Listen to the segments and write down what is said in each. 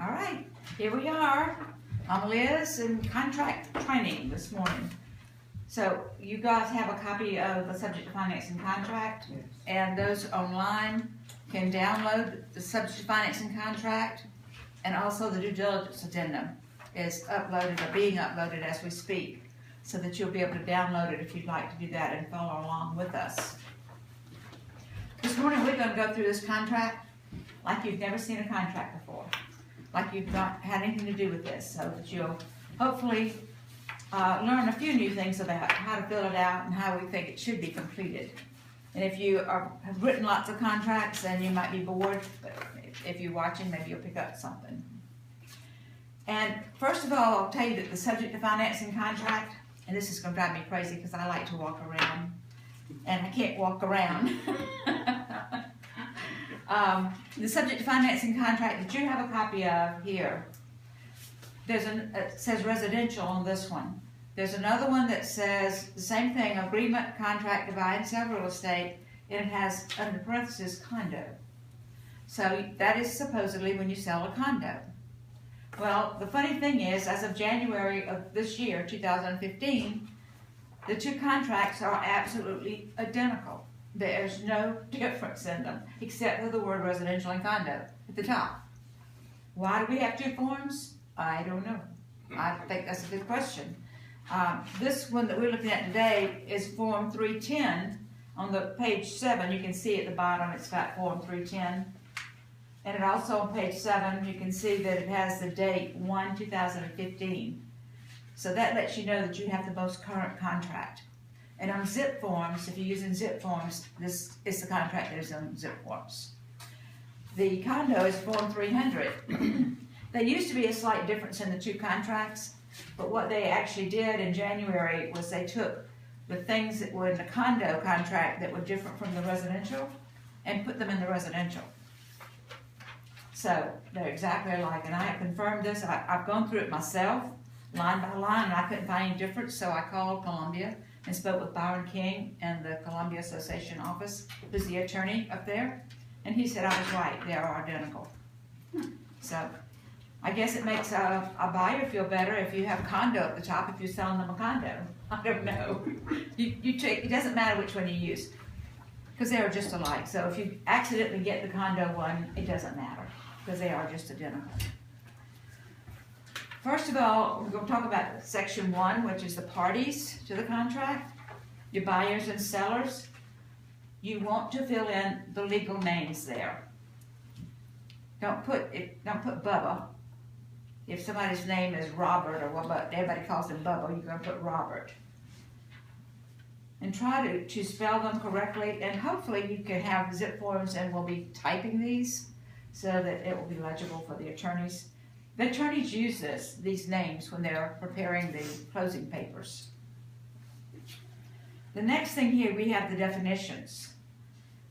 All right, here we are. I'm Liz in contract training this morning. So you guys have a copy of the subject to financing contract, and those online can download the subject to financing contract, and also the due diligence addendum is uploaded or being uploaded as we speak, so that you'll be able to download it if you'd like to do that and follow along with us. This morning we're going to go through this contract like you've never seen a contract before, like you've not had anything to do with this, so that you'll hopefully learn a few new things about how to fill it out and how we think it should be completed. And if you have written lots of contracts, then you might be bored, but if you're watching, maybe you'll pick up something. And first of all, I'll tell you that the subject to financing contract, and this is going to drive me crazy because I like to walk around, and I can't walk around. The subject to financing contract that you have a copy of here, it says residential on this one. There's another one that says the same thing, agreement, contract to buy and sell real estate, and it has under parentheses condo. So that is supposedly when you sell a condo. Well, the funny thing is, as of January of this year, 2015, the two contracts are absolutely identical. There's no difference in them, except for the word residential and condo at the top. Why do we have two forms? I don't know. I think that's a good question. This one that we're looking at today is Form 310. On the page 7, you can see at the bottom it's got Form 310. And it also on page 7, you can see that it has the date 1/2015. So that lets you know that you have the most current contract. And on zip forms, if you're using zip forms, this is the contract that is on zip forms. The condo is Form 300. There used to be a slight difference in the two contracts, but what they actually did in January was they took the things that were in the condo contract that were different from the residential and put them in the residential. So they're exactly alike, and I have confirmed this. I've gone through it myself, line by line, and I couldn't find any difference, so I called Columbia and spoke with Byron King in the Columbia Association office, who's the attorney up there, and he said I was right, they are identical. So I guess it makes a buyer feel better if you have condo at the top if you're selling them a condo. I don't know. It doesn't matter which one you use, because they are just alike. So if you accidentally get the condo one, it doesn't matter, because they are just identical. First of all, we're going to talk about Section 1, which is the parties to the contract, your buyers and sellers. You want to fill in the legal names there. Don't put Bubba. If somebody's name is Robert, or what everybody calls him Bubba, you're going to put Robert. And try to spell them correctly, and hopefully you can have zip forms and we'll be typing these so that it will be legible for the attorneys. The attorneys use these names when they're preparing the closing papers. The next thing here, we have the definitions.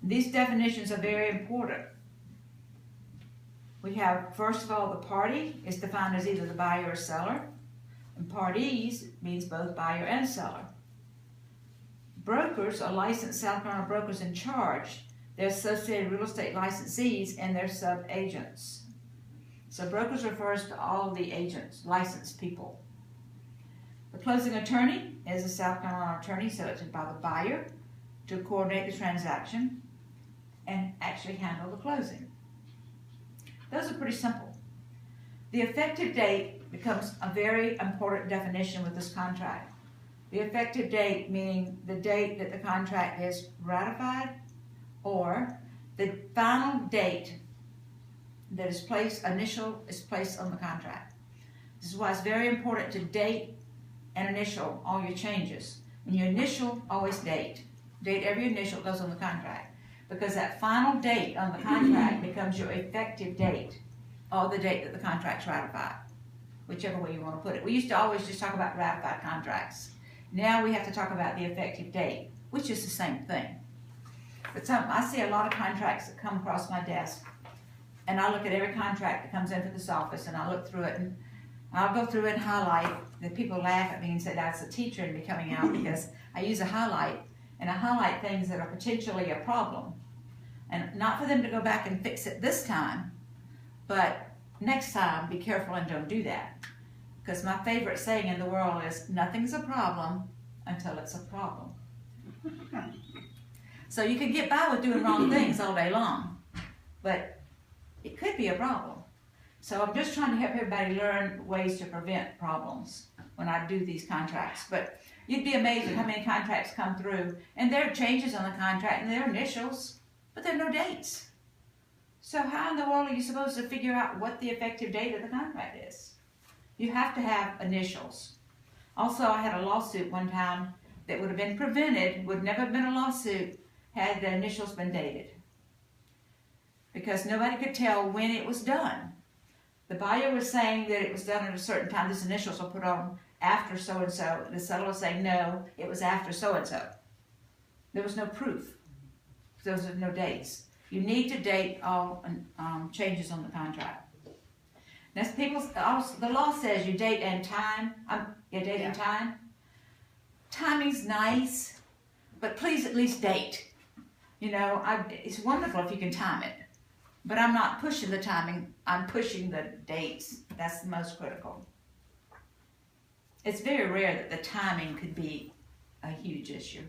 These definitions are very important. We have, first of all, the party is defined as either the buyer or seller, and parties means both buyer and seller. Brokers are licensed South Carolina brokers in charge. They're associated real estate licensees and their sub-agents. So brokers refers to all the agents, licensed people. The closing attorney is a South Carolina attorney, so it's by the buyer to coordinate the transaction and actually handle the closing. Those are pretty simple. The effective date becomes a very important definition with this contract. The effective date meaning the date that the contract is ratified, or the final date that is placed on the contract. This is why it's very important to date and initial all your changes. When you initial, always date. Date every initial goes on the contract, because that final date on the contract becomes your effective date, or the date that the contract's ratified, whichever way you want to put it. We used to always just talk about ratified contracts. Now we have to talk about the effective date, which is the same thing. But I see a lot of contracts that come across my desk, and I look at every contract that comes into this office, and I look through it, and I'll go through it and highlight. The people laugh at me and say that's a teacher in me coming out, because I use a highlight, and I highlight things that are potentially a problem. And not for them to go back and fix it this time, but next time, be careful and don't do that. Because my favorite saying in the world is, nothing's a problem until it's a problem. So you can get by with doing wrong things all day long, but it could be a problem. So I'm just trying to help everybody learn ways to prevent problems when I do these contracts. But you'd be amazed at how many contracts come through, and there are changes on the contract, and there are initials, but there are no dates. So how in the world are you supposed to figure out what the effective date of the contract is? You have to have initials. Also, I had a lawsuit one time that would have been prevented, would never have been a lawsuit, had the initials been dated. Because nobody could tell when it was done. The buyer was saying that it was done at a certain time. These initials were put on after so-and-so. The seller was saying, no, it was after so-and-so. There was no proof. There was no dates. You need to date all changes on the contract. Now, the law says you date and time. Date and time. Timing's nice, but please at least date. You know, it's wonderful if you can time it. But I'm not pushing the timing, I'm pushing the dates. That's the most critical. It's very rare that the timing could be a huge issue.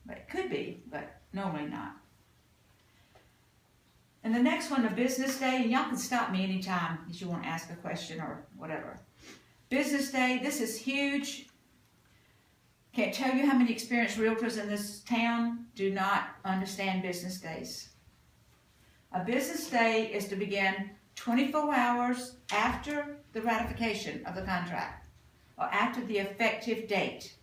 But it could be, but normally not. And the next one, a business day, and y'all can stop me anytime if you want to ask a question or whatever. Business day, this is huge. Can't tell you how many experienced realtors in this town do not understand business days. A business day is to begin 24 hours after the ratification of the contract or after the effective date.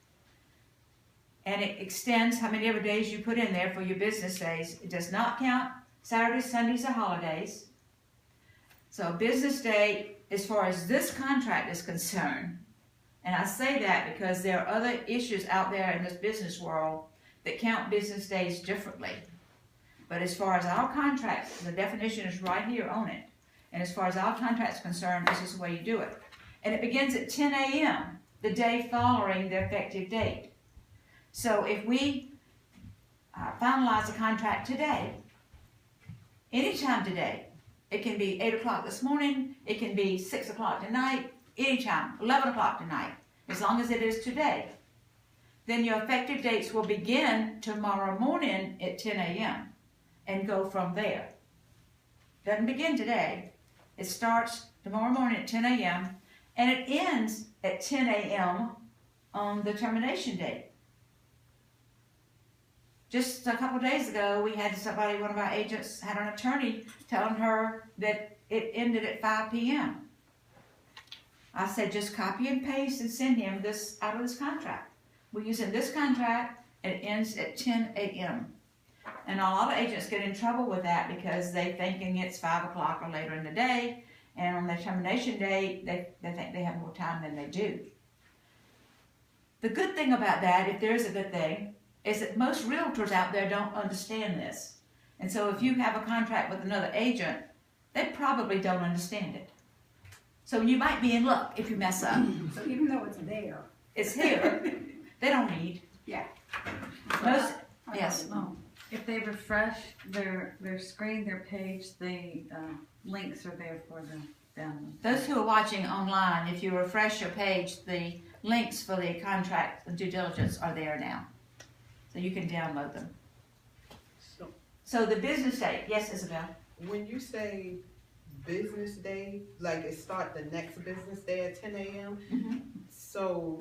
And it extends how many ever days you put in there for your business days. It does not count Saturdays, Sundays, or holidays. So a business day, as far as this contract is concerned, and I say that because there are other issues out there in this business world that count business days differently. But as far as our contracts, the definition is right here on it. And as far as our contract's concerned, this is the way you do it. And it begins at 10 a.m., the day following the effective date. So if we finalize a contract today, anytime today, it can be 8 o'clock this morning, it can be 6 o'clock tonight, anytime, 11 o'clock tonight, as long as it is today. Then your effective dates will begin tomorrow morning at 10 a.m. and go from there. Doesn't begin today. It starts tomorrow morning at 10 a.m. and it ends at 10 a.m. on the termination date. Just a couple of days ago, we had somebody, one of our agents had an attorney telling her that it ended at 5 p.m. I said, just copy and paste and send him this out of this contract. We're using this contract and it ends at 10 a.m. And a lot of agents get in trouble with that because they're thinking it's 5 o'clock or later in the day, and on the termination date, they think they have more time than they do. The good thing about that, if there is a good thing, is that most realtors out there don't understand this. And so if you have a contract with another agent, they probably don't understand it. So you might be in luck if you mess up. So even though it's there. It's here. They don't read. Yeah. Most, yes. If they refresh their screen, their page, the links are there for the download. Those who are watching online, if you refresh your page, the links for the contract and due diligence are there now. So you can download them. So the business day, yes, Isabel? When you say business day, like it start the next business day at 10 a.m.? Mm-hmm. So,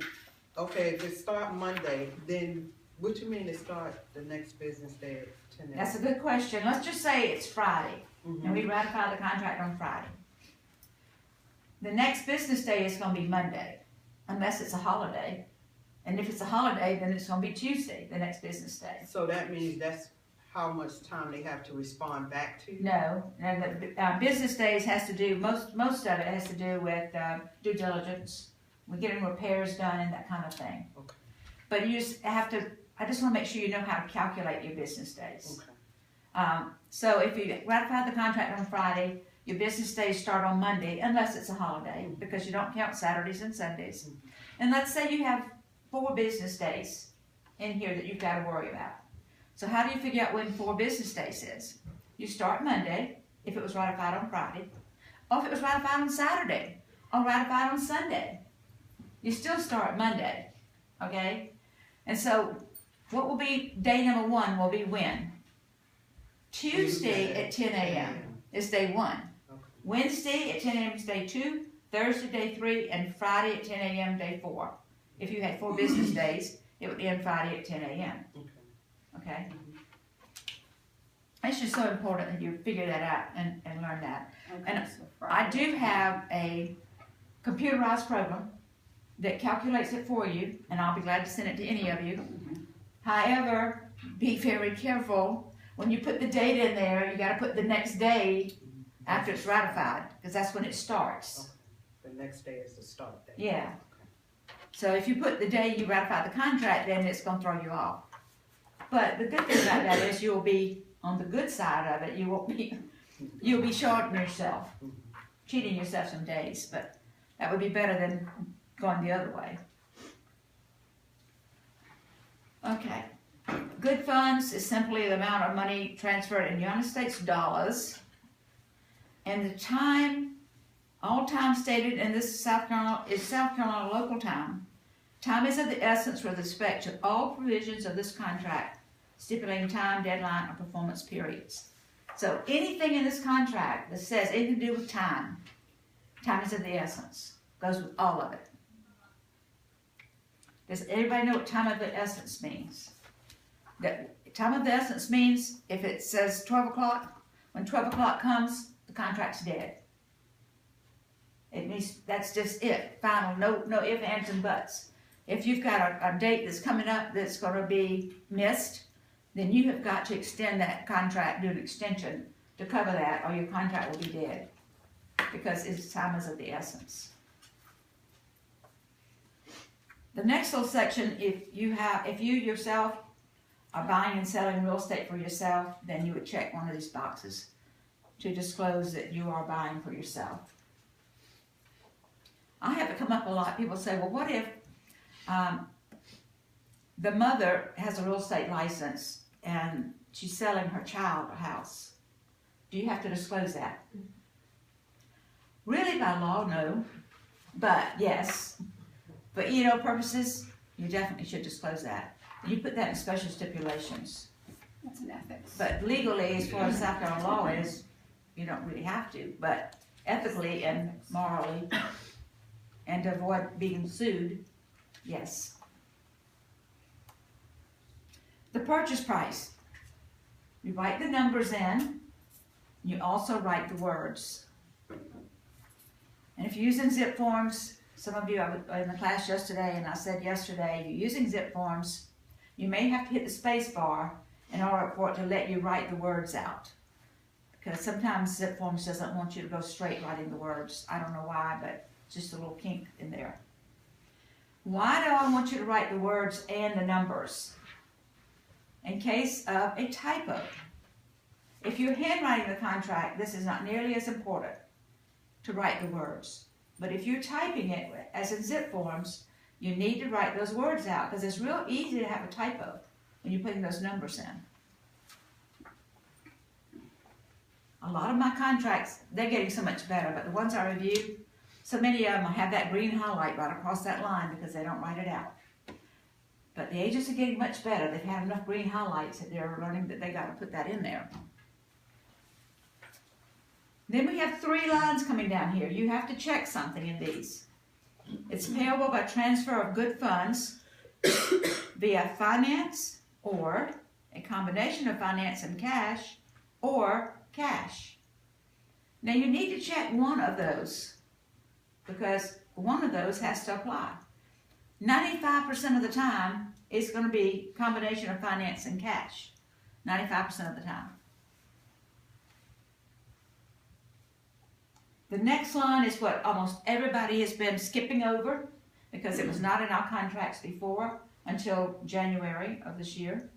okay, if it start Monday, then what you mean it start the next business day at 10 a.m.? That's a good question. Let's just say it's Friday, and we ratify the contract on Friday. The next business day is going to be Monday, unless it's a holiday. And if it's a holiday, then it's going to be Tuesday, the next business day. So that means that's how much time they have to respond back to you? No, and the business days has to do, most of it has to do with due diligence. We're getting repairs done and that kind of thing. Okay. But you just have to, I just want to make sure you know how to calculate your business days. Okay. So if you ratify the contract on Friday, your business days start on Monday, unless it's a holiday, because you don't count Saturdays and Sundays. And let's say you have 4 business days in here that you've got to worry about. So how do you figure out when 4 business days is? You start Monday, if it was ratified on Friday, or if it was ratified on Saturday, or ratified on Sunday. You still start Monday, okay? And so, what will be day number 1 will be when? Tuesday at 10 a.m. is day 1. Okay. Wednesday at 10 a.m. is day 2, Thursday day 3, and Friday at 10 a.m. day 4. If you had 4 business days, it would end Friday at 10 a.m. Okay? It's just so important that you figure that out and learn that. Okay, And so I Friday. do have a computerized program that calculates it for you, and I'll be glad to send it to any of you. However, be very careful. When you put the date in there, you gotta put the next day after it's ratified, because that's when it starts. The next day is the start date. Yeah. So if you put the day you ratify the contract, then it's gonna throw you off. But the good thing about that is you'll be on the good side of it. You'll be shorting yourself, cheating yourself some days, but that would be better than going the other way. Okay. Good funds is simply the amount of money transferred in United States dollars, and the time, all time stated in this South Carolina local time. Time is of the essence with respect to all provisions of this contract, stipulating time, deadline, or performance periods. So anything in this contract that says anything to do with time, time is of the essence, goes with all of it. Does everybody know what time of the essence means? That time of the essence means if it says 12 o'clock, when 12 o'clock comes, the contract's dead. It means that's just it, final, no ifs, ands, and buts. If you've got a date that's coming up that's going to be missed, then you have got to extend that contract, do an extension to cover that, or your contract will be dead, because its time is of the essence. The next little section, if you yourself are buying and selling real estate for yourself, then you would check one of these boxes to disclose that you are buying for yourself. I have it come up a lot. People say, well, what if the mother has a real estate license and she's selling her child a house? Do you have to disclose that? Really, by law, no. But yes. For E&O purposes, you definitely should disclose that. You put that in special stipulations. That's an ethics. But legally, as far as South Carolina law is, you don't really have to. But ethically and morally, and to avoid being sued, yes. The purchase price. You write the numbers in. You also write the words. And if you're using zip forms, some of you, I was in the class yesterday, and I said yesterday, you're using zip forms, you may have to hit the space bar in order for it to let you write the words out. Because sometimes zip forms doesn't want you to go straight writing the words. I don't know why, but it's just a little kink in there. Why do I want you to write the words and the numbers? In case of a typo. If you're handwriting the contract, this is not nearly as important to write the words. But if you're typing it, as in zip forms, you need to write those words out, because it's real easy to have a typo when you're putting those numbers in. A lot of my contracts, they're getting so much better, but the ones I review, so many of them have that green highlight right across that line because they don't write it out. But the agents are getting much better. They've had enough green highlights that they're learning that they got to put that in there. Then we have 3 lines coming down here. You have to check something in these. It's payable by transfer of good funds via finance or a combination of finance and cash or cash. Now you need to check one of those because one of those has to apply. 95% of the time it's going to be a combination of finance and cash. 95% of the time. The next line is what almost everybody has been skipping over because it was not in our contracts before until January of this year.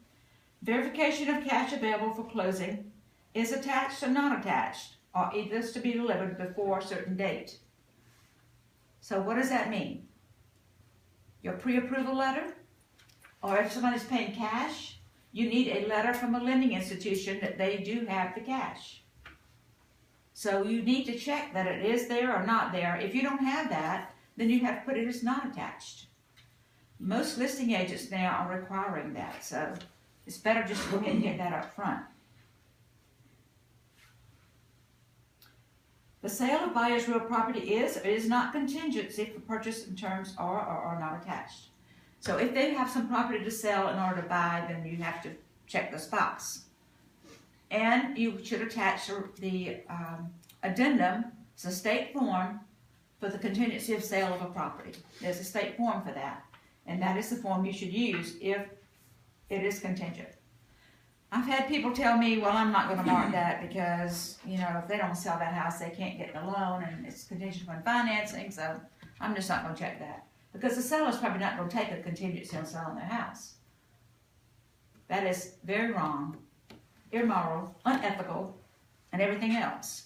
Verification of cash available for closing is attached or not attached, or either is to be delivered before a certain date. So what does that mean? Your pre-approval letter, or if somebody's paying cash, you need a letter from a lending institution that they do have the cash. So you need to check that it is there or not there. If you don't have that, then you have to put it as not attached. Most listing agents now are requiring that, so it's better just to go ahead and get that up front. The sale of buyer's real property is or is not contingency for purchase in terms are not attached. So if they have some property to sell in order to buy, then you have to check this box. And you should attach the addendum, it's a state form for the contingency of sale of a property. There's a state form for that, and that is the form you should use if it is contingent. I've had people tell me, well, I'm not going to mark that because, you know, if they don't sell that house, they can't get the loan and it's contingent upon financing, so I'm just not going to check that. Because the seller's probably not going to take a contingency on selling their house. That is very wrong, immoral, unethical, and everything else.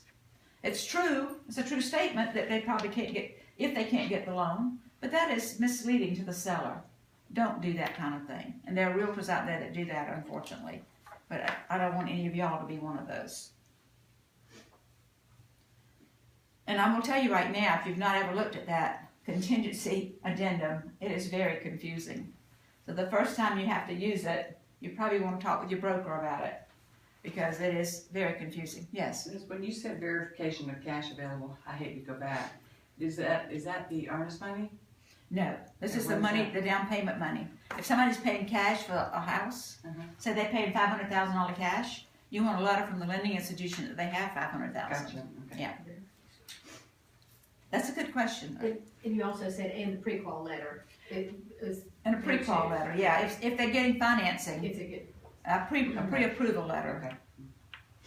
It's true, it's a true statement that they probably can't get, if they can't get the loan, but that is misleading to the seller. Don't do that kind of thing. And there are realtors out there that do that, unfortunately. But I don't want any of y'all to be one of those. And I'm going to tell you right now, if you've not ever looked at that contingency addendum, it is very confusing. So the first time you have to use it, you probably want to talk with your broker about it, because it is very confusing. Yes? When you said verification of cash available, I hate to go back. Is that the earnest money? No. This is the money, the down payment money. If somebody's paying cash for a house, say they paid $500,000 cash, you want a letter from the lending institution that they have $500,000. Gotcha. Okay. Yeah. That's a good question. And you also said, and the pre-qual letter. And a pre-qual letter, yeah. If they're getting financing, It's a good. a pre-approval letter.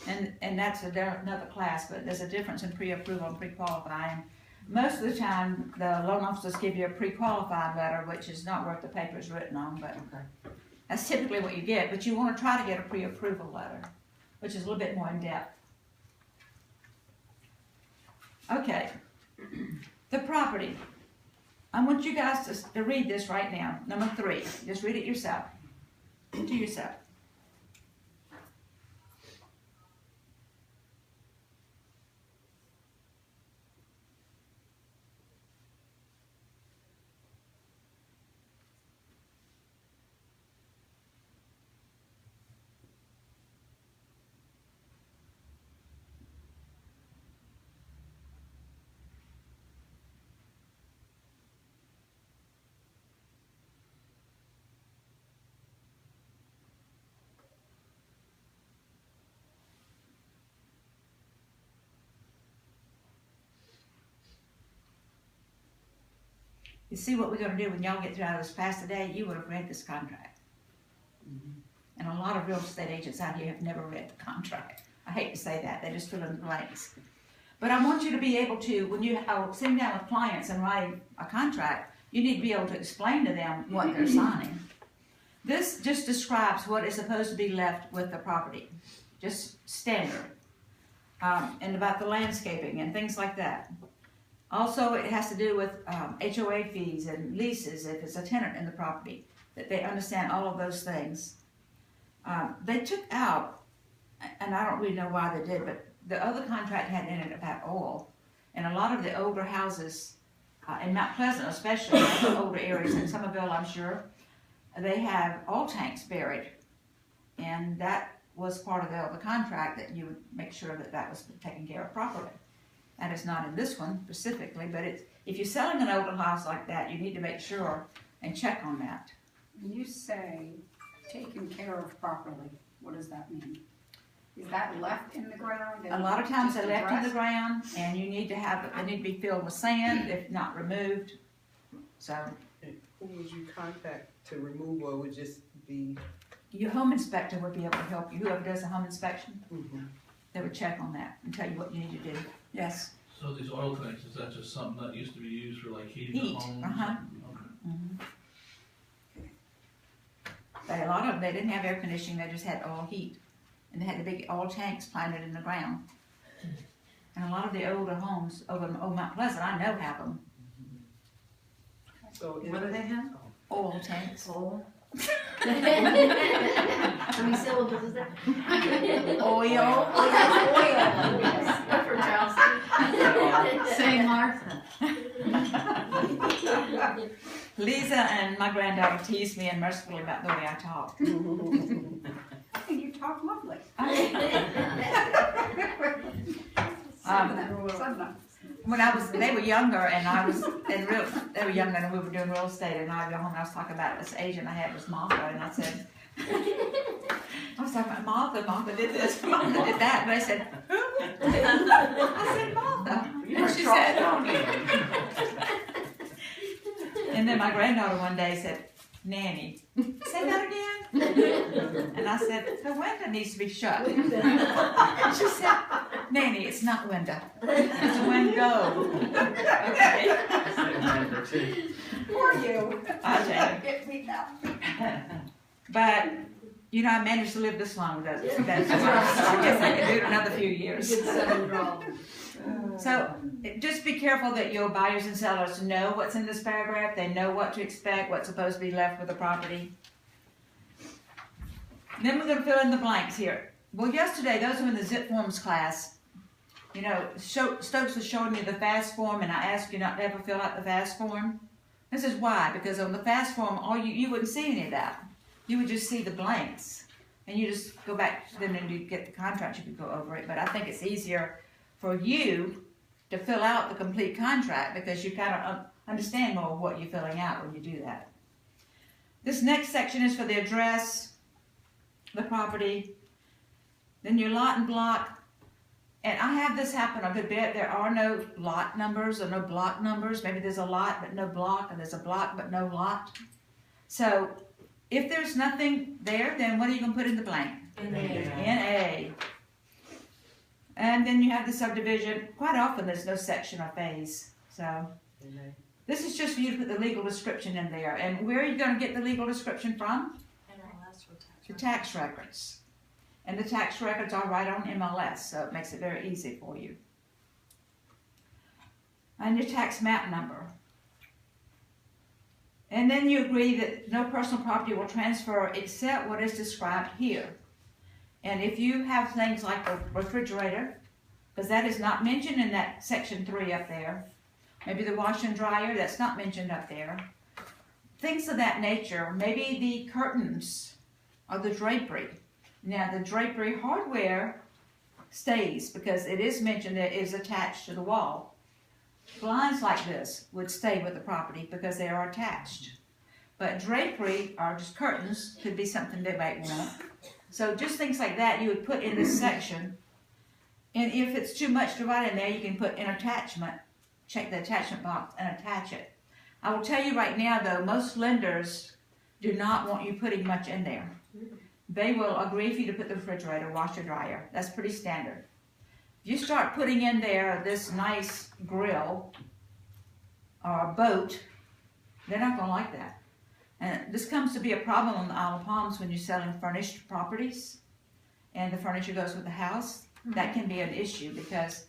And that's another class, but there's a difference in pre-approval and pre-qualifying. Most of the time, the loan officers give you a pre-qualified letter, which is not worth the paper it's written on, but that's typically what you get. But you want to try to get a pre-approval letter, which is a little bit more in depth. Okay, the property. I want you guys to read this right now. Number 3, just read it yourself, to yourself. You see what we're going to do when y'all get through out of this past today, you would have read this contract. And a lot of real estate agents out here have never read the contract. I hate to say that, they just fill in the blanks. But I want you to be able to, when you are sitting down with clients and writing a contract, you need to be able to explain to them what they're signing. This just describes what is supposed to be left with the property, just standard. And about the landscaping and things like that. Also, it has to do with HOA fees and leases if it's a tenant in the property, that they understand all of those things. They took out, and I don't really know why they did, but the other contract had in it about oil. And a lot of the older houses, in Mount Pleasant especially, the older areas, in Somerville I'm sure, they have oil tanks buried. And that was part of the contract, that you would make sure that that was taken care of properly. That is not in this one specifically, but if you're selling an older house like that, you need to make sure and check on that. When you say taken care of properly, what does that mean? Is that left in the ground? A lot of times they're left in the ground, and you need to they need to be filled with sand, if not removed. So. Who would you contact to remove, or would just be? Your home inspector would be able to help you. Whoever does a home inspection, they would check on that and tell you what you need to do. Yes. So these oil tanks, is that just something that used to be used for like heating the homes? Okay. But a lot of them, they didn't have air conditioning, they just had oil heat. And they had the big oil tanks planted in the ground. And a lot of the older homes over in Old Mount Pleasant, I know have them. So What do they have? Oil tanks. Oil. How many syllables is that? Oil. Oh, that's oil. Yes. Good for child say Martha. Lisa and my granddaughter tease me unmercifully about the way I talk. I think you talk lovely. When they were younger, and they were younger, and we were doing real estate, and I'd go home and I was talking about this agent I had was Martha, and I said, I was talking about Martha did this, Martha did that, but I said, who? I said, Martha. You were And she Charles said, Darwin. and then my granddaughter one day said, Nanny, say that again. And I said, the window needs to be shut. And she said, Nanny, it's not window. It's a window. Okay. I said window too. For you. I'll tell you. Get me now. But, you know, I managed to live this long. That's I guess I can do it another few years. Good Southern drawl. So just be careful that your buyers and sellers know what's in this paragraph. They know what to expect, what's supposed to be left with the property. Then we're going to fill in the blanks here. Well, yesterday, those who were in the zip forms class, you know, Stokes was showing me the fast form, and I asked you not to ever fill out the fast form. This is why, because on the fast form, you wouldn't see any of that. You would just see the blanks, and you just go back to them and you get the contract. You could go over it, but I think it's easier for you to fill out the complete contract because you kind of understand more of what you're filling out when you do that. This next section is for the address, the property, then your lot and block. And I have this happen a good bit. There are no lot numbers or no block numbers. Maybe there's a lot but no block, and there's a block but no lot. So if there's nothing there, then what are you going to put in the blank? NA. And then you have the subdivision. Quite often there's no section or phase. So this is just for you to put the legal description in there. And where are you going to get the legal description from? The tax records. And the tax records are right on MLS, so it makes it very easy for you. And your tax map number. And then you agree that no personal property will transfer except what is described here. And if you have things like a refrigerator, because that is not mentioned in that section 3 up there, maybe the washer and dryer, that's not mentioned up there. Things of that nature, maybe the curtains or the drapery. Now the drapery hardware stays because it is mentioned that it is attached to the wall. Blinds like this would stay with the property because they are attached. But drapery or just curtains could be something they might want. So just things like that you would put in this section. And if it's too much to write in there, you can put an attachment, check the attachment box and attach it. I will tell you right now though, most lenders do not want you putting much in there. They will agree for you to put the refrigerator, washer, dryer. That's pretty standard. If you start putting in there this nice grill or a boat, they're not going to like that. And this comes to be a problem on the Isle of Palms when you're selling furnished properties and the furniture goes with the house. That can be an issue because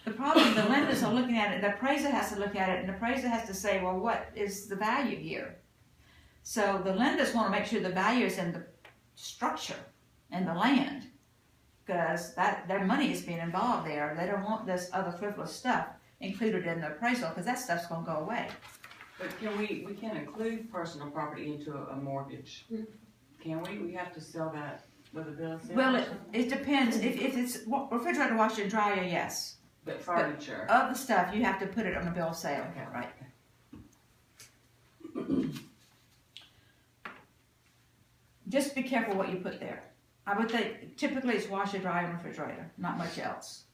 the problem, the lenders are looking at it, the appraiser has to look at it, and the appraiser has to say, well, what is the value here? So the lenders want to make sure the value is in the structure and the land because their money is being involved there. They don't want this other frivolous stuff included in the appraisal because that stuff's going to go away. But we can't include personal property into a mortgage. Can we? We have to sell that with a bill of sale? Well, it depends. If it's refrigerator, washer, and dryer, yes. But furniture. Of the stuff, you have to put it on a bill of sale. Okay. Right. Just be careful what you put there. I would think typically it's washer, dryer, and refrigerator, not much else.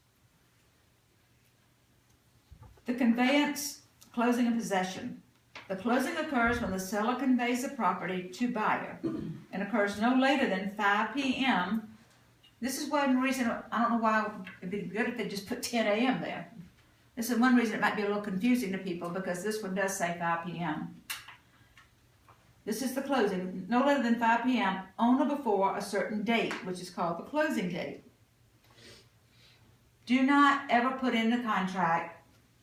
The conveyance, closing, and possession. The closing occurs when the seller conveys the property to buyer and occurs no later than 5 p.m. This is one reason, I don't know why it'd be good if they just put 10 a.m. there. This is one reason it might be a little confusing to people because this one does say 5 p.m. This is the closing, no later than 5 p.m. on or before a certain date, which is called the closing date. Do not ever put in the contract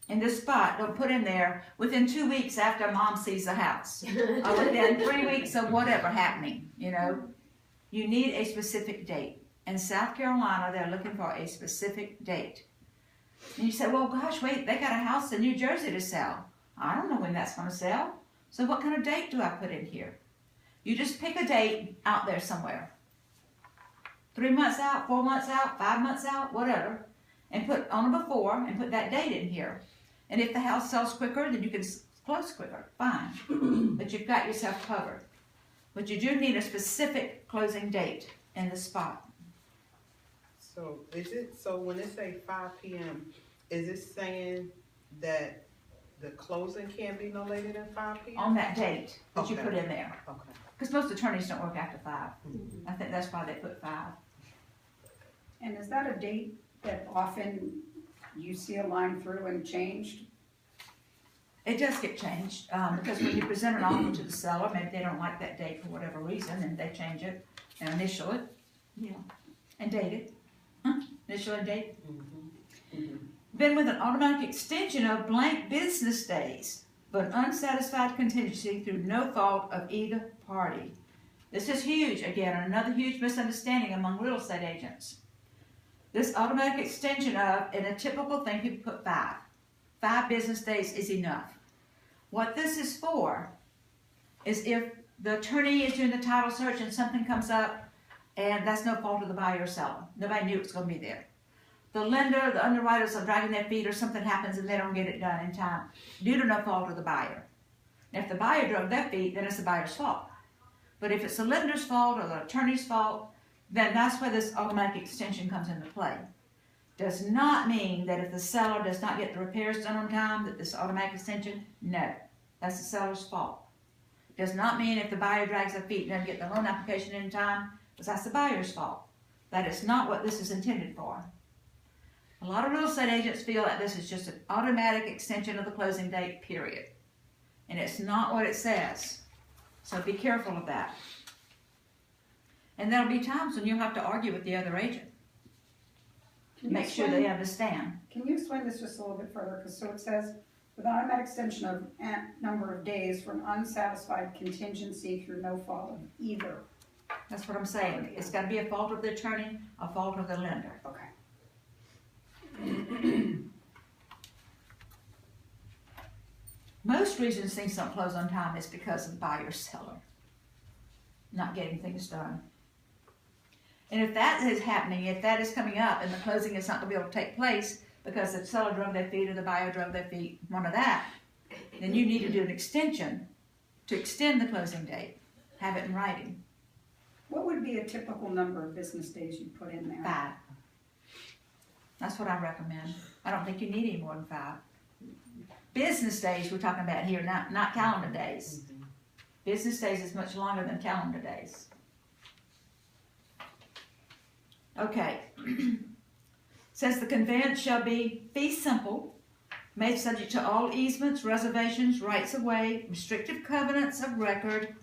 in this spot, don't put in there within 2 weeks after mom sees the house. Or within 3 weeks of whatever happening, you know. You need a specific date. In South Carolina, they're looking for a specific date. And you say, well, gosh, wait, they got a house in New Jersey to sell. I don't know when that's gonna sell. So what kind of date do I put in here? You just pick a date out there somewhere. 3 months out, 4 months out, 5 months out, whatever. And put on a before and put that date in here. And if the house sells quicker, then you can close quicker, fine. But you've got yourself covered. But you do need a specific closing date in the spot. So so when it say 5 p.m., is it saying that the closing can't be no later than 5 p.m.? On that date that you Okay. put in there. Okay. Because most attorneys don't work after 5. I think that's why they put 5. And is that a date that often you see a line through and changed? It does get changed, because when you present an offer to the seller, maybe they don't like that date for whatever reason, and they change it and initial it, and date it. Initial and date. Then with an automatic extension of blank business days, but unsatisfied contingency through no fault of either party. This is huge, again, another huge misunderstanding among real estate agents. This automatic extension of, in a typical thing, people put 5. 5 business days is enough. What this is for is if the attorney is doing the title search and something comes up and that's no fault of the buyer or seller. Nobody knew it was going to be there. The lender, the underwriters are dragging their feet or something happens and they don't get it done in time due to no fault of the buyer. And if the buyer drug their feet, then it's the buyer's fault. But if it's the lender's fault or the attorney's fault, then that's where this automatic extension comes into play. Does not mean that if the seller does not get the repairs done on time, that this automatic extension, no, that's the seller's fault. Does not mean if the buyer drags their feet and doesn't get the loan application in time, because that's the buyer's fault. That is not what this is intended for. A lot of real estate agents feel that this is just an automatic extension of the closing date, period. And it's not what it says. So be careful of that. And there'll be times when you'll have to argue with the other agent. Make sure they understand. Can you explain this just a little bit further? Because so it says, with an automatic extension of number of days from unsatisfied contingency through no fault of either. That's what I'm saying. It's got to be a fault of the attorney, a fault of the lender. Okay. Most reasons things don't close on time is because of the buyer or seller not getting things done. And if that is happening, if that is coming up and the closing is not going to be able to take place because the seller drug their feet or the buyer drug their feet, one of that, then you need to do an extension to extend the closing date. Have it in writing. What would be a typical number of business days you put in there? 5. That's what I recommend. I don't think you need any more than 5. Business days we're talking about here, not calendar days. Business days is much longer than calendar days. Okay. Says the conveyance shall be fee simple, made subject to all easements, reservations, rights of way, restrictive covenants of record,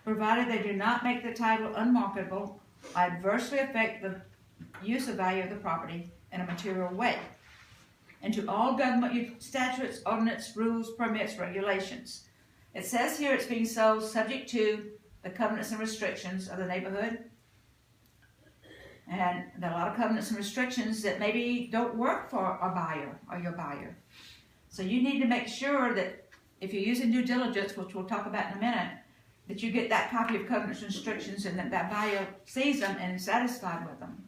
provided they do not make the title unmarketable, adversely affect the use of value of the property in a material way, and to all government statutes, ordinance, rules, permits, regulations. It says here it's being sold subject to the covenants and restrictions of the neighborhood. And there are a lot of covenants and restrictions that maybe don't work for a buyer or your buyer. So you need to make sure that if you're using due diligence, which we'll talk about in a minute, that you get that copy of covenants and restrictions and that buyer sees them and is satisfied with them.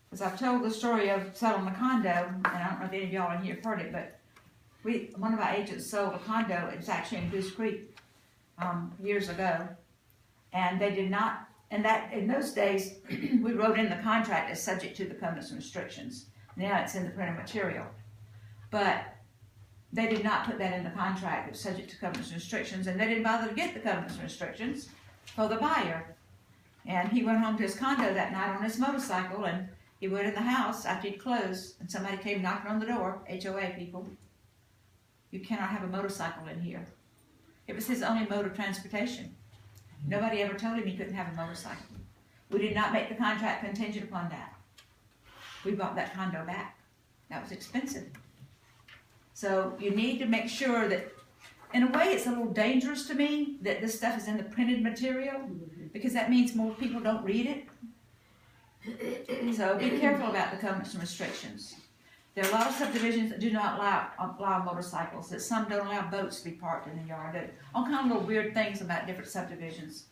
Because I've told the story of selling a condo, and I don't know if any of y'all in here have heard it, but one of our agents sold a condo. It's actually in Goose Creek years ago, and they did not. And that in those days, we wrote in the contract as subject to the covenants and restrictions. Now it's in the printed material, but they did not put that in the contract. It was subject to covenants and restrictions, and they didn't bother to get the covenants and restrictions for the buyer. And he went home to his condo that night on his motorcycle, and he went in the house after he'd closed, and somebody came knocking on the door. HOA people. You cannot have a motorcycle in here. It was his only mode of transportation. Nobody ever told him he couldn't have a motorcycle. We did not make the contract contingent upon that. We bought that condo back. That was expensive. So you need to make sure that, in a way it's a little dangerous to me that this stuff is in the printed material, because that means more people don't read it. So be careful about the covenants and restrictions. There are a lot of subdivisions that do not allow motorcycles, that some don't allow boats to be parked in the yard, that all kind of little weird things about different subdivisions.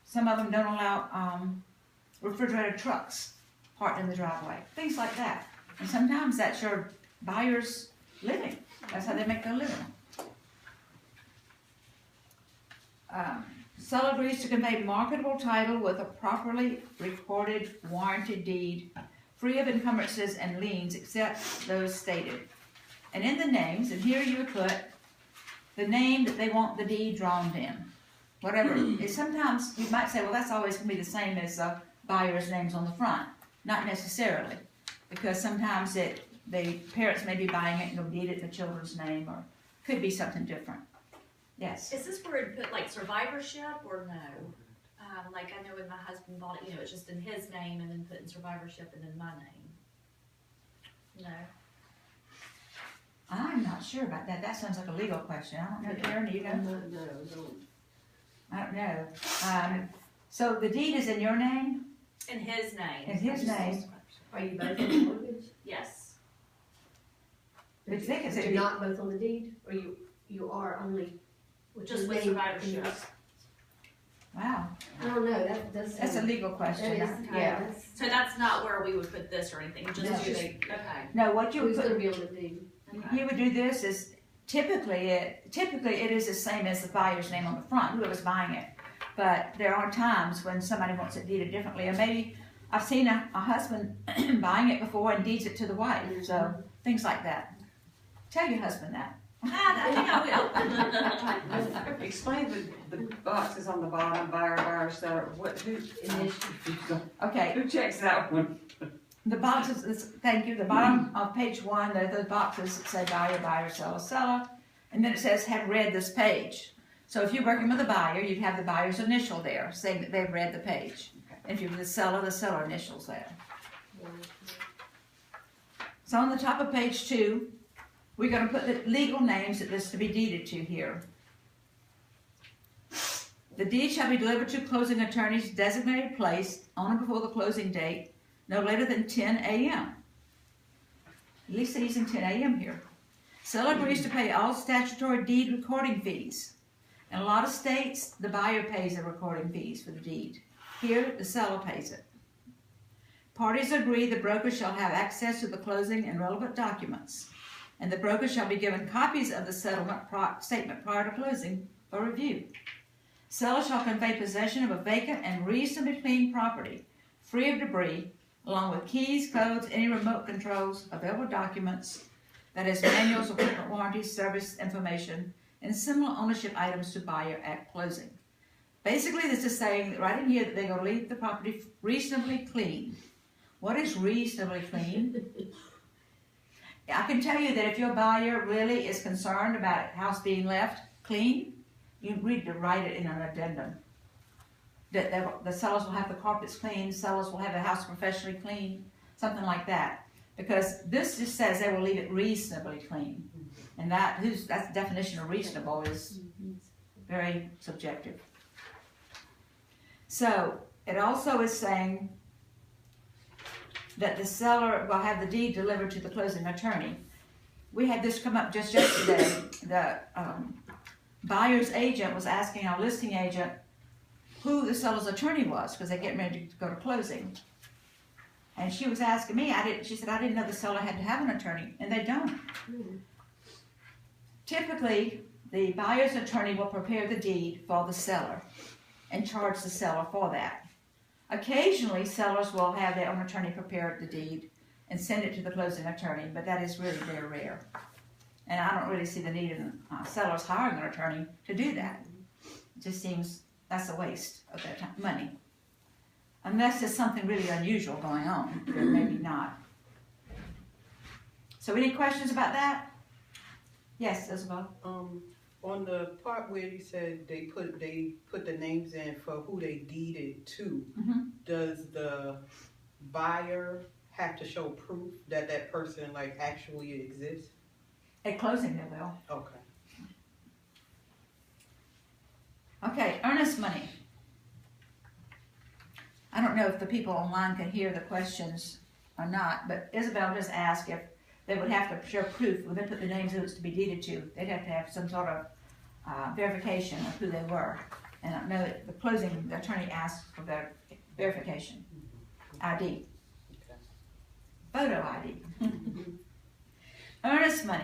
Some of them don't allow, refrigerated trucks parked in the driveway, things like that. And sometimes that's your buyer's living, that's how they make their living. Seller agrees to convey marketable title with a properly recorded warranty deed, free of encumbrances and liens except those stated. And in the names, and here you would put the name that they want the deed drawn in. Whatever. Sometimes you might say, well, that's always going to be the same as the buyer's names on the front. Not necessarily, because sometimes the parents may be buying it and they'll deed it in the children's name, or could be something different. Yes. Is this where it put like survivorship or no? Like I know when my husband bought it, it's just in his name and then put in survivorship and then my name. No. I'm not sure about that. That sounds like a legal question. I don't know, Karen, do you know? No. I don't know. So the deed is in your name? In his name. In his name. Are you both on the mortgage? Yes. But you think it's You're not both on the deed, or you are only with Just the with name survivorship. in yours? Wow. I don't know, that does That's a sound. legal question. That is kind Yeah. of, So that's not where we would put this or anything, just No. who they, okay. No, what you would who's gonna put, be on the deed? Okay. you would do this is typically it is the same as the buyer's name on the front, whoever's buying it. But there are times when somebody wants it deeded differently, or maybe I've seen a husband buying it before and deeds it to the wife, so things like that. Tell your husband that. I think I will. Explain the boxes on the bottom, buyer, seller, Okay, who checks that one? the boxes, thank you, the bottom of page 1, there are those boxes that say buyer, seller, and then it says have read this page. So if you're working with a buyer, you'd have the buyer's initial there, saying that they've read the page. If you're the seller initials there. So on the top of page 2, we're going to put the legal names that this to be deeded to here. The deed shall be delivered to closing attorney's designated place on or before the closing date, no later than 10 a.m. At least they're using 10 a.m. here. Seller agrees to pay all statutory deed recording fees. In a lot of states, the buyer pays the recording fees for the deed. Here, the seller pays it. Parties agree the broker shall have access to the closing and relevant documents, and the broker shall be given copies of the settlement statement prior to closing for review. Seller shall convey possession of a vacant and reasonably clean property, free of debris, along with keys, codes, any remote controls, available documents, that is manuals, equipment warranties, service information, and similar ownership items to buyer at closing. Basically, this is saying that right in here that they're going to leave the property reasonably clean. What is reasonably clean? I can tell you that if your buyer really is concerned about a house being left clean, you need to write it in an addendum. That the sellers will have the carpets clean, sellers will have the house professionally clean, something like that. Because this just says they will leave it reasonably clean. And that's the definition of reasonable is very subjective. So, it also is saying that the seller will have the deed delivered to the closing attorney. We had this come up just yesterday. The buyer's agent was asking our listing agent who the seller's attorney was, because they're getting ready to go to closing. And she was asking me, she said, I didn't know the seller had to have an attorney, and they don't. Typically, the buyer's attorney will prepare the deed for the seller and charge the seller for that. Occasionally, sellers will have their own attorney prepare the deed and send it to the closing attorney, but that is really very rare. And I don't really see the need in sellers hiring an attorney to do that. It just seems that's a waste of their time, money. Unless there's something really unusual going on, then maybe not. So any questions about that? Yes, Isabel? On the part where you said they put the names in for who they deeded to, does the buyer have to show proof that that person like actually exists? At closing they will. Okay. Okay, earnest money. I don't know if the people online can hear the questions or not, but Isabel just asked if they would have to show proof when they put the names who it's to be deeded to. They'd have to have some sort of verification of who they were. And I know that the closing attorney asked for their verification, ID, photo ID. Earnest money,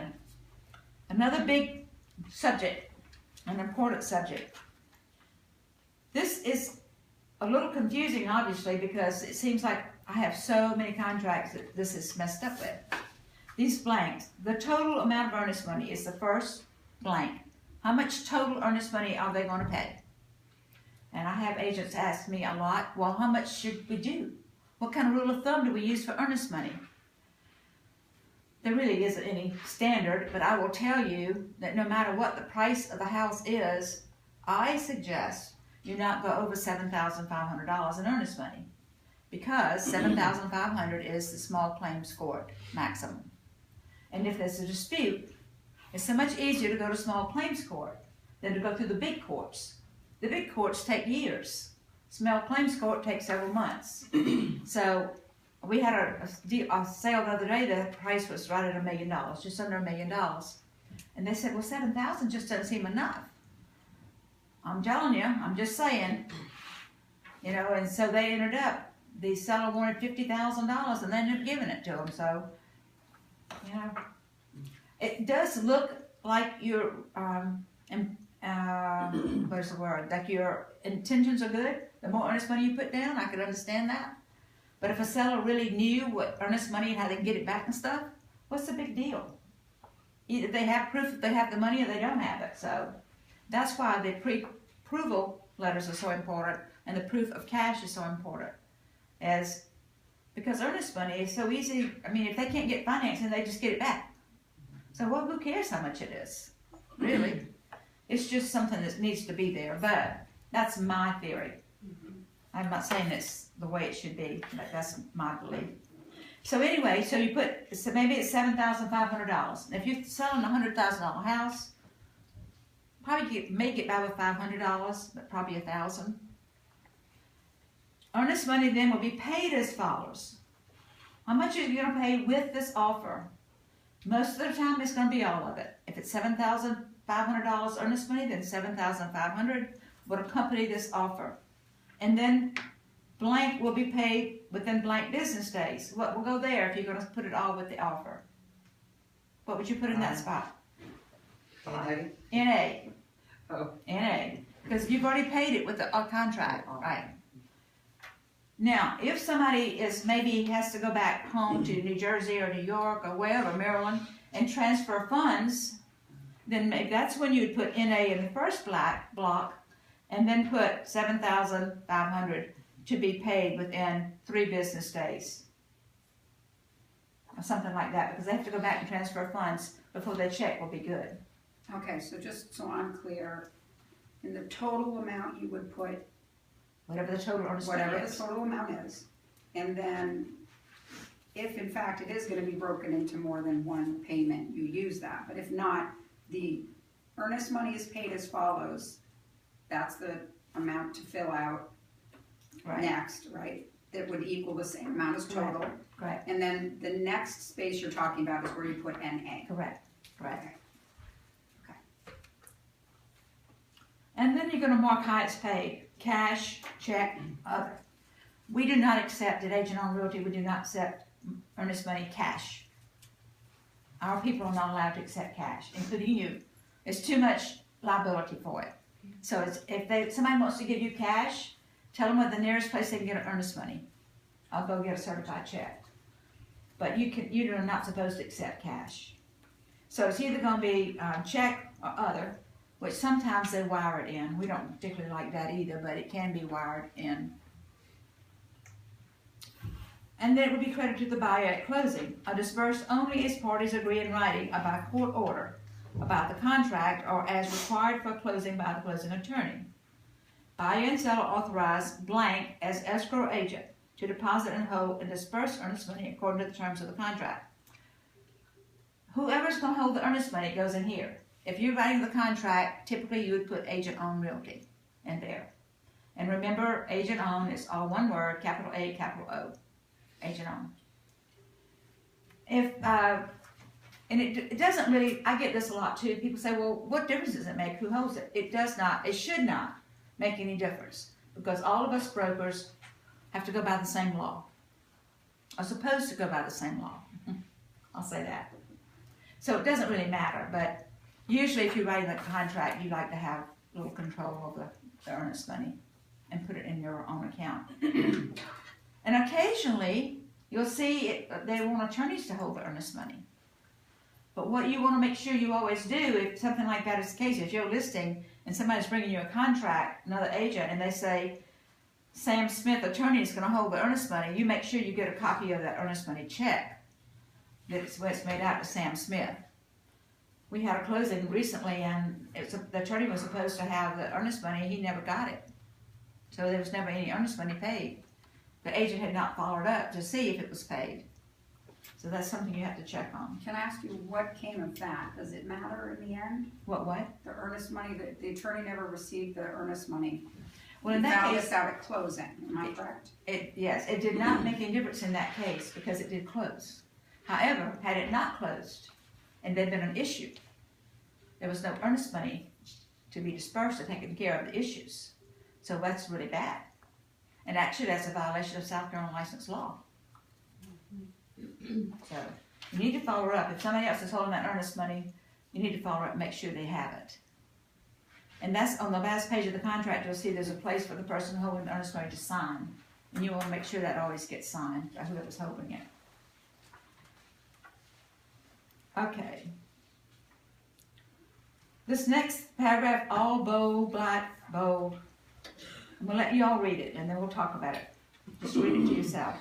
another big subject, an important subject. This is a little confusing, obviously, because it seems like I have so many contracts that this is messed up with. These blanks, the total amount of earnest money is the first blank. How much total earnest money are they going to pay? And I have agents ask me a lot, well, how much should we do? What kind of rule of thumb do we use for earnest money? There really isn't any standard, but I will tell you that no matter what the price of the house is, I suggest you not go over $7,500 in earnest money, because $7,500 is the small claims court maximum. And if there's a dispute, it's so much easier to go to small claims court than to go through the big courts. The big courts take years. Small claims court takes several months. So we had a sale the other day, the price was right at $1 million, just under $1 million. And they said, well, 7,000 just doesn't seem enough. I'm telling you, I'm just saying, you know, and so they ended up, the seller wanted $50,000 and they ended up giving it to them. So, you know, it does look like your, what's the word, like your intentions are good. The more earnest money you put down, I could understand that. But if a seller really knew what earnest money and how they can get it back and stuff, what's the big deal? Either they have proof that they have the money or they don't have it. So that's why the pre-approval letters are so important and the proof of cash is so important. Because earnest money is so easy. I mean, if they can't get financing, they just get it back. So well, who cares how much it is? Really? It's just something that needs to be there. But that's my theory. I'm not saying it's the way it should be, but that's my belief. So anyway, so you put, so maybe it's $7,500. If you're selling a $100,000 house, probably may get by with $500, but probably $1,000. Earnest money then will be paid as follows. How much are you going to pay with this offer? Most of the time, it's going to be all of it. If it's $7,500 earnest money, then $7,500 will accompany this offer. And then blank will be paid within blank business days. What will go there if you're going to put it all with the offer? What would you put in that spot? NA. Oh. NA. Because you've already paid it with the contract, right? Now, if somebody maybe has to go back home to New Jersey or New York or wherever, Maryland, and transfer funds, then maybe that's when you'd put NA in the first block, and then put $7,500 to be paid within 3 business days. Or something like that, because they have to go back and transfer funds before their check will be good. Okay, so just so I'm clear, in the total amount you would put Whatever the total earnest money whatever is. the total amount is, and then if in fact it is going to be broken into more than one payment, you use that. But if not, the earnest money is paid as follows. That's the amount to fill out next, right? That would equal the same amount as total. Correct. And then the next space you're talking about is where you put NA. Correct. Correct. Okay. And then you're going to mark how it's paid. Cash, check, other. We do not accept, at Agent on Realty, we do not accept earnest money cash. Our people are not allowed to accept cash, including you. It's too much liability for it. So if somebody wants to give you cash, tell them where the nearest place they can get earnest money. I'll go get a certified check. But you are not supposed to accept cash. So it's either going to be check or other, which sometimes they wire it in. We don't particularly like that either, but it can be wired in. And then it would be credited to the buyer at closing, or disbursed only as parties agree in writing or by court order about the contract or as required for closing by the closing attorney. Buyer and seller authorize blank as escrow agent to deposit and hold and disperse earnest money according to the terms of the contract. Whoever's going to hold the earnest money goes in here. If you're writing the contract, typically you would put agent on realty in there. And remember, agent on is all one word, capital A, capital O. Agent on. If And it doesn't really, I get this a lot too. People say, well, what difference does it make who holds it? It does not, it should not make any difference, because all of us brokers have to go by the same law. Are supposed to go by the same law. I'll say that. So it doesn't really matter, but usually if you're writing the contract, you like to have a little control over the earnest money and put it in your own account. And occasionally, you'll see they want attorneys to hold the earnest money. But what you want to make sure you always do, if something like that is the case, if you're listing and somebody's bringing you a contract, another agent, and they say, Sam Smith, attorney, is going to hold the earnest money, you make sure you get a copy of that earnest money check that's made out to Sam Smith. We had a closing recently, and the attorney was supposed to have the earnest money. He never got it. So there was never any earnest money paid. The agent had not followed up to see if it was paid. So that's something you have to check on. Can I ask you what came of that? Does it matter in the end? What? The earnest money, the attorney never received the earnest money. Well, in that case, this out at closing, am I correct? Yes, it did not make any difference in that case because it did close. However, had it not closed and there'd been an issue, there was no earnest money to be dispersed or taken care of the issues. So that's really bad. And actually that's a violation of South Carolina license law. So you need to follow up. If somebody else is holding that earnest money, you need to follow up and make sure they have it. And that's on the last page of the contract. You'll see there's a place for the person holding the earnest money to sign. And you want to make sure that always gets signed by whoever's holding it. Okay. This next paragraph, all bold, black, bold. I'm going to let you all read it, and then we'll talk about it. Just read it to yourself.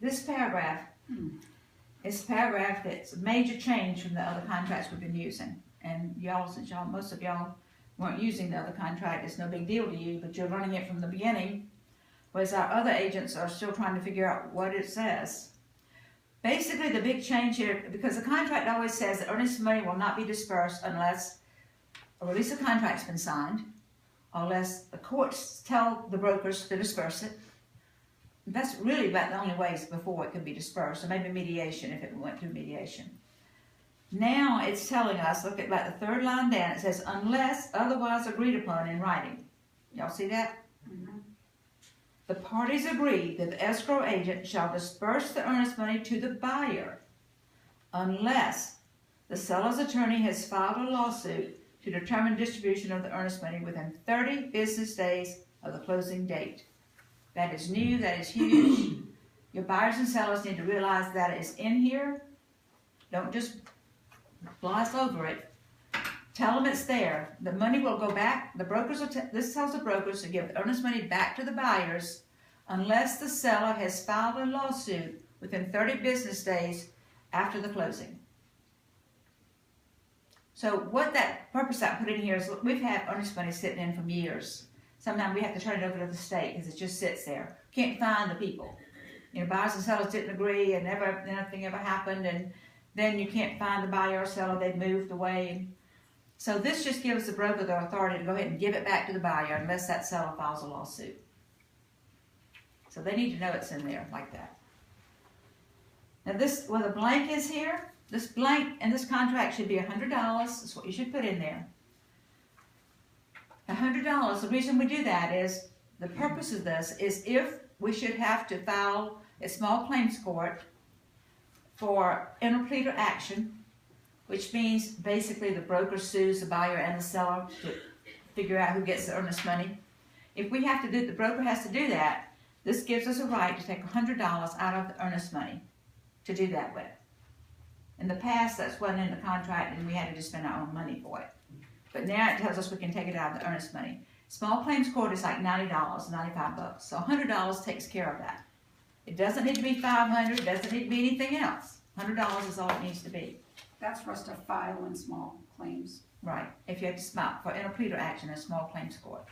This paragraph is a paragraph that's a major change from the other contracts we've been using. And since most of y'all weren't using the other contract, it's no big deal to you, but you're running it from the beginning, whereas our other agents are still trying to figure out what it says. Basically, the big change here, because the contract always says that earnest money will not be dispersed unless a release of contract's been signed, or unless the courts tell the brokers to disperse it. That's really about the only ways before it could be dispersed, or maybe mediation if it went through mediation. Now it's telling us, look at about the third line down, it says, unless otherwise agreed upon in writing. Y'all see that? Mm-hmm. The parties agree that the escrow agent shall disperse the earnest money to the buyer unless the seller's attorney has filed a lawsuit to determine distribution of the earnest money within 30 business days of the closing date. That is new, that is huge. Your buyers and sellers need to realize that is in here. Don't just gloss over it. Tell them it's there. The money will go back. The brokers this tells the brokers to give the earnest money back to the buyers unless the seller has filed a lawsuit within 30 business days after the closing. So what that purpose I put in here is, we've had earnest money sitting in from years. Sometimes we have to turn it over to the state because it just sits there. Can't find the people. You know, buyers and sellers didn't agree and nothing ever happened, and then you can't find the buyer or seller, they've moved away. So this just gives the broker the authority to go ahead and give it back to the buyer unless that seller files a lawsuit. So they need to know it's in there like that. Now this, where the blank is here, this blank in this contract should be $100. That's what you should put in there. $100, the reason we do that is, the purpose of this is if we should have to file a small claims court for interpleader action, which means basically the broker sues the buyer and the seller to figure out who gets the earnest money. If we have to do, the broker has to do that, this gives us a right to take $100 out of the earnest money to do that with. In the past, that's wasn't in the contract and we had to just spend our own money for it. But now it tells us we can take it out of the earnest money. Small claims court is like $90, $95. So $100 takes care of that. It doesn't need to be $500, it doesn't need to be anything else. $100 is all it needs to be. That's for us to file in small claims. Right, if you had to smile for interpleader action in a small claims court.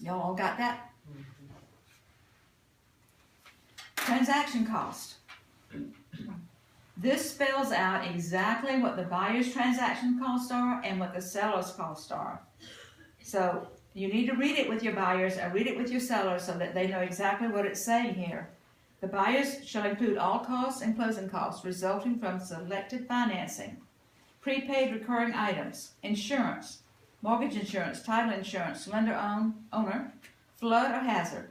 Y'all all got that? Transaction cost. This spells out exactly what the buyer's transaction costs are and what the seller's costs are. So you need to read it with your buyers and read it with your sellers so that they know exactly what it's saying here. The buyers shall include all costs and closing costs resulting from selected financing, prepaid recurring items, insurance, mortgage insurance, title insurance, owner, flood or hazard,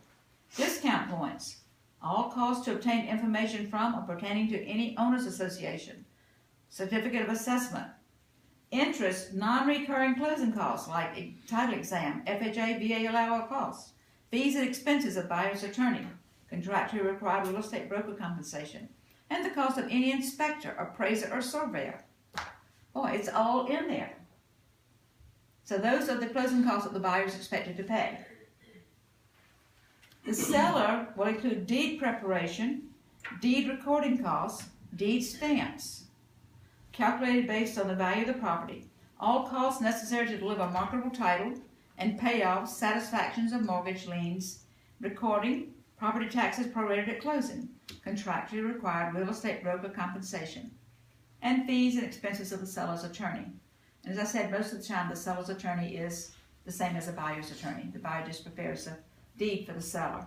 discount points, all costs to obtain information from or pertaining to any owners association, certificate of assessment, interest, non-recurring closing costs like a title exam, FHA, VA allowable costs, fees and expenses of buyer's attorney, contractually required real estate broker compensation, and the cost of any inspector, appraiser, or surveyor. Boy, it's all in there. So those are the closing costs that the buyer is expected to pay. The seller will include deed preparation, deed recording costs, deed stamps, calculated based on the value of the property, all costs necessary to deliver a marketable title, and payoffs, satisfactions of mortgage liens, recording, property taxes prorated at closing, contractually required real estate broker compensation, and fees and expenses of the seller's attorney. And as I said, most of the time the seller's attorney is the same as a buyer's attorney. The buyer just prepares a deed for the seller.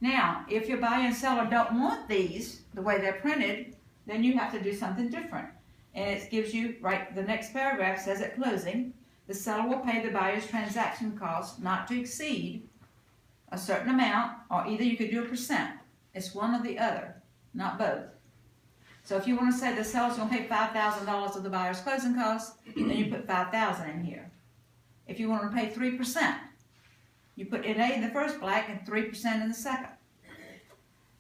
Now, if your buyer and seller don't want these the way they're printed, then you have to do something different. And it gives you, right, the next paragraph says at closing, the seller will pay the buyer's transaction costs not to exceed a certain amount, or either you could do a percent. It's one or the other, not both. So if you want to say the seller's going to pay $5,000 of the buyer's closing costs, then you put $5,000 in here. If you want to pay 3%, you put NA in the first black and 3% in the second.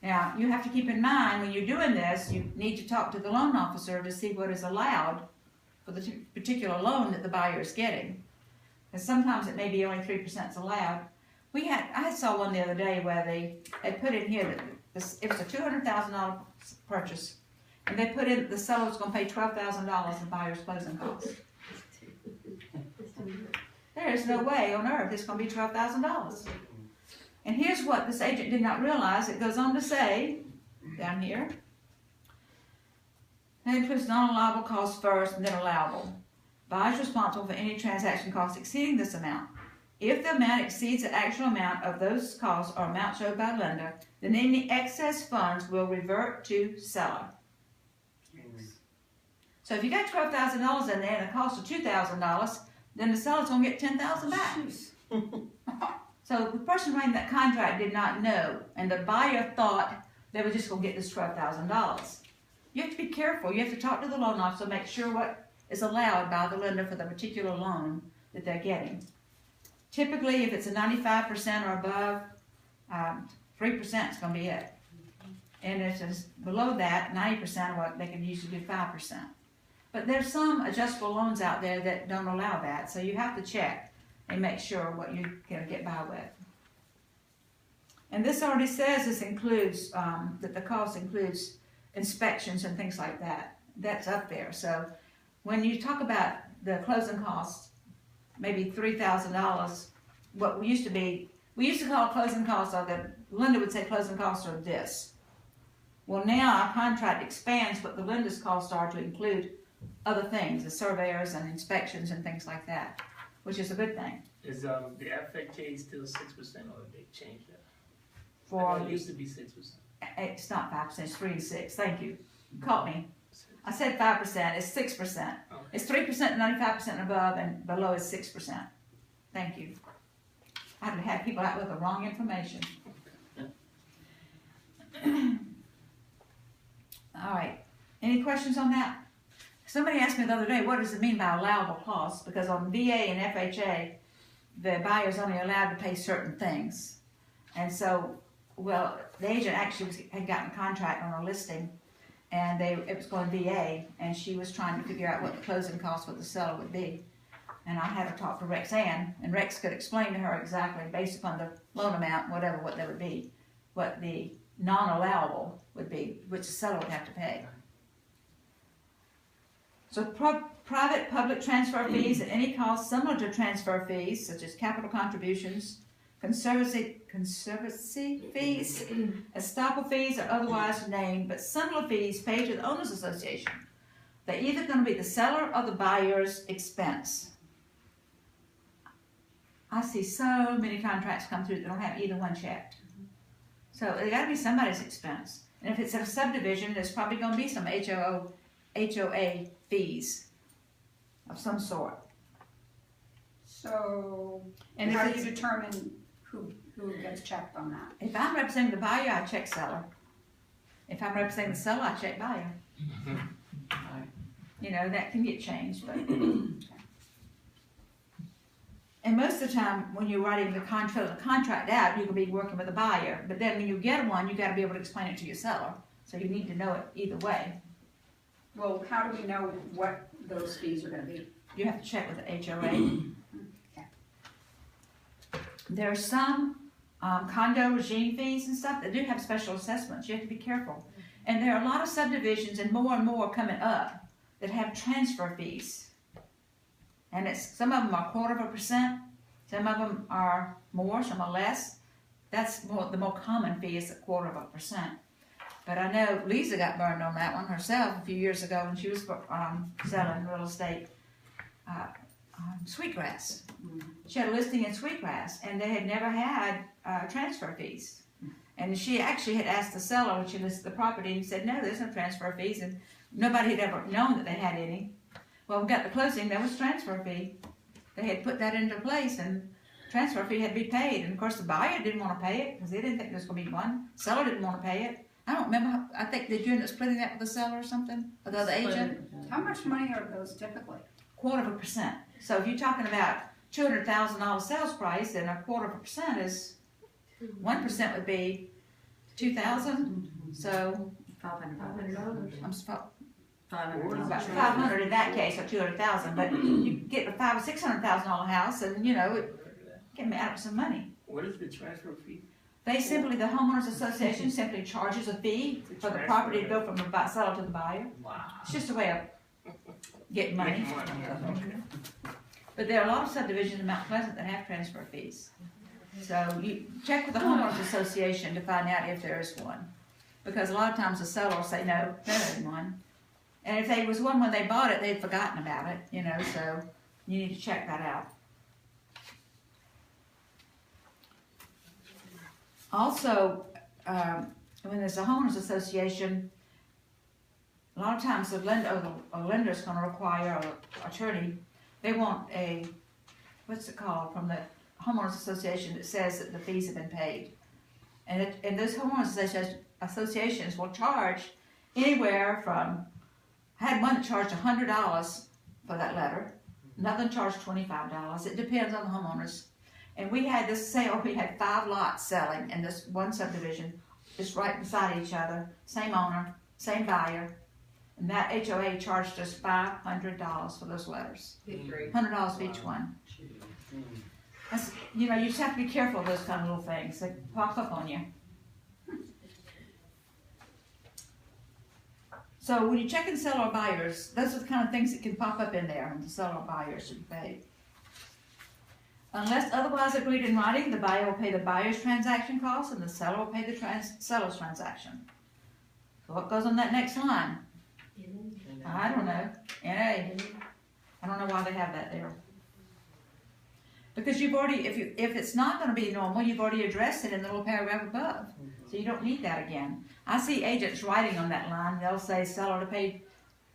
Now, you have to keep in mind when you're doing this, you need to talk to the loan officer to see what is allowed for the particular loan that the buyer is getting. Because sometimes it may be only 3% is allowed. I saw one the other day where they put in here that it was a $200,000 purchase, and they put in the seller was going to pay $12,000 in buyer's closing costs. There is no way on earth it's going to be $12,000. And here's what this agent did not realize. It goes on to say, down here, that includes non-allowable costs first and then allowable. Buyer is responsible for any transaction costs exceeding this amount. If the amount exceeds the actual amount of those costs or amounts owed by lender, then any excess funds will revert to seller. So if you got $12,000 in there and the cost of $2,000, then the seller's going to get $10,000 back. So the person writing that contract did not know, and the buyer thought they were just going to get this $12,000. You have to be careful. You have to talk to the loan officer, make sure what is allowed by the lender for the particular loan that they're getting. Typically, if it's a 95% or above, 3% is going to be it. And if it's below that, 90%, well, they can usually do 5%. But there's some adjustable loans out there that don't allow that, so you have to check and make sure what you're going to get by with. And this already says this includes, that the cost includes inspections and things like that. That's up there. So when you talk about the closing costs, maybe $3,000, what we used to call closing costs, or the lender would say closing costs are this. Well, now our contract expands what the lender's costs are to include other things, the surveyors and inspections and things like that, which is a good thing. Is the FHA still 6% or they changed that? For It used to be 6%. It's not 5%, it's 3 and 6. Thank you. Caught me. I said 5%, it's 6%. Okay. It's 3% to 95% and above, and below is 6%. Thank you. I have had people out with the wrong information. All right. Any questions on that? Somebody asked me the other day, what does it mean by allowable costs? Because on VA and FHA, the buyer's only allowed to pay certain things. And so, well, the agent actually had gotten a contract on a listing, and it was going VA, and she was trying to figure out what the closing costs with the seller would be. And I had her talk to Rex Ann, and Rex could explain to her exactly, based upon the loan amount, whatever, what they would be, what the non-allowable would be, which the seller would have to pay. So private public transfer fees at any cost similar to transfer fees, such as capital contributions, conservancy fees, estoppel fees are otherwise named, but similar fees paid to the owners association. They're either going to be the seller or the buyer's expense. I see so many contracts come through that don't have either one checked. So it got to be somebody's expense. And if it's a subdivision, there's probably going to be some HOA fees of some sort. So, And how if do you it's, determine who gets checked on that? if I'm representing the buyer, I check seller. If I'm representing the seller, I check buyer. Right. You know, that can get changed, but. And most of the time, when you're writing the contract out, you're gonna be working with a buyer. But then when you get one, you gotta be able to explain it to your seller. So you need to know it either way. Well, how do we know what those fees are gonna be? You have to check with the HOA. There are some condo regime fees and stuff that do have special assessments. You have to be careful. And there are a lot of subdivisions and more coming up that have transfer fees. And some of them are 1/4%, some of them are more, some are less. That's the more common fee is 1/4%. But I know Lisa got burned on that one herself a few years ago when she was selling real estate sweetgrass. She had a listing in sweetgrass, and they had never had transfer fees. And she actually had asked the seller when she listed the property, and said, no, there's no transfer fees, and nobody had ever known that they had any. Well, we got the closing, there was transfer fee. They had put that into place, and transfer fee had to be paid. And of course, the buyer didn't want to pay it because they didn't think there was going to be one. Seller didn't want to pay it. I don't remember. I think did you end up splitting that with the seller or something, or the other agent? How much money are those typically? 1/4%. So if you're talking about $200,000 sales price, then 1/4% is 1% would be 2,000. So $500. I'm $500. about 500 in that case, or 200,000. But you get a $500,000 or $600,000 house, and you know it can add up some money. What is the transfer fee? The homeowners association simply charges a fee for the property to go from the seller to the buyer. Wow. It's just a way of getting money. But there are a lot of subdivisions in Mount Pleasant that have transfer fees. So you check with the homeowners association to find out if there is one. Because a lot of times the seller will say, no, there isn't one. And if there was one when they bought it, they'd forgotten about it, you know, so you need to check that out. Also, when there's a homeowners association, a lot of times the lender is going to require an attorney. They want what's it called, from the homeowners association that says that the fees have been paid. And those homeowners associations will charge anywhere from, I had one that charged $100 for that letter. Another charged $25. It depends on the homeowners. And we had this sale, we had 5 lots selling in this one subdivision, just right beside each other, same owner, same buyer. And that HOA charged us $500 for those letters. $100 for each one. That's, you know, you just have to be careful of those kind of little things. They pop up on you. So when you check in seller or buyers, those are the kind of things that can pop up in there when the seller or buyers should pay. Unless otherwise agreed in writing, the buyer will pay the buyer's transaction costs and the seller will pay the seller's transaction. So what goes on that next line? I don't know. NA. I don't know why they have that there. Because you've already, if it's not going to be normal, you've already addressed it in the little paragraph above. So you don't need that again. I see agents writing on that line. They'll say seller to pay,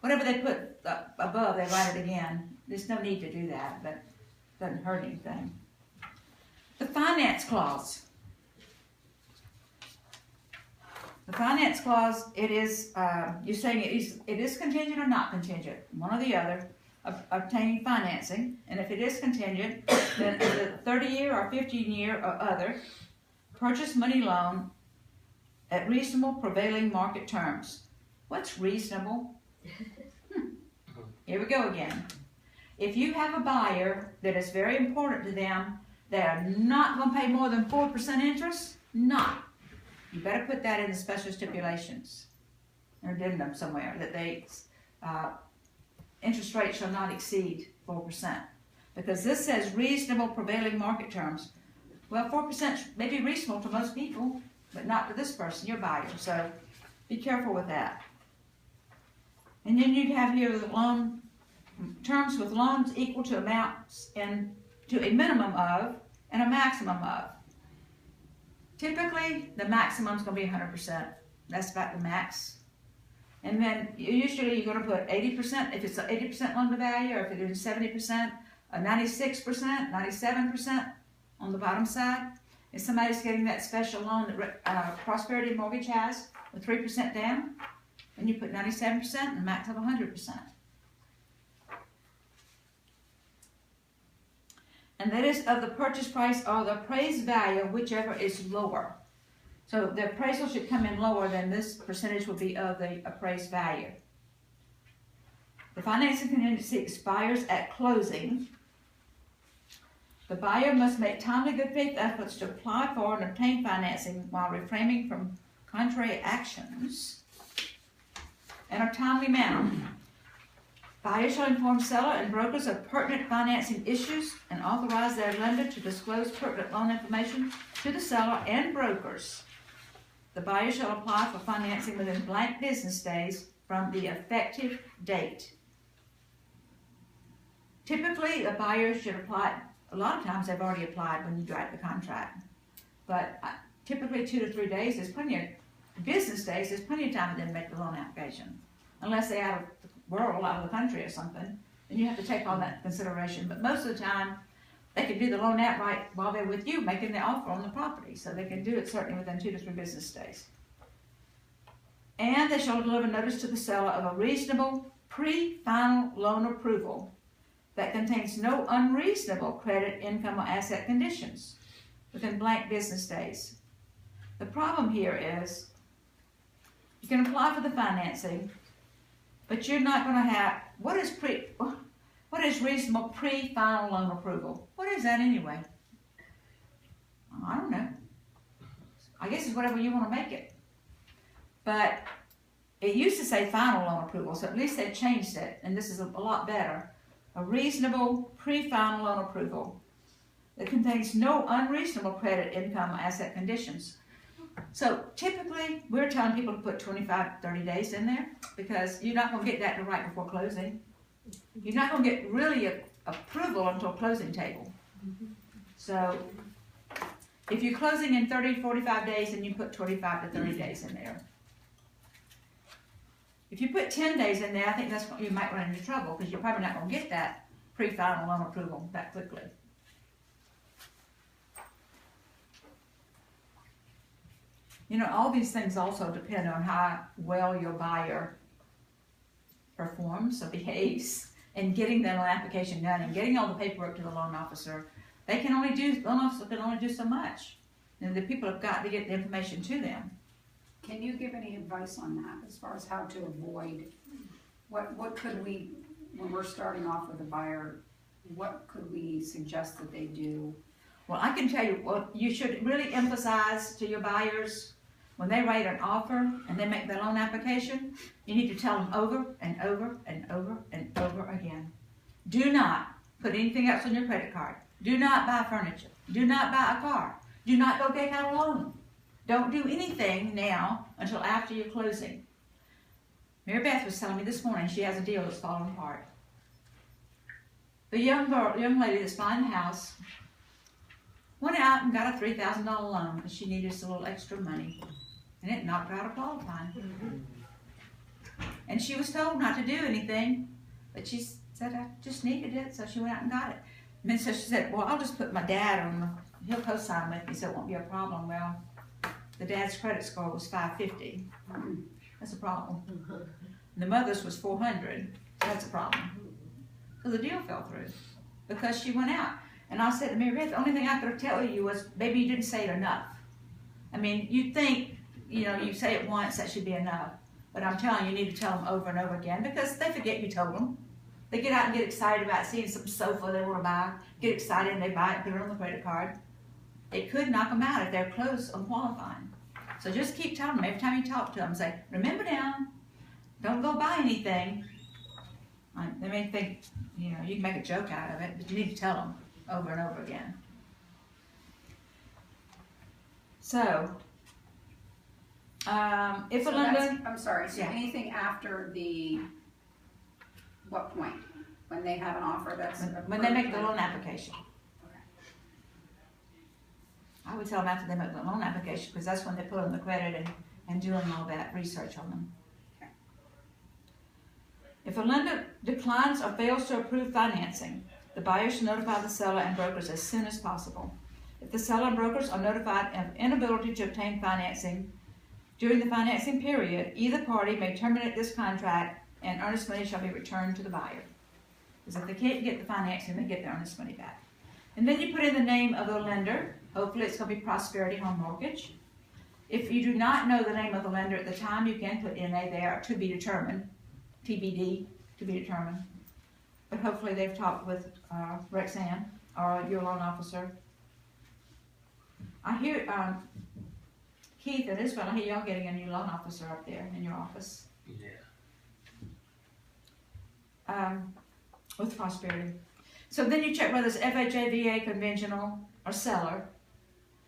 whatever they put above, they write it again. There's no need to do that, but it doesn't hurt anything. The finance clause. The finance clause, it is, you're saying it is contingent or not contingent, one or the other, of obtaining financing, and if it is contingent, then the 30-year or 15-year or other purchase money loan at reasonable prevailing market terms. What's reasonable? Here we go again. If you have a buyer that is very important to them, they are not going to pay more than 4% interest, not. You better put that in the special stipulations, or addendum somewhere, that they, interest rate shall not exceed 4%. Because this says reasonable prevailing market terms. Well, 4% may be reasonable to most people, but not to this person, your buyer. So be careful with that. And then you have here the loan terms with loans equal to amounts to a minimum of and a maximum of. Typically, the maximum is going to be 100%. That's about the max. And then usually you're going to put 80%, if it's an 80% loan to value, or if it is 70%, a 96%, 97% on the bottom side. If somebody's getting that special loan that Prosperity Mortgage has with 3% down, then you put 97% and a max of 100%. And that is of the purchase price or the appraised value, whichever is lower. So the appraisal should come in lower than this percentage would be of the appraised value. The financing contingency expires at closing. The buyer must make timely good faith efforts to apply for and obtain financing while refraining from contrary actions in a timely manner. Buyer shall inform seller and brokers of pertinent financing issues and authorize their lender to disclose pertinent loan information to the seller and brokers. The buyer shall apply for financing within blank business days from the effective date. Typically, the buyer should apply. A lot of times they've already applied when you write the contract. But typically 2 to 3 days, there's plenty of business days, there's plenty of time for them to make the loan application. Unless they're out of the world, out of the country or something, then you have to take all that into consideration. But most of the time, they can do the loan app right while they're with you, making the offer on the property. So they can do it certainly within 2 to 3 business days. And they shall deliver notice to the seller of a reasonable pre-final loan approval that contains no unreasonable credit, income, or asset conditions within blank business days. The problem here is you can apply for the financing, but you're not going to have, what is reasonable pre-final loan approval? What is that anyway? I don't know. I guess it's whatever you want to make it. But it used to say final loan approval, so at least they changed it, and this is a lot better. A reasonable pre-final loan approval that contains no unreasonable credit, income, or asset conditions. So typically, we're telling people to put 25, 30 days in there because you're not going to get that right before closing. You're not going to get really approval until closing table. So if you're closing in 30, 45 days, then you put 25 to 30 days in there. If you put 10 days in there, I think that's you might run into trouble because you're probably not going to get that pre-final loan approval that quickly. You know, all these things also depend on how well your buyer performs or behaves in getting the loan application done and getting all the paperwork to the loan officer. Loan officer can only do so much. And the people have got to get the information to them. Can you give any advice on that as far as how to avoid, what could we, when we're starting off with a buyer, what could we suggest that they do? Well, I can tell you what you should really emphasize to your buyers when they write an offer and they make their loan application. You need to tell them over and over and over and over again. Do not put anything else on your credit card. Do not buy furniture. Do not buy a car. Do not go take out a loan. Don't do anything now until after your closing. Mary Beth was telling me this morning she has a deal that's falling apart. The young lady that's buying the house went out and got a $3,000 loan because she needed just a little extra money. And it knocked her out of qualifying. And she was told not to do anything, but she said, I just needed it, so she went out and got it. And then so she said, well, I'll just put my dad on, he'll co-sign with me, so it won't be a problem. Well, the dad's credit score was 550. That's a problem. The mother's was 400. That's a problem. So the deal fell through because she went out. And I said to Mary Beth, the only thing I could tell you was, maybe you didn't say it enough. I mean, you think, you know, you say it once, that should be enough. But I'm telling you, you need to tell them over and over again because they forget you told them. They get out and get excited about seeing some sofa they want to buy, get excited and they buy it, put it on the credit card. It could knock them out if they're close on qualifying. So just keep telling them every time you talk to them, say, remember now, don't go buy anything. They may think, you know, you can make a joke out of it, but you need to tell them over and over again. So, if a lender, I'm sorry, so Yeah. anything after the, what point? When they have an offer that's. when they make the loan application. Okay. I would tell them after they make the loan application, because that's when they put on the credit and doing all that research on them. Okay. If a lender declines or fails to approve financing, the buyer should notify the seller and brokers as soon as possible. If the seller and brokers are notified of inability to obtain financing during the financing period, either party may terminate this contract and earnest money shall be returned to the buyer. Because if they can't get the financing, they get the earnest money back. And then you put in the name of the lender. Hopefully it's going to be Prosperity Home Mortgage. If you do not know the name of the lender at the time, you can put NA there, to be determined, TBD, to be determined. But hopefully they've talked with Rexanne or your loan officer. I hear, Keith and Isabel, I hear y'all getting a new loan officer up there in your office. Yeah. With Prosperity. So then you check whether it's FHA, VA, conventional, or seller.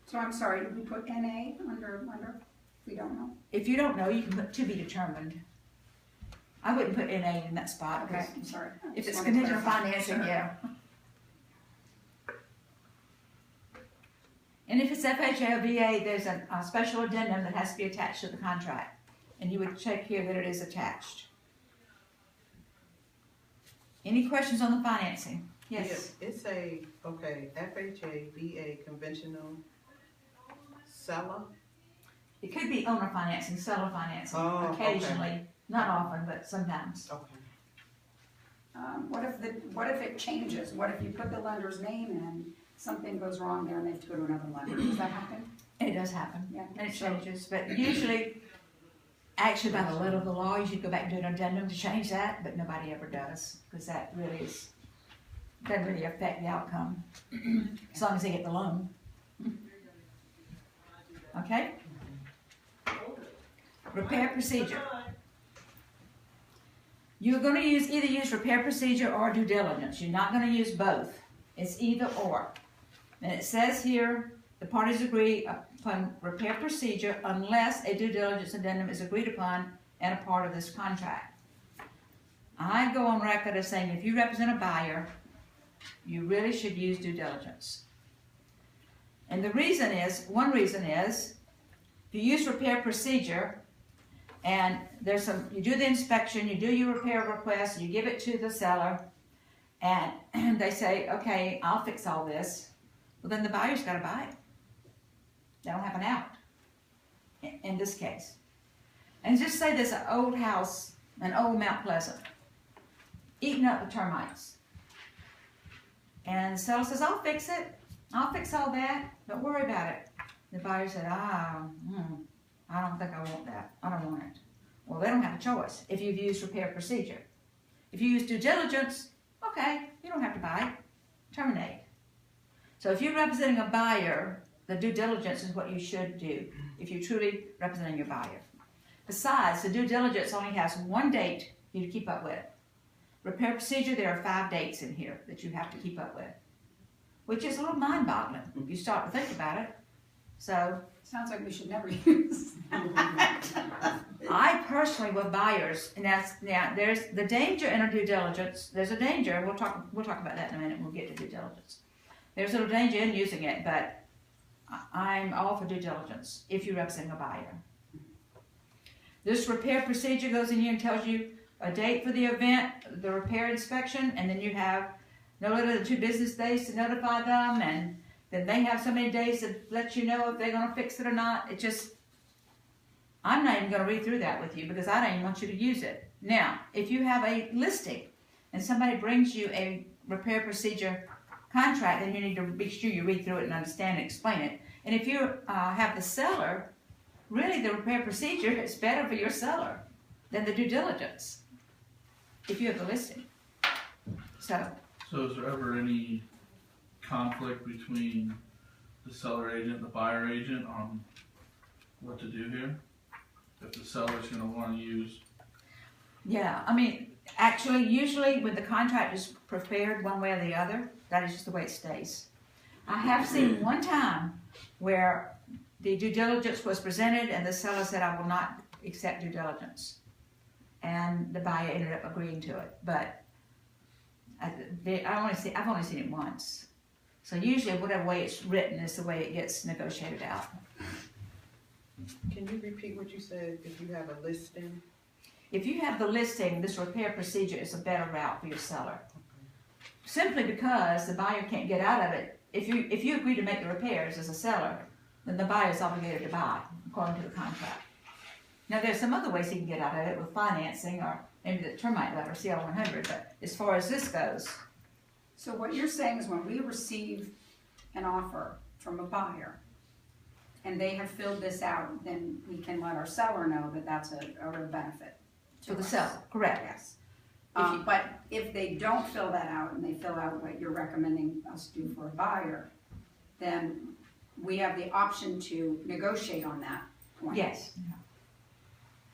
So I'm sorry, did we put NA under, we don't know? If you don't know, you can put to be determined. I wouldn't put NA in that spot. Okay, because I'm sorry. I If just it's wanted to conditional clarify. financing, Sure. yeah. And if it's FHA or VA, there's a special addendum that has to be attached to the contract. And you would check here that it is attached. Any questions on the financing? Yes. Yeah, it's okay, FHA, VA, conventional, seller. It could be owner financing, seller financing, Oh, occasionally. Not often, but sometimes. Okay. What if it changes? What if you put the lender's name in, something goes wrong there and they have to go to another lender? Does that happen? It does happen. Yeah. And it changes, but usually, actually by the letter of the law, you should go back and do an addendum to change that, but nobody ever does, because that really doesn't really affect the outcome, as long as they get the loan. Okay? Repair procedure. You're gonna either use repair procedure or due diligence. You're not gonna use both. It's either or. And it says here, the parties agree upon repair procedure unless a due diligence addendum is agreed upon and a part of this contract. I go on record as saying if you represent a buyer, you really should use due diligence. And the reason is, one reason is, if you use repair procedure, and you do the inspection, you do your repair request, you give it to the seller, and they say, okay, I'll fix all this. Well, then the buyer's got to buy it. They don't have an out in this case. And just say there's an old house, an old Mount Pleasant, eating up the termites. And the seller says, I'll fix it. I'll fix all that. Don't worry about it. The buyer said, I don't think I want that. I don't want it. Well, they don't have a choice if you've used repair procedure. If you use due diligence, okay, you don't have to buy it. Terminate. So if you're representing a buyer, the due diligence is what you should do if you're truly representing your buyer. Besides, the due diligence only has one date for you to keep up with. Repair procedure, there are 5 dates in here that you have to keep up with, which is a little mind-boggling if you start to think about it. So, Sounds like we should never use. I personally, with buyers, and now there's the danger in a due diligence. There's a danger. We'll talk about that in a minute. We'll get to due diligence. There's a little danger in using it, but I'm all for due diligence if you're representing a buyer. This repair procedure goes in here and tells you a date for the event, the repair inspection, and then you have no later than 2 business days to notify them, and then they have so many days to let you know if they're gonna fix it or not. It just, I'm not even gonna read through that with you because I don't even want you to use it. Now, if you have a listing and somebody brings you a repair procedure contract, then you need to be sure you read through it and understand and explain it. And if you have the seller, really the repair procedure is better for your seller than the due diligence, if you have the listing. So is there ever any conflict between the seller agent and the buyer agent on what to do here? If the seller's gonna wanna use, yeah, I mean, actually, usually when the contract is prepared one way or the other, that is just the way it stays. I have seen one time where the due diligence was presented and the seller said, I will not accept due diligence. And the buyer ended up agreeing to it, but I've only seen it once. So usually whatever way it's written is the way it gets negotiated out. Can you repeat what you said, if you have a listing? If you have the listing, this repair procedure is a better route for your seller. Simply because the buyer can't get out of it. If you agree to make the repairs as a seller, then the buyer is obligated to buy according to the contract. Now there's some other ways he can get out of it with financing or maybe the termite letter, CL100, but as far as this goes. So what you're saying is when we receive an offer from a buyer and they have filled this out, then we can let our seller know that that's a real benefit to To the us. seller, correct. Yes. But if they don't fill that out and they fill out what you're recommending us do for a buyer, then we have the option to negotiate on that point. Yes.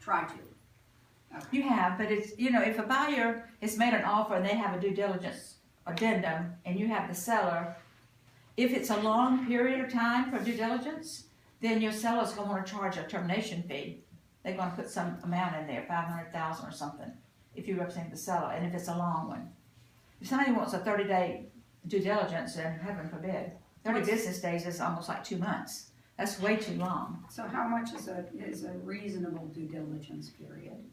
Try to. Okay. You have, but it's, if a buyer has made an offer and they have a due diligence addendum and you have the seller, if it's a long period of time for due diligence, then your seller's gonna wanna charge a termination fee. They're gonna put some amount in there, 500,000 or something, if you represent the seller, and if it's a long one. If somebody wants a 30-day due diligence, then heaven forbid, 30 business days is almost like 2 months. That's way too long. So how much is a reasonable due diligence period?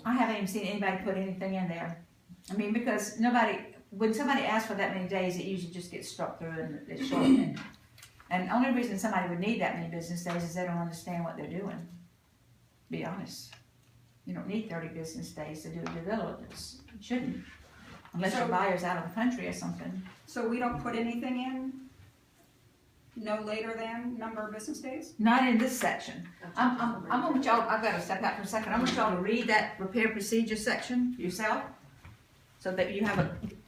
I haven't even seen anybody put anything in there. I mean, because when somebody asks for that many days, it usually just gets struck through and it's shortened. And the only reason somebody would need that many business days is they don't understand what they're doing. Be honest. You don't need 30 business days to do due diligence. You shouldn't. Unless your buyer's out of the country or something. So we don't put anything in? No later than number of business days? Not in this section. I'm gonna want y'all, I've gotta step out for a second. I want y'all to read that repair procedure section yourself. So that you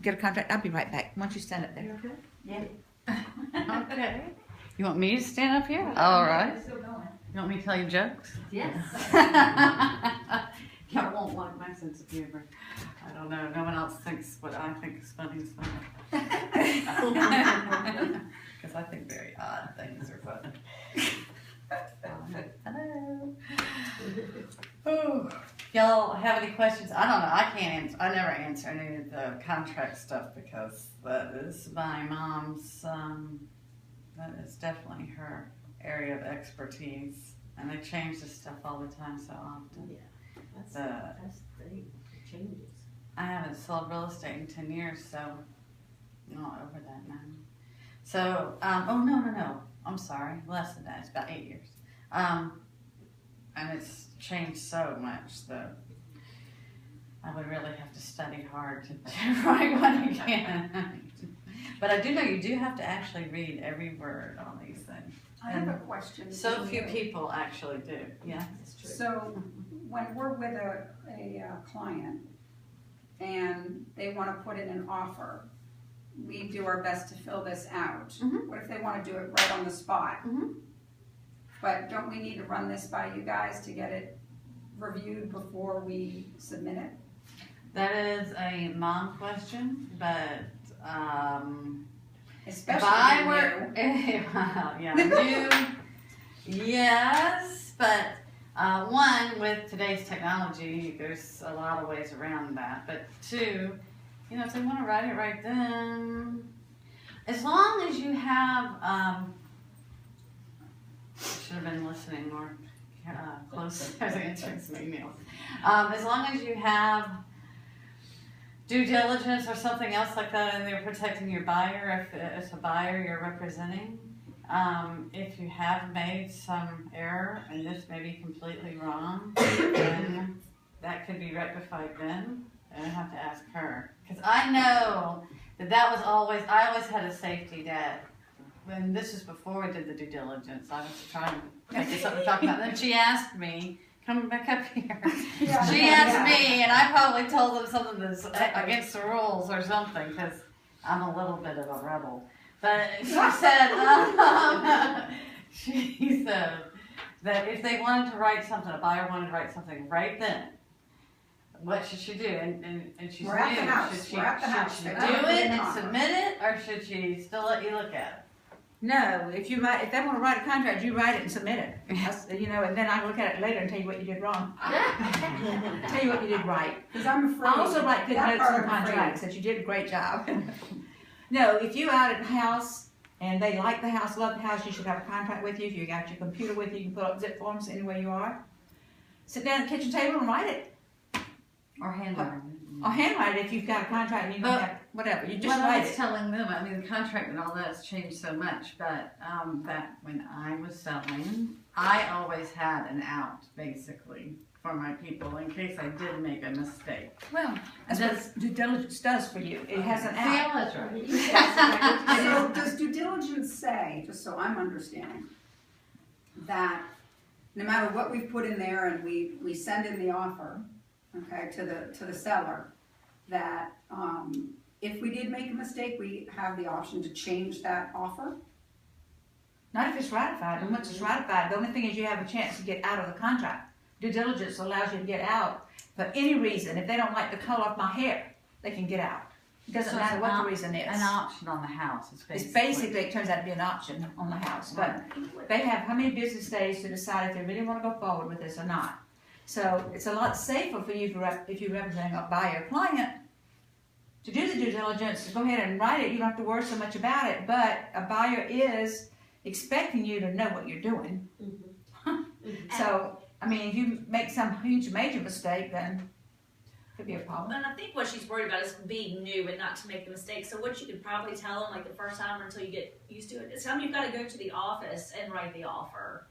get a contract. I'll be right back. Why don't you stand up there? okay? Yeah. Okay. You want me to stand up here? All right. It's still going. You want me to tell you jokes? Yes. Y'all won't like my sense of humor. I don't know. No one else thinks what I think is funny is funny. Because I think very odd things are funny. Hello. Oh, y'all have any questions? I don't know. I can't answer. I never answer any of the contract stuff because that is my mom's. That is definitely her area of expertise, and they change this stuff all the time so often. Yeah, that's the changes. I haven't sold real estate in 10 years, so not over that now. So, oh no, I'm sorry, less than that. It's about 8 years, and it's changed so much that I would really have to study hard to write one again. But I do know you do have to actually read every word on these things. I have a question. So few people actually do. Yeah. That's true. So when we're with a client and they want to put in an offer, we do our best to fill this out. Mhm. What if they want to do it right on the spot? Mhm. But don't we need to run this by you guys to get it reviewed before we submit it? That is a mom question, but Especially if I when were, yeah, new, yes, but one, with today's technology, there's a lot of ways around that. But two, if they want to write it right then, as long as you have, I should have been listening more close as answering some emails. As long as you have due diligence or something else like that, and they're protecting your buyer if it's a buyer you're representing. If you have made some error and this may be completely wrong, then that could be rectified then. And I have to ask her. Because I know that was always, I always had a safety net. When this was before we did the due diligence, I was trying to think of something to talk about. And then she asked me, come back up here. Yeah. She asked me, and I probably told them something that's against the rules or something, because I'm a little bit of a rebel. But she said, that if they wanted to write something, a buyer wanted to write something right then, what should she do? And she We're at the house. Should she, We're at the house. should she They do gotta put it in an and offer. submit it, or should she still let you look at No, if they want to write a contract, you write it and submit it. And then I can look at it later and tell you what you did wrong. Tell you what you did right. Because I'm afraid. I also write good that notes part on I'm afraid. contracts that you did a great job. No, if you out at the house and they like the house, love the house, you should have a contract with you. If you got your computer with you, you can put up zip forms anywhere you are. Sit down at the kitchen table and write it. it? Or handwrite Or handwrite it if you've got a contract and you don't have, whatever. You just what I write was it. telling them, I mean, the contract and all that's changed so much, but back when I was selling, I always had an out, basically, for my people in case I did make a mistake. Well, that's what due diligence does for you. It has an See, out. that's right. So does due diligence say, just so I'm understanding, that no matter what we put in there and we send in the offer, okay, to the seller, that if we did make a mistake, we have the option to change that offer? Not if it's ratified. And once it's ratified, the only thing is you have a chance to get out of the contract. Due diligence allows you to get out for any reason. If they don't like the color of my hair, they can get out. It doesn't So matter it's what the reason is. An option on the house. It's basically, it turns out to be an option on the house. But they have how many business days to decide if they really want to go forward with this or not. So it's a lot safer for you if you're representing a buyer or client to do the due diligence. Go ahead and write it. You don't have to worry so much about it. But a buyer is expecting you to know what you're doing. So, I mean, if you make some huge major mistake, then it could be a problem. And I think what she's worried about is being new and not to make the mistake. So what you could probably tell them, like the first time or until you get used to it, is tell them you've got to go to the office and write the offer.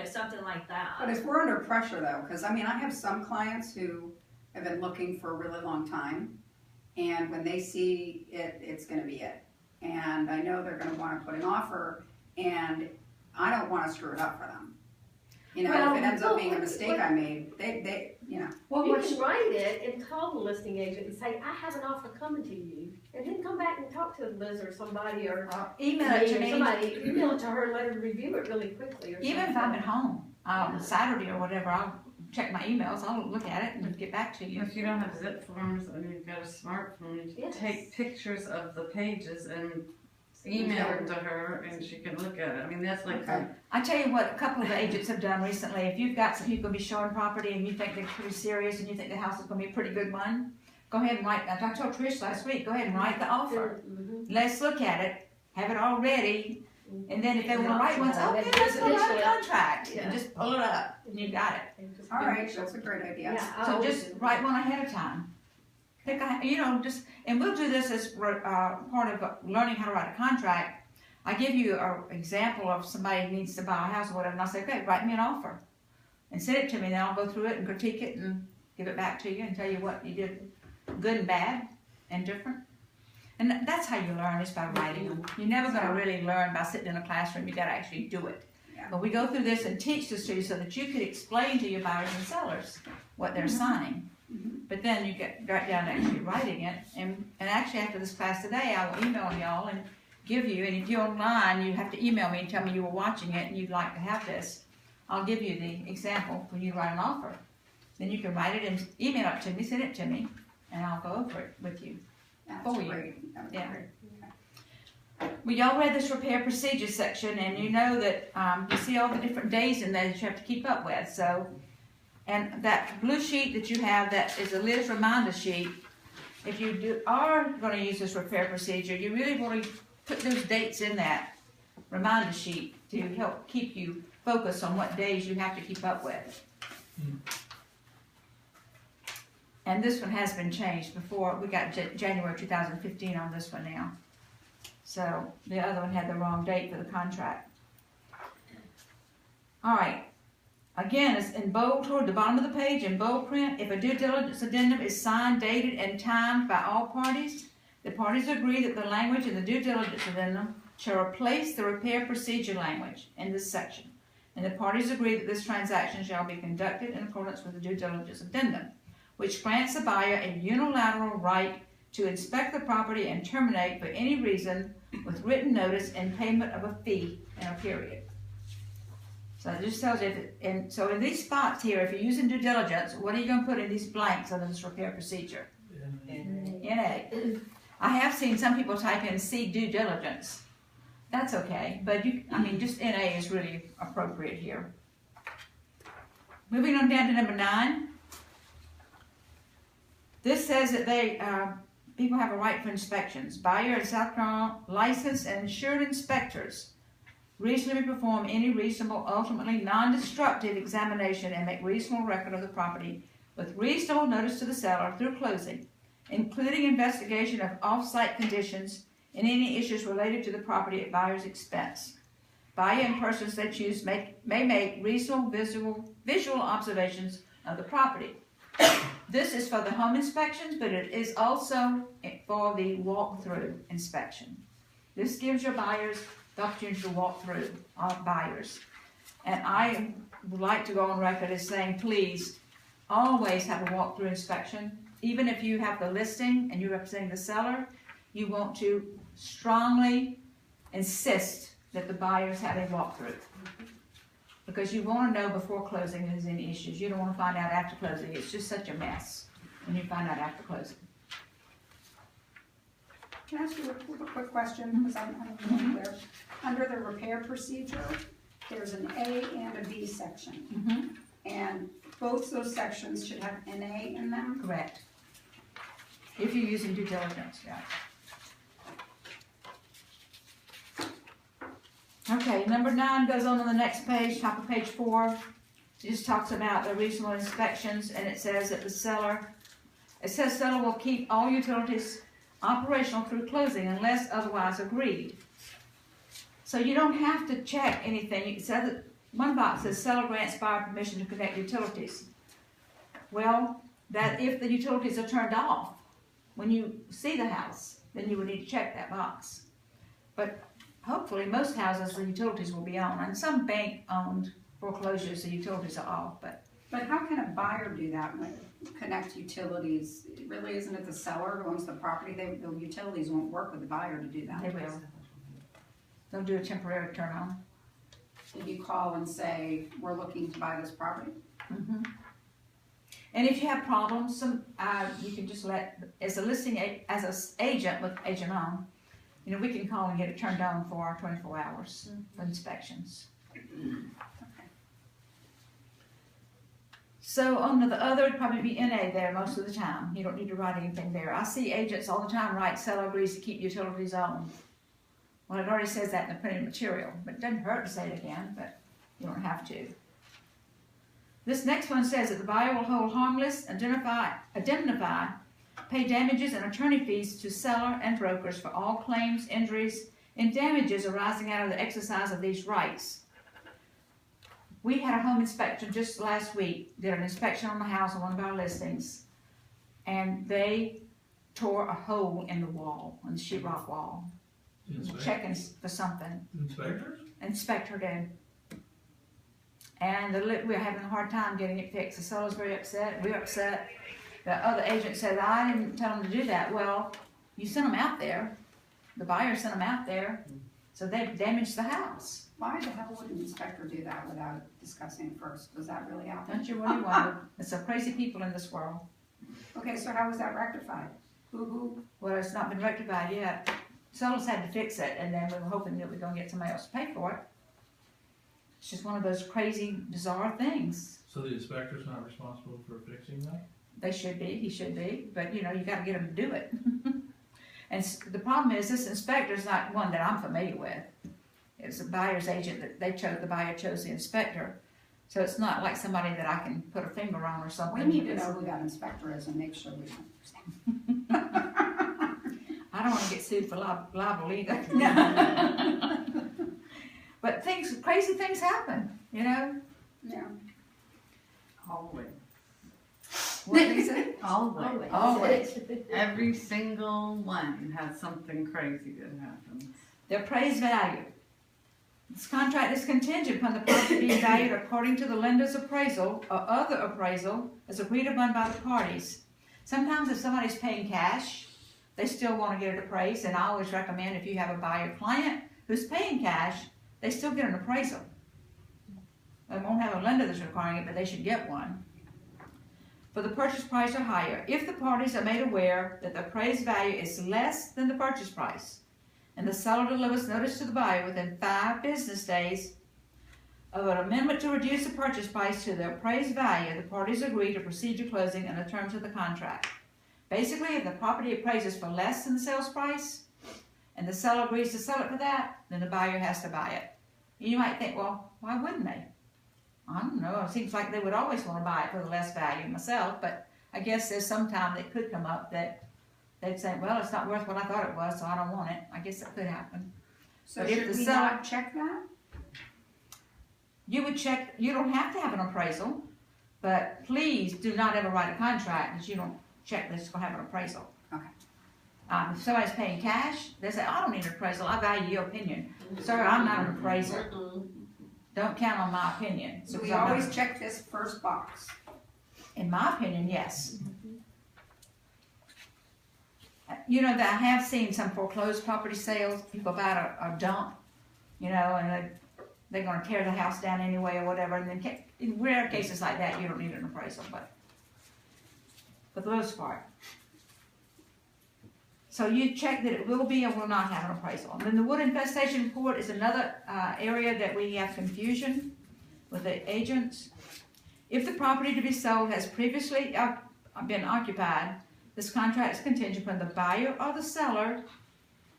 Something like that. But if we're under pressure though, because I mean, I have some clients who have been looking for a really long time, and when they see it, it's going to be it. And I know they're going to want to put an offer, and I don't want to screw it up for them. Well, if it ends up being a mistake I made, they. Well, you can write it and call the listing agent and say, I have an offer coming to you. And then come back and talk to Liz or somebody or Email it to me. somebody. Email it to her and let her review it really quickly. Or Even if something. I'm at home, Saturday or whatever, I'll check my emails. I'll look at it and get back to you. If you don't have zip forms and you've got a smartphone, you can take pictures of the pages and email it to her and she can look at it. I mean, that's like Okay. I tell you what, a couple of the agents have done recently. If you've got some people be showing property and you think they're pretty serious and you think the house is going to be a pretty good one, go ahead and write. I told Trish last week, go ahead and write the offer. Let's look at it, have it all ready, and then if they want to write one, okay, let's go write a contract and just pull it up and you got it. All right, that's a great idea. So just write one ahead of time. Pick and we'll do this as part of learning how to write a contract. I give you an example of somebody who needs to buy a house or whatever, and I say, okay, write me an offer and send it to me. Then I'll go through it and critique it and give it back to you and tell you what you did good and bad and different. And that's how you learn, is by writing them. You're never going to really learn by sitting in a classroom. You got to actually do it. Yeah. But we go through this and teach this to you so that you could explain to your buyers and sellers what they're signing. But then you get right down to actually writing it. And actually after this class today, I will email y'all and give you, and if you're online, you have to email me and tell me you were watching it and you'd like to have this. I'll give you the example for you to write an offer. Then you can write it and email it to me, send it to me, and I'll go over it with you. That's For you. great. That's Yeah. great. Well, y'all read this repair procedure section, and you know that you see all the different days in there that you have to keep up with. So, and that blue sheet that you have, that is a Liz reminder sheet. If you are going to use this repair procedure, you really want to put those dates in that reminder sheet to help keep you focused on what days you have to keep up with. And this one has been changed before, we got January 2015 on this one now. So the other one had the wrong date for the contract. All right, again, it's in bold toward the bottom of the page, in bold print. If a due diligence addendum is signed, dated, and timed by all parties, the parties agree that the language in the due diligence addendum shall replace the repair procedure language in this section. And the parties agree that this transaction shall be conducted in accordance with the due diligence addendum, which grants the buyer a unilateral right to inspect the property and terminate for any reason with written notice and payment of a fee in a period. So it just tells you, so in these spots here, if you're using due diligence, what are you going to put in these blanks under this repair procedure? NA. I have seen some people type in C due diligence. That's okay, but just NA is really appropriate here. Moving on down to number 9. This says that people have a right for inspections. Buyer and South Carolina licensed and insured inspectors reasonably perform any reasonable, ultimately non-destructive examination and make reasonable record of the property with reasonable notice to the seller through closing, including investigation of off-site conditions and any issues related to the property at buyer's expense. Buyer and persons they choose may make reasonable visual observations of the property. This is for the home inspections, but it is also for the walk-through inspection. This gives your buyers the opportunity to walk through, buyers. And I would like to go on record as saying, please, always have a walk-through inspection. Even if you have the listing and you're representing the seller, you want to strongly insist that the buyers have a walk-through. Because you want to know before closing if there's any issues. You don't want to find out after closing. It's just such a mess when you find out after closing. Can I ask you a quick question, because I'm not clear? Under the repair procedure, there's an A and a B section. And both those sections should have NA in them? Correct. If you're using due diligence, yeah. Okay, number 9 goes on the next page, top of page 4. It just talks about the reasonable inspections, and it says that seller will keep all utilities operational through closing unless otherwise agreed. So you don't have to check anything. It says that one box says seller grants buyer permission to connect utilities. Well, that if the utilities are turned off when you see the house, then you would need to check that box. But hopefully most houses the utilities will be on, and some bank-owned foreclosures the utilities are off. But how can a buyer do that when connect utilities? Really, isn't it the seller who owns the property? The utilities won't work with the buyer to do that. They will. They'll do a temporary turn on. Did you call and say, we're looking to buy this property? And if you have problems, you can just as a listing, as an agent with agent on, we can call and get it turned on for 24 hours for inspections. So under the other, it'd probably be NA there most of the time. You don't need to write anything there. I see agents all the time write, seller agrees to keep utilities on. Well, it already says that in the printed material, but it doesn't hurt to say it again, but you don't have to. This next one says that the buyer will hold harmless, indemnify, pay damages and attorney fees to seller and brokers for all claims, injuries, and damages arising out of the exercise of these rights. We had a home inspection just last week, did an inspection on the house on one of our listings, and they tore a hole in the wall, on the sheetrock wall, checking for something. Inspector did. And we're having a hard time getting it fixed. The seller's very upset, we're upset. The other agent said, I didn't tell them to do that. Well, you sent them out there. The buyer sent them out there, so they damaged the house. Why the hell would an inspector do that without discussing it first? Does that really happen? Don't you really wonder? There's some crazy people in this world. Okay, so how was that rectified? Who? Well, it's not been rectified yet. Sellers had to fix it, and then we were hoping that we we're going to get somebody else to pay for it. It's just one of those crazy, bizarre things. So the inspector's not responsible for fixing that? They should be, he should be, but you got to get him to do it. And the problem is, this inspector's not one that I'm familiar with. It's a buyer's agent that the buyer chose the inspector. So it's not like somebody that I can put a finger on or something. We need to know who that inspector is and make sure we don't. I don't wanna get sued for libel either. But crazy things happen, you know? Yeah. Always. What did he say? Always. Always. Every single one has something crazy that happens. The appraised value. This contract is contingent upon the property being valued according to the lender's appraisal or other appraisal as agreed upon by the parties. Sometimes if somebody's paying cash, they still want to get it appraised, and I always recommend if you have a buyer client who's paying cash, they still get an appraisal. They won't have a lender that's requiring it, but they should get one. For the purchase price or higher, if the parties are made aware that the appraised value is less than the purchase price, and the seller delivers notice to the buyer within 5 business days of an amendment to reduce the purchase price to the appraised value, the parties agree to proceed to closing and the terms of the contract. Basically, if the property appraises for less than the sales price, and the seller agrees to sell it for that, then the buyer has to buy it. You might think, well, why wouldn't they? I don't know, it seems like they would always want to buy it for the less value myself, but I guess there's some time that could come up that they'd say, well, it's not worth what I thought it was, so I don't want it. I guess that could happen. So But if should the we seller- not check that? You would check, you don't have to have an appraisal, but please do not ever write a contract that you don't check that it's gonna have an appraisal. Okay. If somebody's paying cash, they say, I don't need an appraisal, I value your opinion. Sir, I'm not an appraiser. Don't count on my opinion. So we because I'm not- always check this first box. In my opinion, yes. You know, that I have seen some foreclosed property sales, people buy a dump, you know, and they're gonna tear the house down anyway or whatever, and then in rare cases like that, you don't need an appraisal, but for the most part. So you check that it will be or will not have an appraisal. And then the wood infestation report is another area that we have confusion with the agents. If the property to be sold has previously been occupied, this contract is contingent upon the buyer or the seller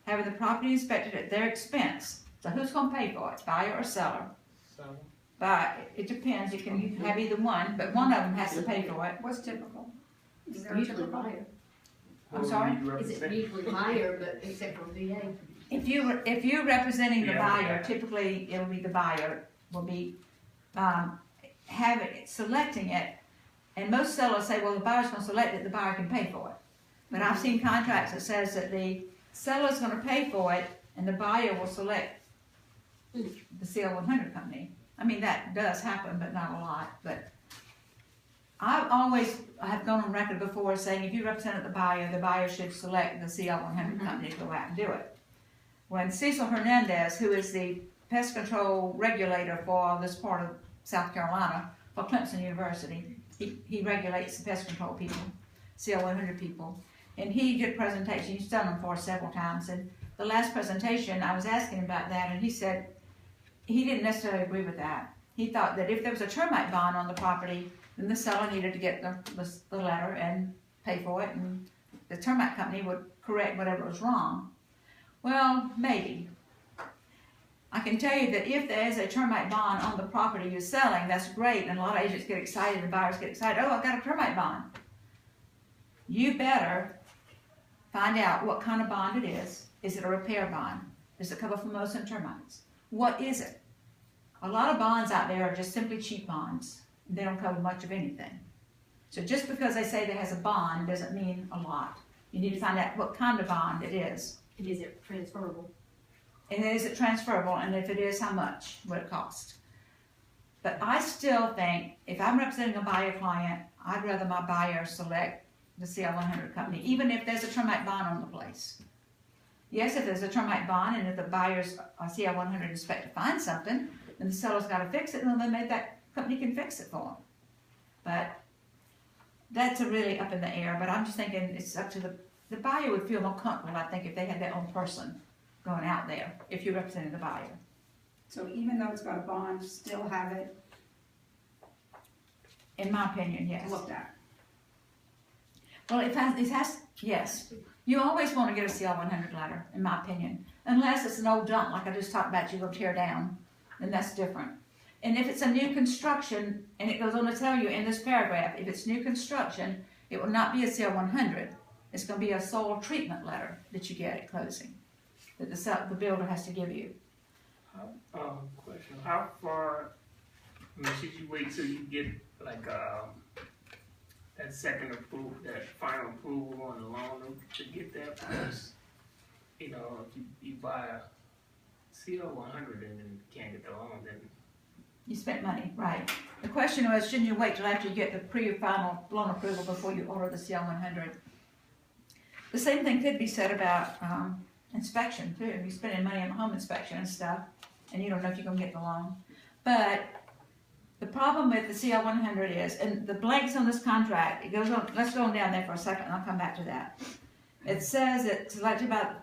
having the property inspected at their expense. So who's gonna pay for it, buyer or seller? But it depends, you can have either one, but one of them has to pay for it. What's typical? Is there a Usually typical? buyer. I'm sorry? Is it usually buyer, but except for VA? If you're representing the Yeah, buyer, yeah. typically it will be the buyer will be selecting it, and most sellers say, well, the buyer's gonna select it, the buyer can pay for it. But I've seen contracts that says that the seller's gonna pay for it, and the buyer will select the CL 100 company. I mean, that does happen, but not a lot. But I have gone on record before saying if you represented the buyer should select the CL 100 company to go out and do it. When Cecil Hernandez, who is the pest control regulator for this part of South Carolina, for Clemson University, he regulates the pest control people, CL 100 people, and he did a presentation. He's done them for us several times, and the last presentation I was asking him about that, and he said he didn't necessarily agree with that. He thought that if there was a termite bond on the property, then the seller needed to get the letter and pay for it, and the termite company would correct whatever was wrong. Well, maybe. I can tell you that if there is a termite bond on the property you're selling, that's great, and a lot of agents get excited and buyers get excited. Oh, I've got a termite bond. You better find out what kind of bond it is. Is it a repair bond? Does it cover formosa and termites? What is it? A lot of bonds out there are just simply cheap bonds. They don't cover much of anything. So just because they say there has a bond doesn't mean a lot. You need to find out what kind of bond it is. And is it transferable? And is it transferable? And if it is, how much would it cost? But I still think if I'm representing a buyer client, I'd rather my buyer select the CL 100 company, even if there's a termite bond on the place. Yes, if there's a termite bond and if the buyer's CL 100 inspect to find something, then the seller's got to fix it, and then maybe that company can fix it for them. But that's really up in the air. But I'm just thinking it's up to the buyer would feel more comfortable, I think, if they had their own person going out there, if you're representing the buyer. So even though it's got a bond, still have it In my opinion, yes. looked at? Well, it has, yes. You always want to get a CL 100 letter, in my opinion. Unless it's an old dump, like I just talked about, you're going to tear down, then that's different. And if it's a new construction, and it goes on to tell you in this paragraph, if it's new construction, it will not be a CL 100. It's going to be a soil treatment letter that you get at closing, that the builder has to give you. Question, how far, I mean, should you wait till you get like, that second approval, that final approval on the loan to get that? Because, you know, if you buy a CL 100 and then can't get the loan, then. You spent money, right. The question was, shouldn't you wait till after you get the pre-final loan approval before you order the CL 100? The same thing could be said about inspection too. If you're spending money on home inspection and stuff, and you don't know if you're gonna get the loan. But the problem with the CL 100 is, and the blanks on this contract, it goes on, let's go on down there for a second and I'll come back to that. It says it's selected by,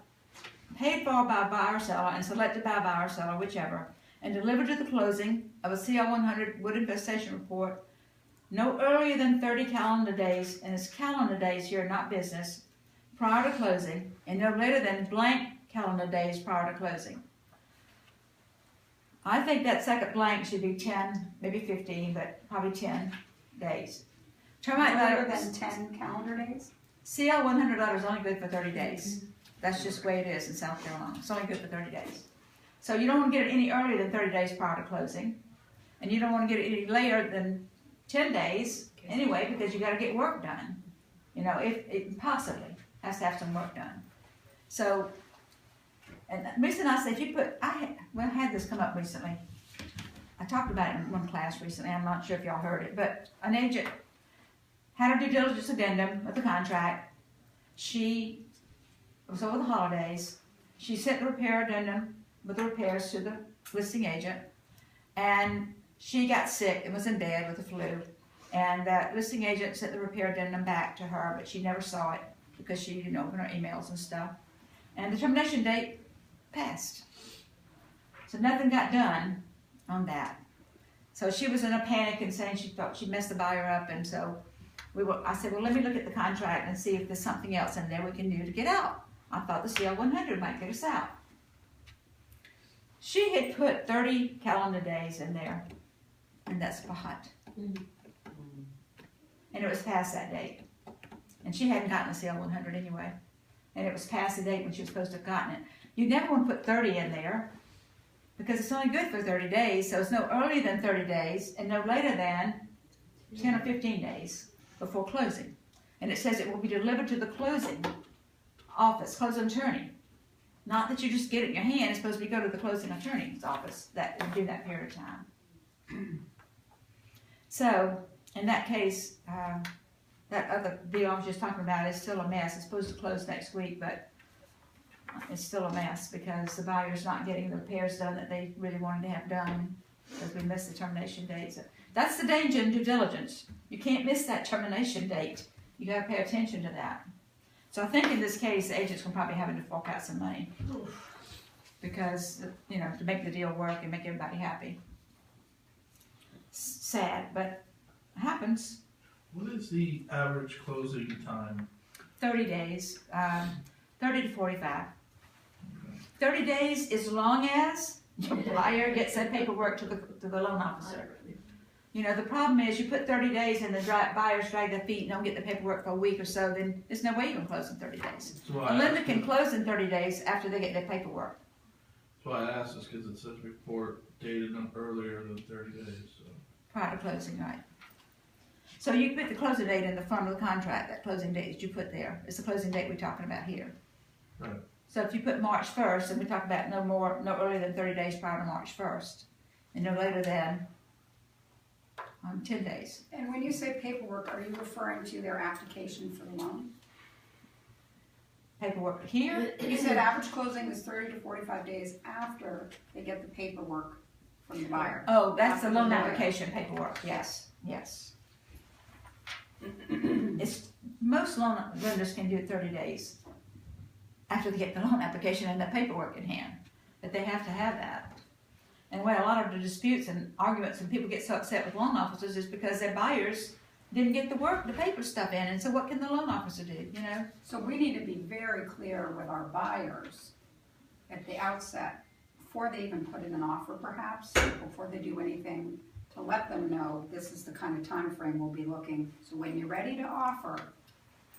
paid for by buyer or seller and selected by buyer or seller, whichever, and delivered to the closing of a CL 100 wood infestation report no earlier than 30 calendar days, and it's calendar days here, not business, prior to closing, and no later than blank calendar days prior to closing. I think that second blank should be 10, maybe 15, but probably 10 days. Termite Longer letter, than 10 calendar days? CL 100 letter is only good for 30 days. That's just the way it is in South Carolina. It's only good for 30 days. So you don't want to get it any earlier than 30 days prior to closing. And you don't want to get it any later than 10 days anyway, because you got to get work done. You know, it possibly has to have some work done. So, and the reason I say, if you put, I had this come up recently. I talked about it in one class recently. I'm not sure if y'all heard it, but an agent had her due diligence addendum with the contract. It was over the holidays. She sent the repair addendum with the repairs to the listing agent, and she got sick and was in bed with the flu. And that listing agent sent the repair addendum back to her, but she never saw it because she didn't open her emails and stuff. And the termination date passed. So nothing got done on that. So she was in a panic and saying she thought she messed the buyer up, and so I said, well, let me look at the contract and see if there's something else in there we can do to get out. I thought the CL 100 might get us out. She had put 30 calendar days in there, and that's spot. And it was past that date. And she hadn't gotten the CL 100 anyway. And it was past the date when she was supposed to have gotten it. You never want to put 30 in there, because it's only good for 30 days, so it's no earlier than 30 days and no later than 10 or 15 days before closing. And it says it will be delivered to the closing office, closing attorney. Not that you just get it in your hand, it's supposed to be go to the closing attorney's office that will do that period of time. So, in that case, that other deal I was just talking about is still a mess. It's supposed to close next week, but it's still a mess because the buyer's not getting the repairs done that they really wanted to have done because we missed the termination date. So that's the danger in due diligence. You can't miss that termination date. You gotta pay attention to that. So I think in this case, the agent's gonna probably having to fork out some money because, you know, to make the deal work and make everybody happy. Sad, but it happens. What is the average closing time? 30 days, 30 to 45. 30 days as long as your buyer gets that paperwork to the loan officer. You know, the problem is you put 30 days and the buyers drag their feet and don't get the paperwork for a week or so, then there's no way you can close in 30 days. A lender can close in 30 days after they get their paperwork. That's why I asked this, because it says report dated no earlier than 30 days. So. Prior to closing, right. So you put the closing date in the front of the contract, that closing date that you put there. It's the closing date we're talking about here. Right. So if you put March 1st, and we talk about no earlier than 30 days prior to March 1st, and no later than 10 days. And when you say paperwork, are you referring to their application for the loan? Paperwork here. You said average closing is 30 to 45 days after they get the paperwork from the buyer. Oh, that's the After loan lawyer. application paperwork, yes, yes. It's, most loan lenders can do it 30 days after they get the loan application and the paperwork in hand, but they have to have that. And the way a lot of the disputes and arguments and people get so upset with loan officers is because their buyers didn't get the paper stuff in, and so what can the loan officer do, you know? So we need to be very clear with our buyers at the outset before they even put in an offer perhaps, before they do anything, to let them know this is the kind of time frame we'll be looking. So when you're ready to offer,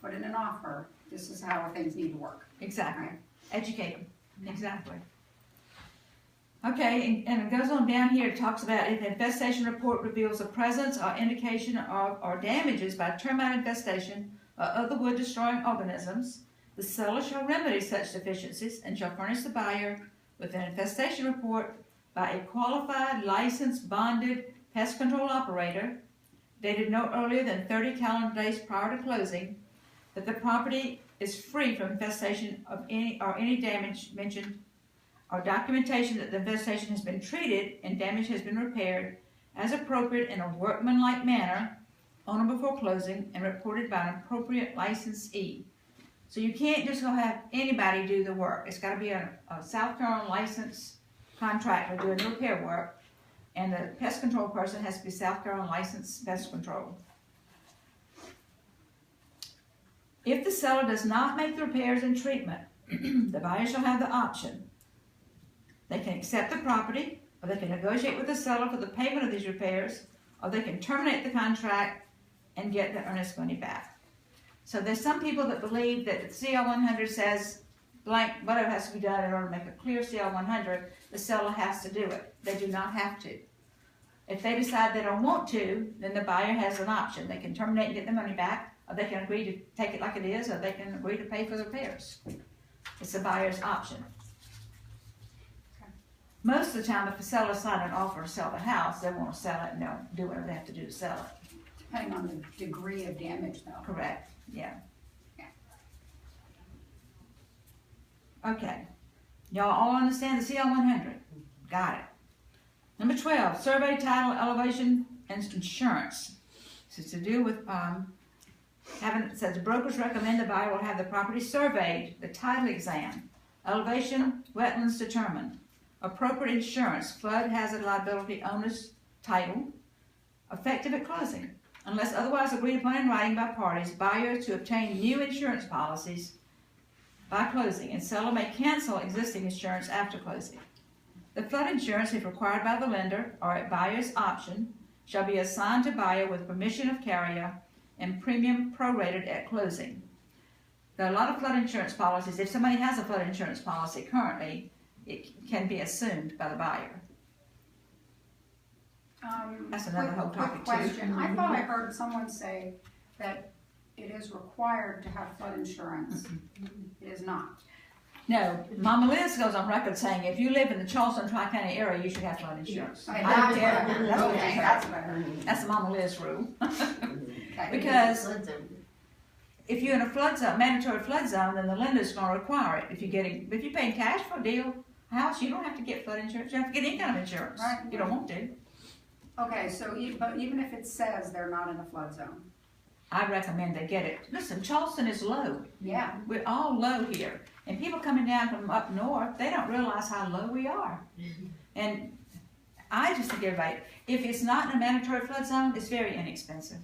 put in an offer, this is how things need to work. Exactly. Right. Educate them. Exactly. Okay, and it goes on down here, it talks about if the infestation report reveals the presence or indication of or damages by termite infestation or other wood destroying organisms, the seller shall remedy such deficiencies and shall furnish the buyer with an infestation report by a qualified, licensed, bonded pest control operator, dated no earlier than 30 calendar days prior to closing, that the property is free from infestation of any damage mentioned, or documentation that the infestation has been treated and damage has been repaired as appropriate in a workmanlike manner on or before closing and reported by an appropriate licensee. So you can't just go have anybody do the work. It's got to be a South Carolina licensed contractor doing the repair work, and the pest control person has to be South Carolina licensed pest control. If the seller does not make the repairs and treatment, the buyer shall have the option. They can accept the property, or they can negotiate with the seller for the payment of these repairs, or they can terminate the contract and get the earnest money back. So there's some people that believe that the CL 100 says blank, whatever has to be done in order to make a clear CL 100, the seller has to do it. They do not have to. If they decide they don't want to, then the buyer has an option. They can terminate and get the money back, or they can agree to take it like it is, or they can agree to pay for the repairs. It's the buyer's option. Most of the time, if the seller signs an offer to sell the house, they want to sell it and they'll do whatever they have to do to sell it. Depending on the degree of damage though. Correct, yeah. Okay. Y'all all understand the CL 100? Got it. Number 12, survey, title, elevation, and insurance. This is to do with it says the brokers recommend the buyer will have the property surveyed, the title exam, elevation, wetlands determined, appropriate insurance, flood hazard liability owner's title, effective at closing. Unless otherwise agreed upon in writing by parties, buyer to obtain new insurance policies by closing, and seller may cancel existing insurance after closing. The flood insurance, if required by the lender or at buyer's option, shall be assigned to buyer with permission of carrier and premium prorated at closing. There are a lot of flood insurance policies. If somebody has a flood insurance policy currently, it can be assumed by the buyer. That's another whole topic too. Question. I thought I heard someone say that it is required to have flood insurance. It is not. No, Mama Liz goes on record saying if you live in the Charleston Tri-County area, you should have flood insurance. Okay, I don't care. That's what okay, they that's say. what I heard. That's the Mama Liz rule. Okay. Because if you're in a flood zone, mandatory flood zone, then the lender's going to require it. If you're paying cash for a deal house, you don't have to get flood insurance. You have to get any kind of insurance. Right. You don't want to. Okay, so but even if it says they're not in a flood zone. I recommend they get it. Listen, Charleston is low. Yeah. We're all low here. And people coming down from up north, they don't realize how low we are. And I just think everybody, if it's not in a mandatory flood zone, it's very inexpensive.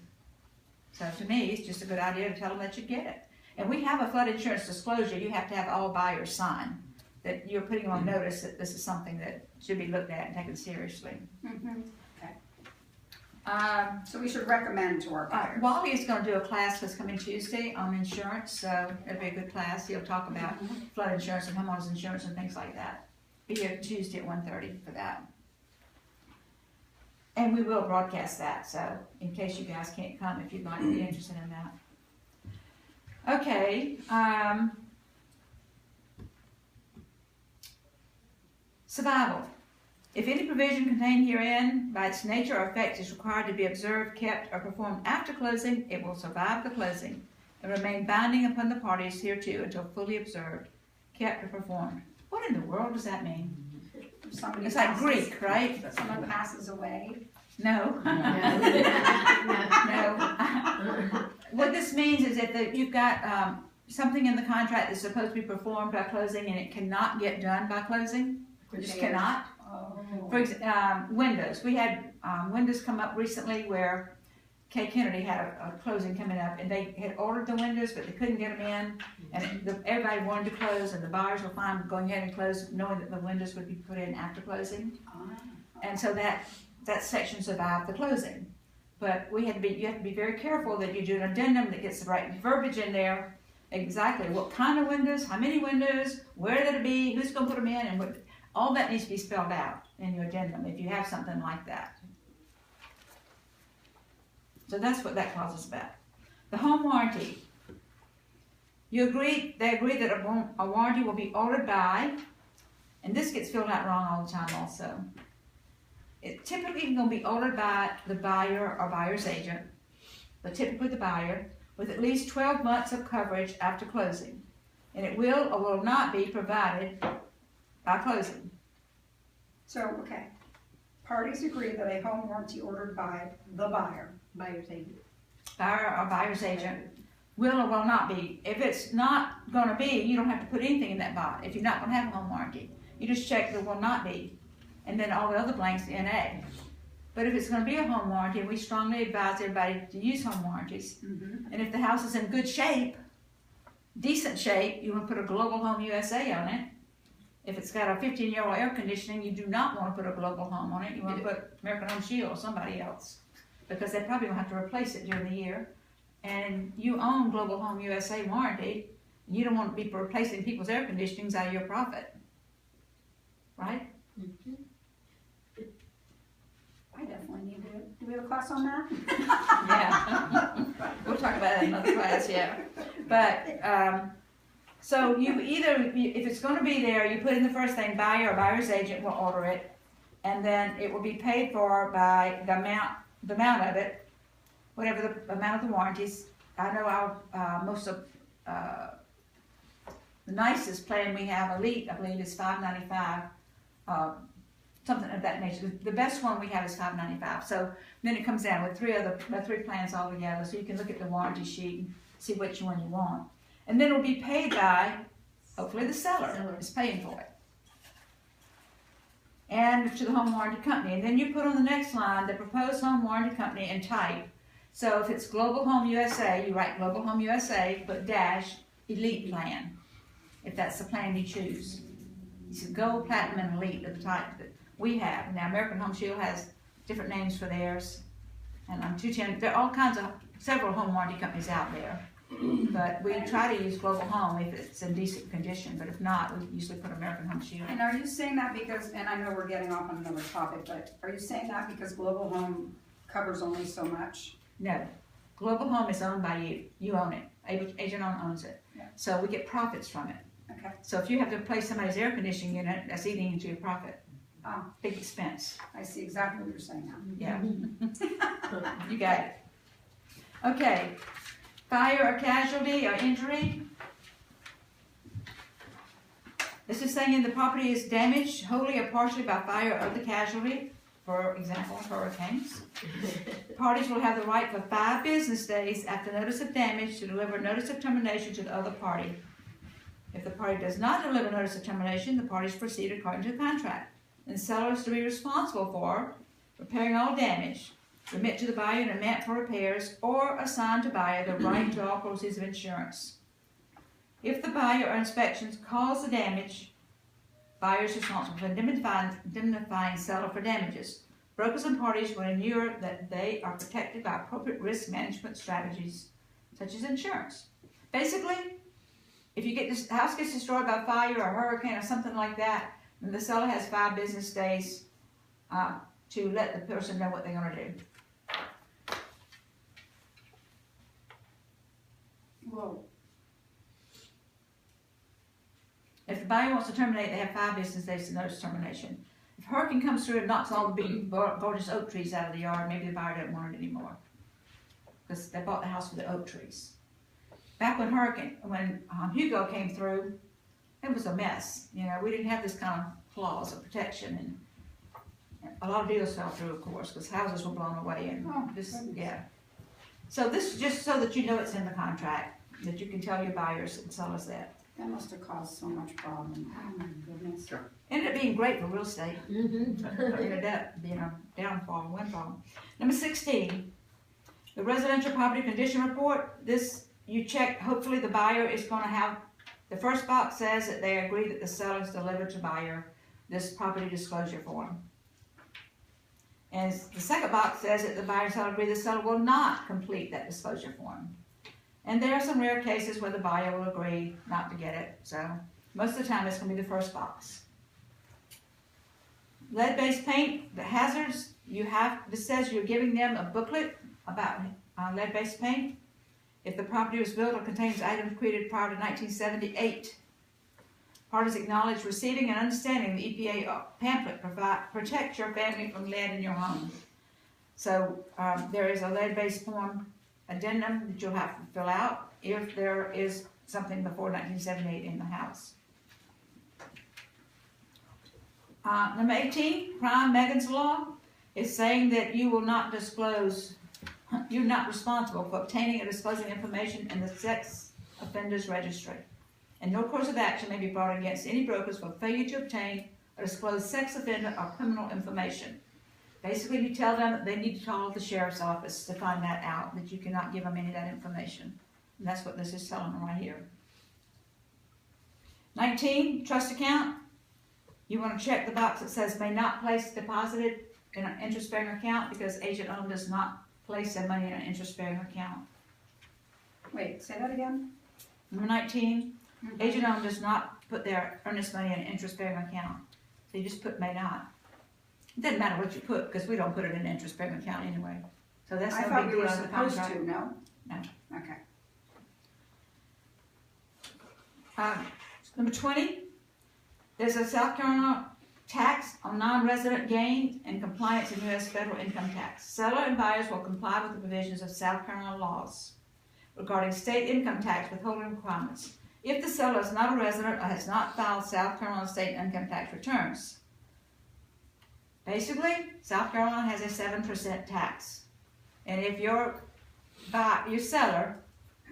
So to me, it's just a good idea to tell them that you get it. And we have a flood insurance disclosure. You have to have all buyers sign that you're putting on notice that this is something that should be looked at and taken seriously. Mm-hmm. So we should recommend to our buyers. Wally is going to do a class that's coming Tuesday on insurance, so it'll be a good class. He'll talk about flood insurance and homeowners insurance and things like that. Be here Tuesday at 1:30 for that. And we will broadcast that, so in case you guys can't come, if you'd like to be interested in that. Okay. Survival. If any provision contained herein by its nature or effect is required to be observed, kept, or performed after closing, it will survive the closing and remain binding upon the parties hereto until fully observed, kept, or performed. What in the world does that mean? Somebody It's like passes- Greek, right? Someone passes away. No. No. What this means is that you've got something in the contract that's supposed to be performed by closing and it cannot get done by closing. It just cannot. Oh. For example, windows. We had windows come up recently where Kay Kennedy had a closing coming up, and they had ordered the windows, but they couldn't get them in, and everybody wanted to close, and the buyers were fine going ahead and close, knowing that the windows would be put in after closing. And so that section survived the closing. But you have to be very careful that you do an addendum that gets the right verbiage in there, exactly what kind of windows, how many windows, where they'll be, who's gonna put them in, and what, all that needs to be spelled out in your addendum if you have something like that. So that's what that clause is about. The home warranty. They agree that a warranty will be ordered by, and this gets filled out wrong all the time also. It's typically going to be ordered by the buyer or buyer's agent, but typically the buyer, with at least 12 months of coverage after closing. And it will or will not be provided by closing. So, okay, parties agree that a home warranty ordered by the buyer. Buyer's agent. Buyer or buyer's agent will or will not be. If it's not going to be, you don't have to put anything in that box. If you're not going to have a home warranty, you just check the will not be, and then all the other blanks NA. But if it's going to be a home warranty, we strongly advise everybody to use home warranties. And if the house is in good shape, decent shape, you want to put a Global Home USA on it. If it's got a 15-year-old air conditioning, you do not want to put a Global Home on it. You want to put American Home Shield or somebody else, because they probably will have to replace it during the year. And you own Global Home USA warranty, and you don't want to be replacing people's air conditionings out of your profit, right? I definitely need to, do we have a class on that? Yeah, we'll talk about that in another class, yeah. But, so you either, if it's gonna be there, you put in the first thing, buyer or buyer's agent will order it, and then it will be paid for by the amount of it, whatever the amount of the warranties. I know our, most of, the nicest plan we have, Elite, I believe, is $595, something of that nature. The best one we have is $595. So then it comes down with three plans all together, so you can look at the warranty sheet and see which one you want. And then it will be paid by, hopefully the seller is paying for it. And to the home warranty company. And then you put on the next line the proposed home warranty company and type. So if it's Global Home USA, you write Global Home USA, put dash Elite plan, if that's the plan you choose. You said Gold, Platinum, and Elite are the type that we have. Now American Home Shield has different names for theirs. And on 210, there are all kinds of, several home warranty companies out there. But we try to use Global Home if it's in decent condition, but if not, we usually put American Home Shield. And are you saying that because, and I know we're getting off on another topic, but are you saying that because Global Home covers only so much? No, Global Home is owned by you. You own it. Agent owns it. Yeah. So we get profits from it. Okay. So if you have to replace somebody's air conditioning unit, that's eating into your profit. Oh, Big expense. I see exactly what you're saying now. Yeah. You got it. Okay. Fire or casualty or injury. This is saying the property is damaged wholly or partially by fire or other casualty, for example, hurricanes. Parties will have the right for 5 business days after notice of damage to deliver notice of termination to the other party. If the party does not deliver notice of termination, the parties proceed according to the contract. And the seller is to be responsible for repairing all damage, remit to the buyer an amount for repairs, or assign to buyer the right to all proceeds of insurance. If the buyer or inspections cause the damage, buyer is responsible for indemnifying seller for damages. Brokers and parties will ensure that they are protected by appropriate risk management strategies, such as insurance. Basically, if you get this house gets destroyed by fire or hurricane or something like that, then the seller has 5 business days to let the person know what they're going to do. Whoa. If the buyer wants to terminate, they have 5 business days to notice termination. If a hurricane comes through and knocks all the big gorgeous oak trees out of the yard, maybe the buyer doesn't want it anymore, because they bought the house with the oak trees. Back when Hugo came through, it was a mess. You know, we didn't have this kind of clause of protection, and a lot of deals fell through, of course, because houses were blown away, and yeah. So this is just so that you know it's in the contract, that you can tell your buyers and sellers that. That must have caused so much problem. Oh my goodness. Ended up being great for real estate. Ended up being a downfall, windfall. Number 16, The residential property condition report, this, you check, hopefully the buyer is gonna have, the first box says that they agree that the seller's delivered to buyer this property disclosure form. And the second box says that the buyer and seller agree the seller will not complete that disclosure form. And there are some rare cases where the buyer will agree not to get it, so most of the time it's gonna be the first box. Lead-based paint, the hazards, this says you're giving them a booklet about lead-based paint. If the property was built or contains items created prior to 1978, parties acknowledge receiving and understanding the EPA pamphlet protects your family from lead in your home. So there is a lead-based form addendum that you'll have to fill out if there is something before 1978 in the house. Number 18, crime Megan's law, is saying that you will not disclose, you're not responsible for obtaining or disclosing information in the sex offenders registry. And no course of action may be brought against any brokers for failure to obtain or disclose sex offender or criminal information. Basically, you tell them that they need to call the sheriff's office to find that out, that you cannot give them any of that information. And that's what this is telling them right here. 19, trust account. You want to check the box that says may not place deposited in an interest-bearing account because agent owned does not place their money in an interest-bearing account. Wait, say that again? Number 19, agent owned does not put their earnest money in an interest-bearing account. So you just put may not. It doesn't matter what you put because we don't put it in an interest-bearing account anyway. So that's I no thought big we were deal on the supposed contract. to, no? No. Okay. Number 20, there's a South Carolina tax on non-resident gain and compliance in U.S. federal income tax. Seller and buyers will comply with the provisions of South Carolina laws regarding state income tax withholding requirements if the seller is not a resident or has not filed South Carolina state income tax returns. Basically, South Carolina has a 7% tax. And if your seller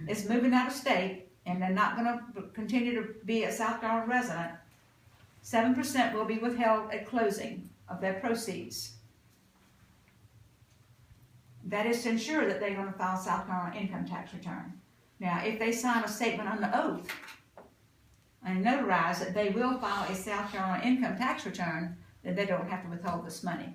is moving out of state and they're not going to continue to be a South Carolina resident, 7% will be withheld at closing of their proceeds. That is to ensure that they're going to file South Carolina income tax return. Now, if they sign a statement under oath and notarize that they will file a South Carolina income tax return, then they don't have to withhold this money.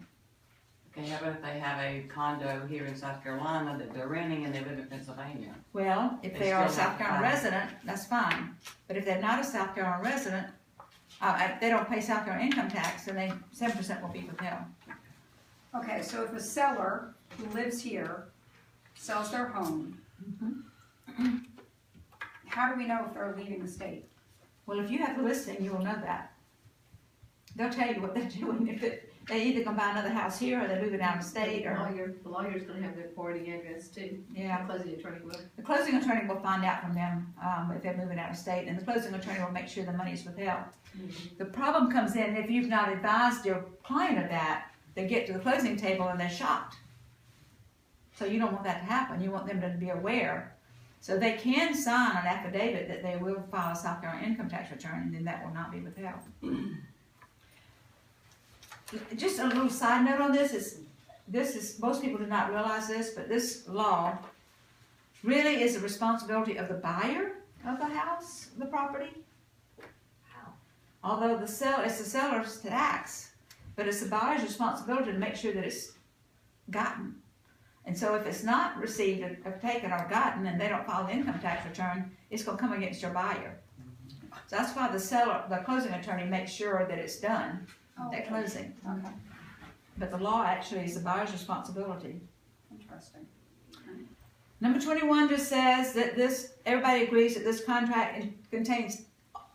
Okay, how about if they have a condo here in South Carolina that they're renting and they live in Pennsylvania? Well, if They they are a still have South to Carolina file. resident, that's fine. But if they're not a South Carolina resident, if they don't pay South Carolina income tax, then 7% will be withheld. Okay, so if a seller who lives here sells their home, how do we know if they're leaving the state? Well, if you have the listing, you will know that. They'll tell you what they're doing. If they either gonna buy another house here or they're moving out of state The or, lawyer's gonna have their forwarding address too. yeah. The closing attorney will. The closing attorney will find out from them if they're moving out of state, and the closing attorney will make sure the money is withheld. The problem comes in if you've not advised your client of that, they get to the closing table and they're shocked. So you don't want that to happen. You want them to be aware. So they can sign an affidavit that they will file a South Carolina income tax return, and then that will not be withheld. Just a little side note on this is most people do not realize this, but this law really is the responsibility of the buyer of the house, the property. Although it's the seller's tax, but it's the buyer's responsibility to make sure that it's gotten. And so if it's not received or taken or gotten and they don't file the income tax return, it's gonna come against your buyer. So that's why the closing attorney makes sure that it's done at closing. Okay, But the law actually is the buyer's responsibility. interesting. Number 21 just says that everybody agrees that this contract contains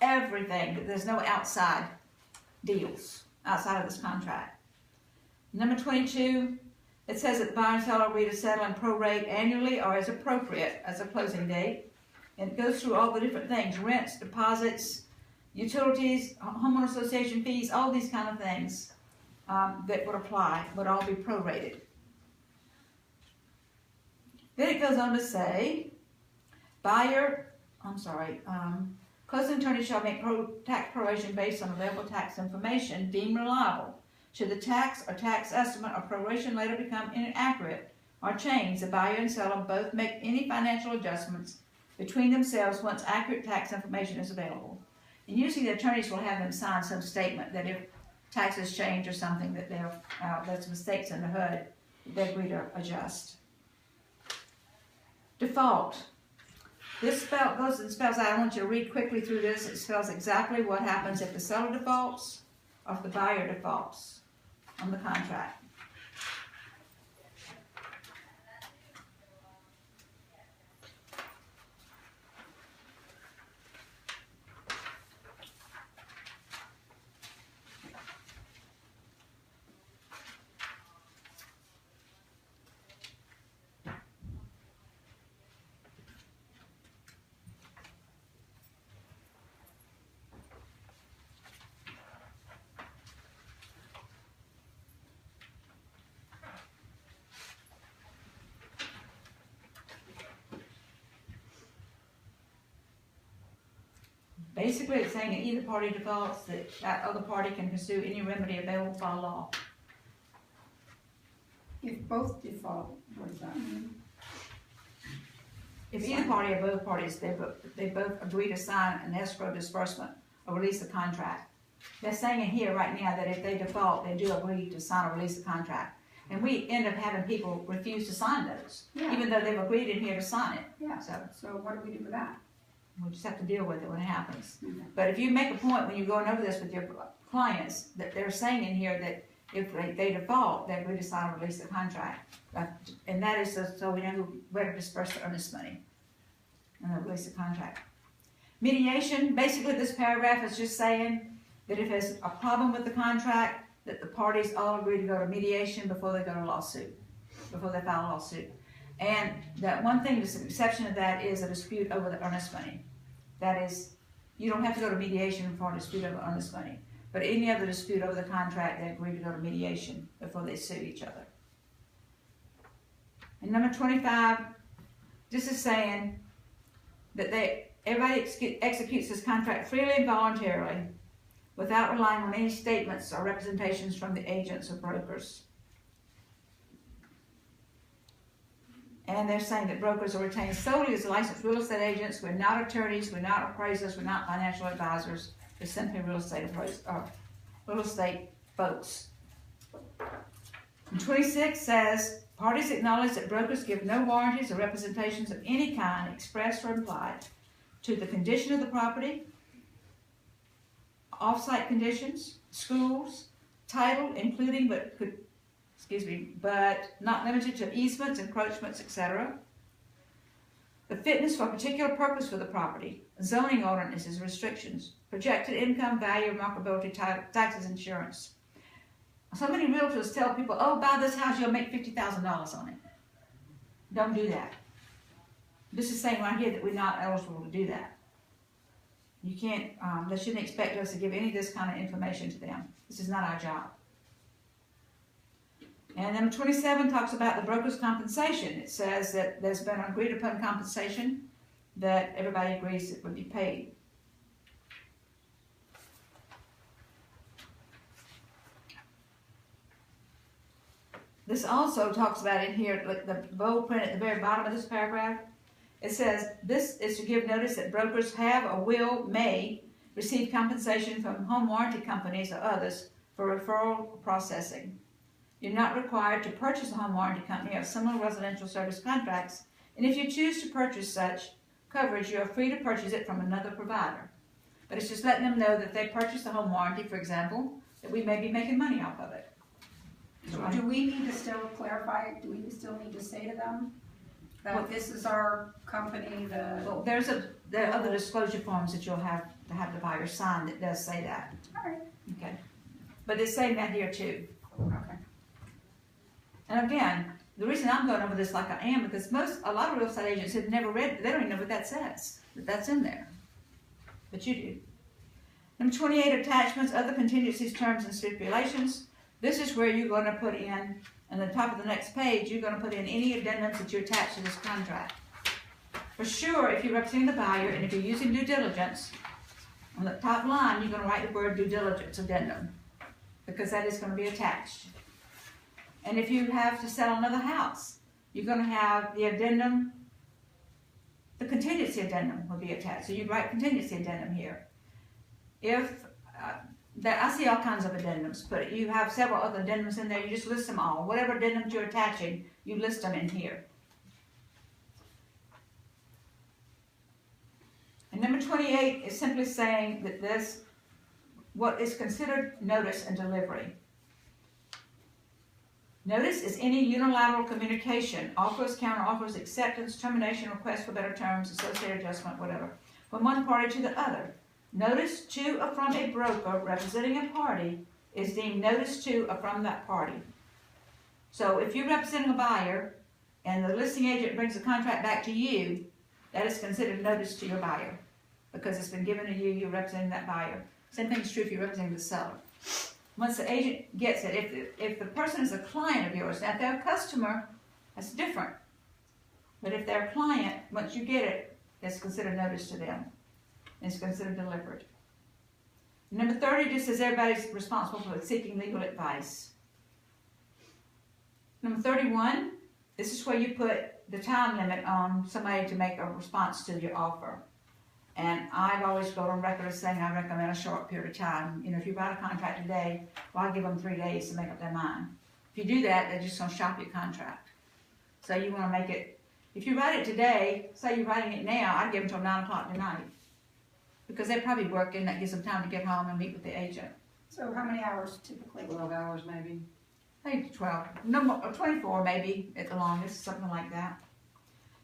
everything, that there's no outside deals outside of this contract. Number 22, it says that the buyer and seller agree to settle and prorate annually or as appropriate as a closing date. And it goes through all the different things, rents, deposits, utilities, homeowner association fees, all these kind of things that would apply, would all be prorated. Then it goes on to say, closing attorney shall make tax proration based on available tax information deemed reliable. Should the tax or tax estimate or proration later become inaccurate or change, the buyer and seller both make any financial adjustments between themselves once accurate tax information is available. And usually the attorneys will have them sign some statement that if taxes change or something, that there's mistakes in the HUD, they agree to adjust. Default. This goes and spells out, I want you to read quickly through this. It spells exactly what happens if the seller defaults or if the buyer defaults on the contract. Basically, it's saying that either party defaults, that other party can pursue any remedy available by law. If both default, what does that mean? If either party or both parties, they both agree to sign an escrow disbursement or release the contract. They're saying in here right now that if they default, they do agree to sign or release the contract. And we end up having people refuse to sign those, Yeah. even though they've agreed in here to sign it. Yeah, So so what do we do with that? we just have to deal with it when it happens. Okay. But if you make a point when you're going over this with your clients, that they're saying in here that if they default, they agree to sign or release the contract. And that is so we know where to disperse the earnest money and release the contract. Mediation, basically this paragraph is just saying that if there's a problem with the contract, that the parties all agree to go to mediation before they go to lawsuit, before they file a lawsuit. And that one thing, the exception of that is a dispute over the earnest money. That is, you don't have to go to mediation for a dispute over earnest money. But any other dispute over the contract, they agree to go to mediation before they sue each other. And number 25, this is saying that everybody executes this contract freely and voluntarily without relying on any statements or representations from the agents or brokers. And they're saying that brokers are retained solely as licensed real estate agents. We're not attorneys, we're not appraisers, we're not financial advisors. We're simply real estate folks. And 26 says, parties acknowledge that brokers give no warranties or representations of any kind, expressed or implied, to the condition of the property, off-site conditions, schools, title, including but not limited to easements, encroachments, etc. The fitness for a particular purpose for the property, zoning ordinances, restrictions, projected income, value, marketability, taxes, insurance. So many realtors tell people, oh, buy this house, you'll make $50,000 on it. Don't do that. This is saying right here that we're not eligible to do that. You can't, they shouldn't expect us to give any of this kind of information to them. This is not our job. And number 27 talks about the broker's compensation. It says that there's been agreed upon compensation that everybody agrees it would be paid. This also talks about in here, like the bold print at the very bottom of this paragraph. It says, this is to give notice that brokers have or may receive compensation from home warranty companies or others for referral processing. You're not required to purchase a home warranty company or similar residential service contracts, and if you choose to purchase such coverage, you are free to purchase it from another provider. But it's just letting them know that if they purchase a home warranty, for example, that we may be making money off of it. So do we need to still clarify it? Do we still need to say to them that this is our company, Well, there are other disclosure forms that you'll have to have the buyer sign that does say that. All right. Okay. But it's saying that here too. Okay. And again, the reason I'm going over this like I am, because a lot of real estate agents have never read, they don't even know what that says, that that's in there. But you do. Number 28, attachments, other contingencies, terms, and stipulations. This is where you're going to put in, on the top of the next page, you're going to put in any addendums that you attach to this contract. For sure, if you're representing the buyer and if you're using due diligence, on the top line, you're going to write the word due diligence addendum, because that is going to be attached. And if you have to sell another house, you're gonna have the addendum, the contingency addendum will be attached, so you write contingency addendum here. If, I see all kinds of addendums, but you have several other addendums in there, you just list them all. Whatever addendums you're attaching, you list them in here. And number 28 is simply saying that this, what is considered notice and delivery. Notice is any unilateral communication, offers, counteroffers, acceptance, termination, request for better terms, associated adjustment, whatever, from one party to the other. Notice to or from a broker representing a party is deemed notice to or from that party. So if you're representing a buyer and the listing agent brings the contract back to you, that is considered notice to your buyer because it's been given to you, you're representing that buyer. Same thing is true if you're representing the seller. Once the agent gets it, if the person is a client of yours, now if they're a customer, that's different. But if they're a client, once you get it, it's considered notice to them. It's considered delivered. Number 30 just says everybody's responsible for seeking legal advice. Number 31, this is where you put the time limit on somebody to make a response to your offer. And I've always gone on record as saying I recommend a short period of time. You know, if you write a contract today, well, I give them 3 days to make up their mind. If you do that, they're just going to shop your contract. So you want to make it, if you write it today, say you're writing it now, I'd give them till 9 o'clock tonight. Because they're probably working, that gives them time to get home and meet with the agent. So how many hours typically? 12 hours maybe? Maybe 12, no more, or 24 maybe at the longest, something like that.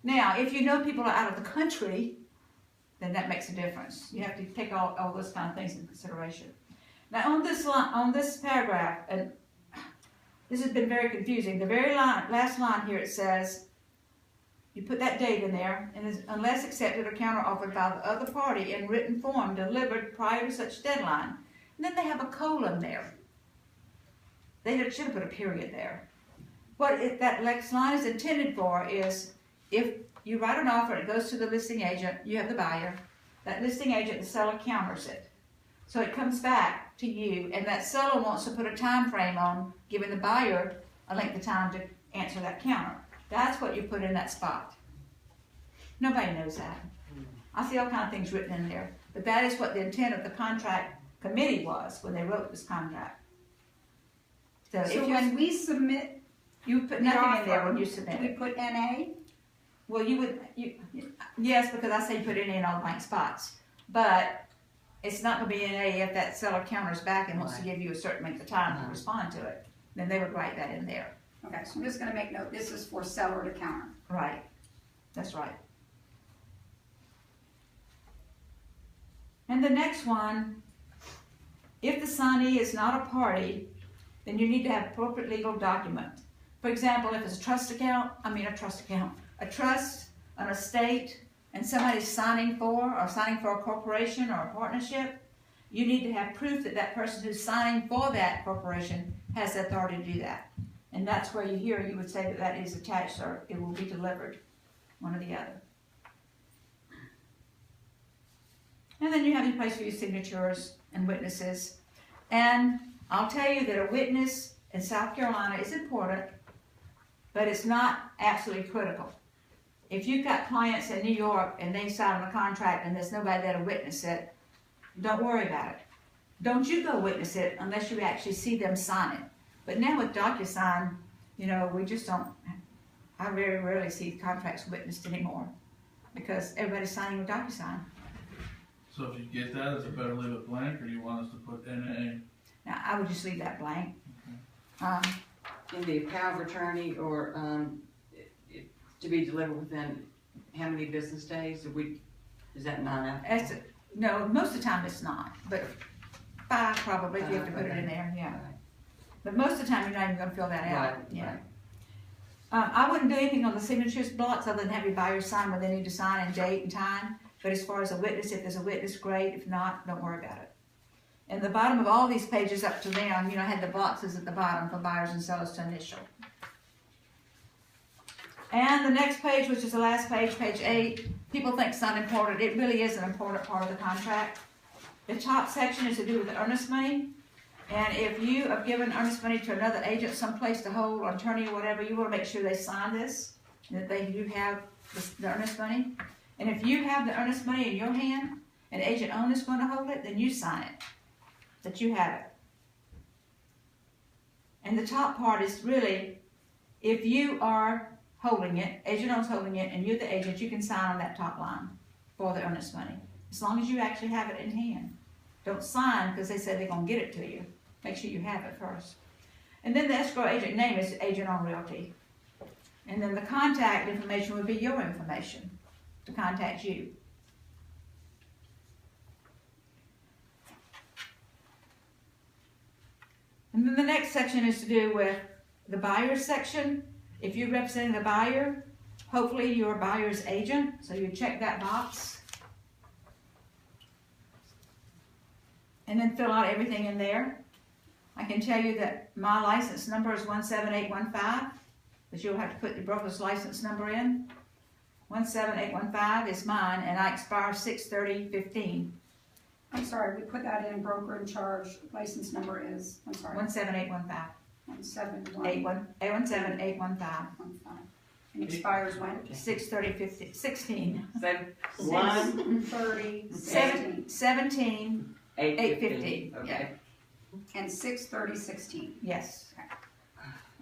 Now, if you know people are out of the country, then that makes a difference. You have to take all those kind of things into consideration. Now on this line, on this paragraph, and this has been very confusing, the very last line here it says, you put that date in there, and is unless accepted or counteroffered by the other party in written form delivered prior to such deadline. And then they have a colon there. They should have put a period there. What that next line is intended for is if you write an offer, it goes to the listing agent, you have the buyer, that listing agent, the seller counters it. So it comes back to you, and that seller wants to put a time frame on giving the buyer a length of time to answer that counter. That's what you put in that spot. Nobody knows that. I see all kinds of things written in there, but that is what the intent of the contract committee was when they wrote this contract. So if when we submit, you put nothing in there when you do submit we it. put NA? Well, yes, because I say put it in all blank spots, but it's not going to be NA if that seller counters back and wants to give you a certain length of time to respond to it. Then they would write that in there. Okay, so I'm just gonna make note, this is for seller to counter. Right. That's right. And the next one, if the signee is not a party, then you need to have appropriate legal document. For example, if it's a trust, an estate, and somebody's signing for a corporation or a partnership, you need to have proof that that person who's signing for that corporation has the authority to do that. And that's where you would say that that is attached or it will be delivered, one or the other. And then you have your place for your signatures and witnesses. And I'll tell you that a witness in South Carolina is important, but it's not absolutely critical. If you've got clients in New York and they sign a contract and there's nobody there to witness it, don't worry about it. Don't you go witness it unless you actually see them sign it. But now with DocuSign, you know, we just don't, I very rarely see contracts witnessed anymore because everybody's signing with DocuSign. So if you get that, is it better leave it blank, or do you want us to put NA? Now, I would just leave that blank. In the power of attorney or, to be delivered within how many business days? Is that not out? No, most of the time it's not, but 5 probably if you have to put it in there, yeah. Right. But most of the time you're not even gonna fill that out, Right, yeah. right. I wouldn't do anything on the signatures blocks other than have your buyers sign what they need to sign and date and time. But as far as a witness, if there's a witness, great. If not, don't worry about it. And the bottom of all these pages up to them, you know, had the boxes at the bottom for buyers and sellers to initial. And the next page, which is the last page, page 8, people think it's not important. It really is an important part of the contract. The top section is to do with the earnest money. And if you have given earnest money to another agent someplace to hold, or attorney or whatever, you want to make sure they sign this. that they do have the earnest money. And if you have the earnest money in your hand, and agent owner is going to hold it, then you sign it, that you have it. And the top part is really, if you are holding it, agent owner's holding it, and you're the agent, you can sign on that top line for the earnest money, as long as you actually have it in hand. Don't sign because they say they're going to get it to you. Make sure you have it first. And then the escrow agent name is agent on realty. And then the contact information would be your information to contact you. And then the next section is to do with the buyer section. If you're representing the buyer, hopefully you're a buyer's agent, so you check that box. And then fill out everything in there. I can tell you that my license number is 17815, but you'll have to put the broker's license number in. 17815 is mine, and I expire 6/30/15. I'm sorry, we put that in, broker in charge, license number is, I'm sorry. 17815. 171. 17815. And expires when? 6/30/16. 1:30. 17. 8:15. Okay. And 6/30/16. Yes.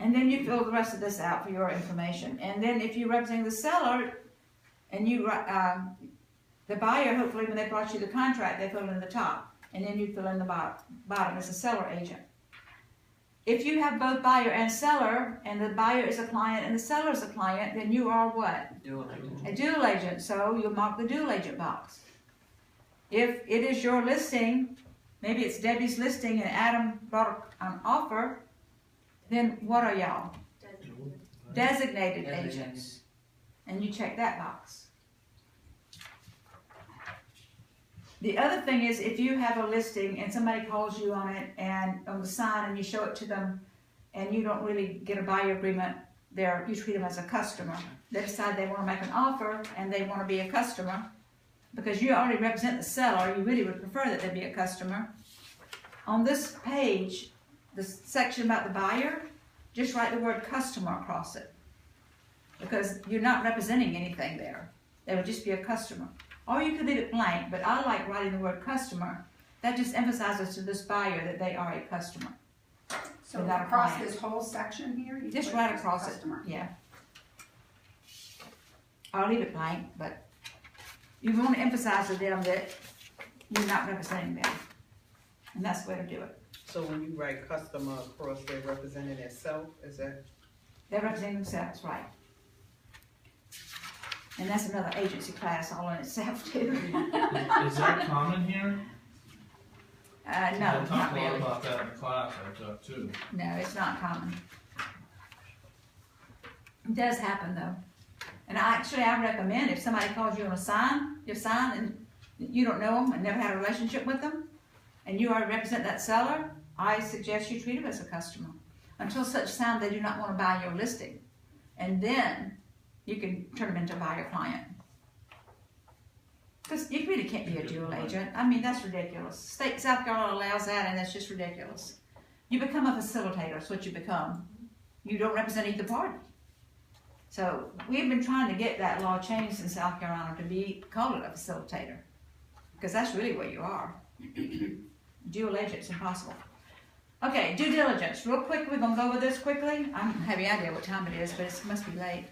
And then you fill the rest of this out for your information. And then if you're representing the seller, and you the buyer, hopefully when they brought you the contract, they fill in the top, and then you fill in the bottom as a seller agent. If you have both buyer and seller, and the buyer is a client and the seller is a client, then you are what? Dual agent. A dual agent. So you'll mark the dual agent box. If it is your listing, maybe it's Debbie's listing and Adam brought an offer, then what are y'all? Designated agents. And you check that box. The other thing is, if you have a listing and somebody calls you on it and on the sign and you show it to them and you don't really get a buyer agreement there, you treat them as a customer. They decide they want to make an offer and they want to be a customer. Because you already represent the seller, you really would prefer that they be a customer. On this page, the section about the buyer, just write the word customer across it. Because you're not representing anything there. They would just be a customer. Or you could leave it blank, but I like writing the word customer. That just emphasizes to this buyer that they are a customer. So Without a across client. this whole section here? you Just put right across it, customer. yeah. I'll leave it blank, but you want to emphasize to them that you're not representing them. And that's the way to do it. So when you write customer across, they're representing themselves, is that? They're representing themselves, right. And that's another agency class all in itself too. Is that common here? No, I not talked a lot really. about that in class I took too. No, it's not common. It does happen though. And I recommend if somebody calls you on a sign, and you don't know them and never had a relationship with them, and you already represent that seller, I suggest you treat them as a customer until such time they do not want to buy your listing. And then you can turn them into a buyer client. Because you really can't be a dual agent. I mean, that's ridiculous. South Carolina allows that, and that's just ridiculous. You become a facilitator, that's what you become. You don't represent either party. So we've been trying to get that law changed in South Carolina to call it a facilitator. Because that's really what you are. Dual agent's impossible. Okay, due diligence. Real quick, we're going to go over this quickly. I don't have any idea what time it is, but it must be late.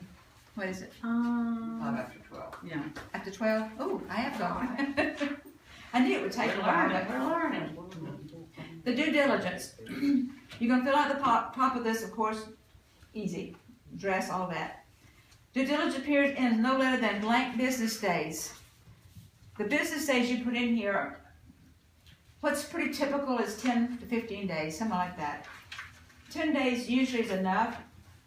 What is it? 5 after 12. Yeah. After 12? Oh, I have gone. I knew it would take a while. But We're learning. the due diligence. You're going to fill out the top of this, of course, easy. Address, all that. Due diligence period ends no later than blank business days. The business days you put in here, what's pretty typical is 10 to 15 days, something like that. 10 days usually is enough,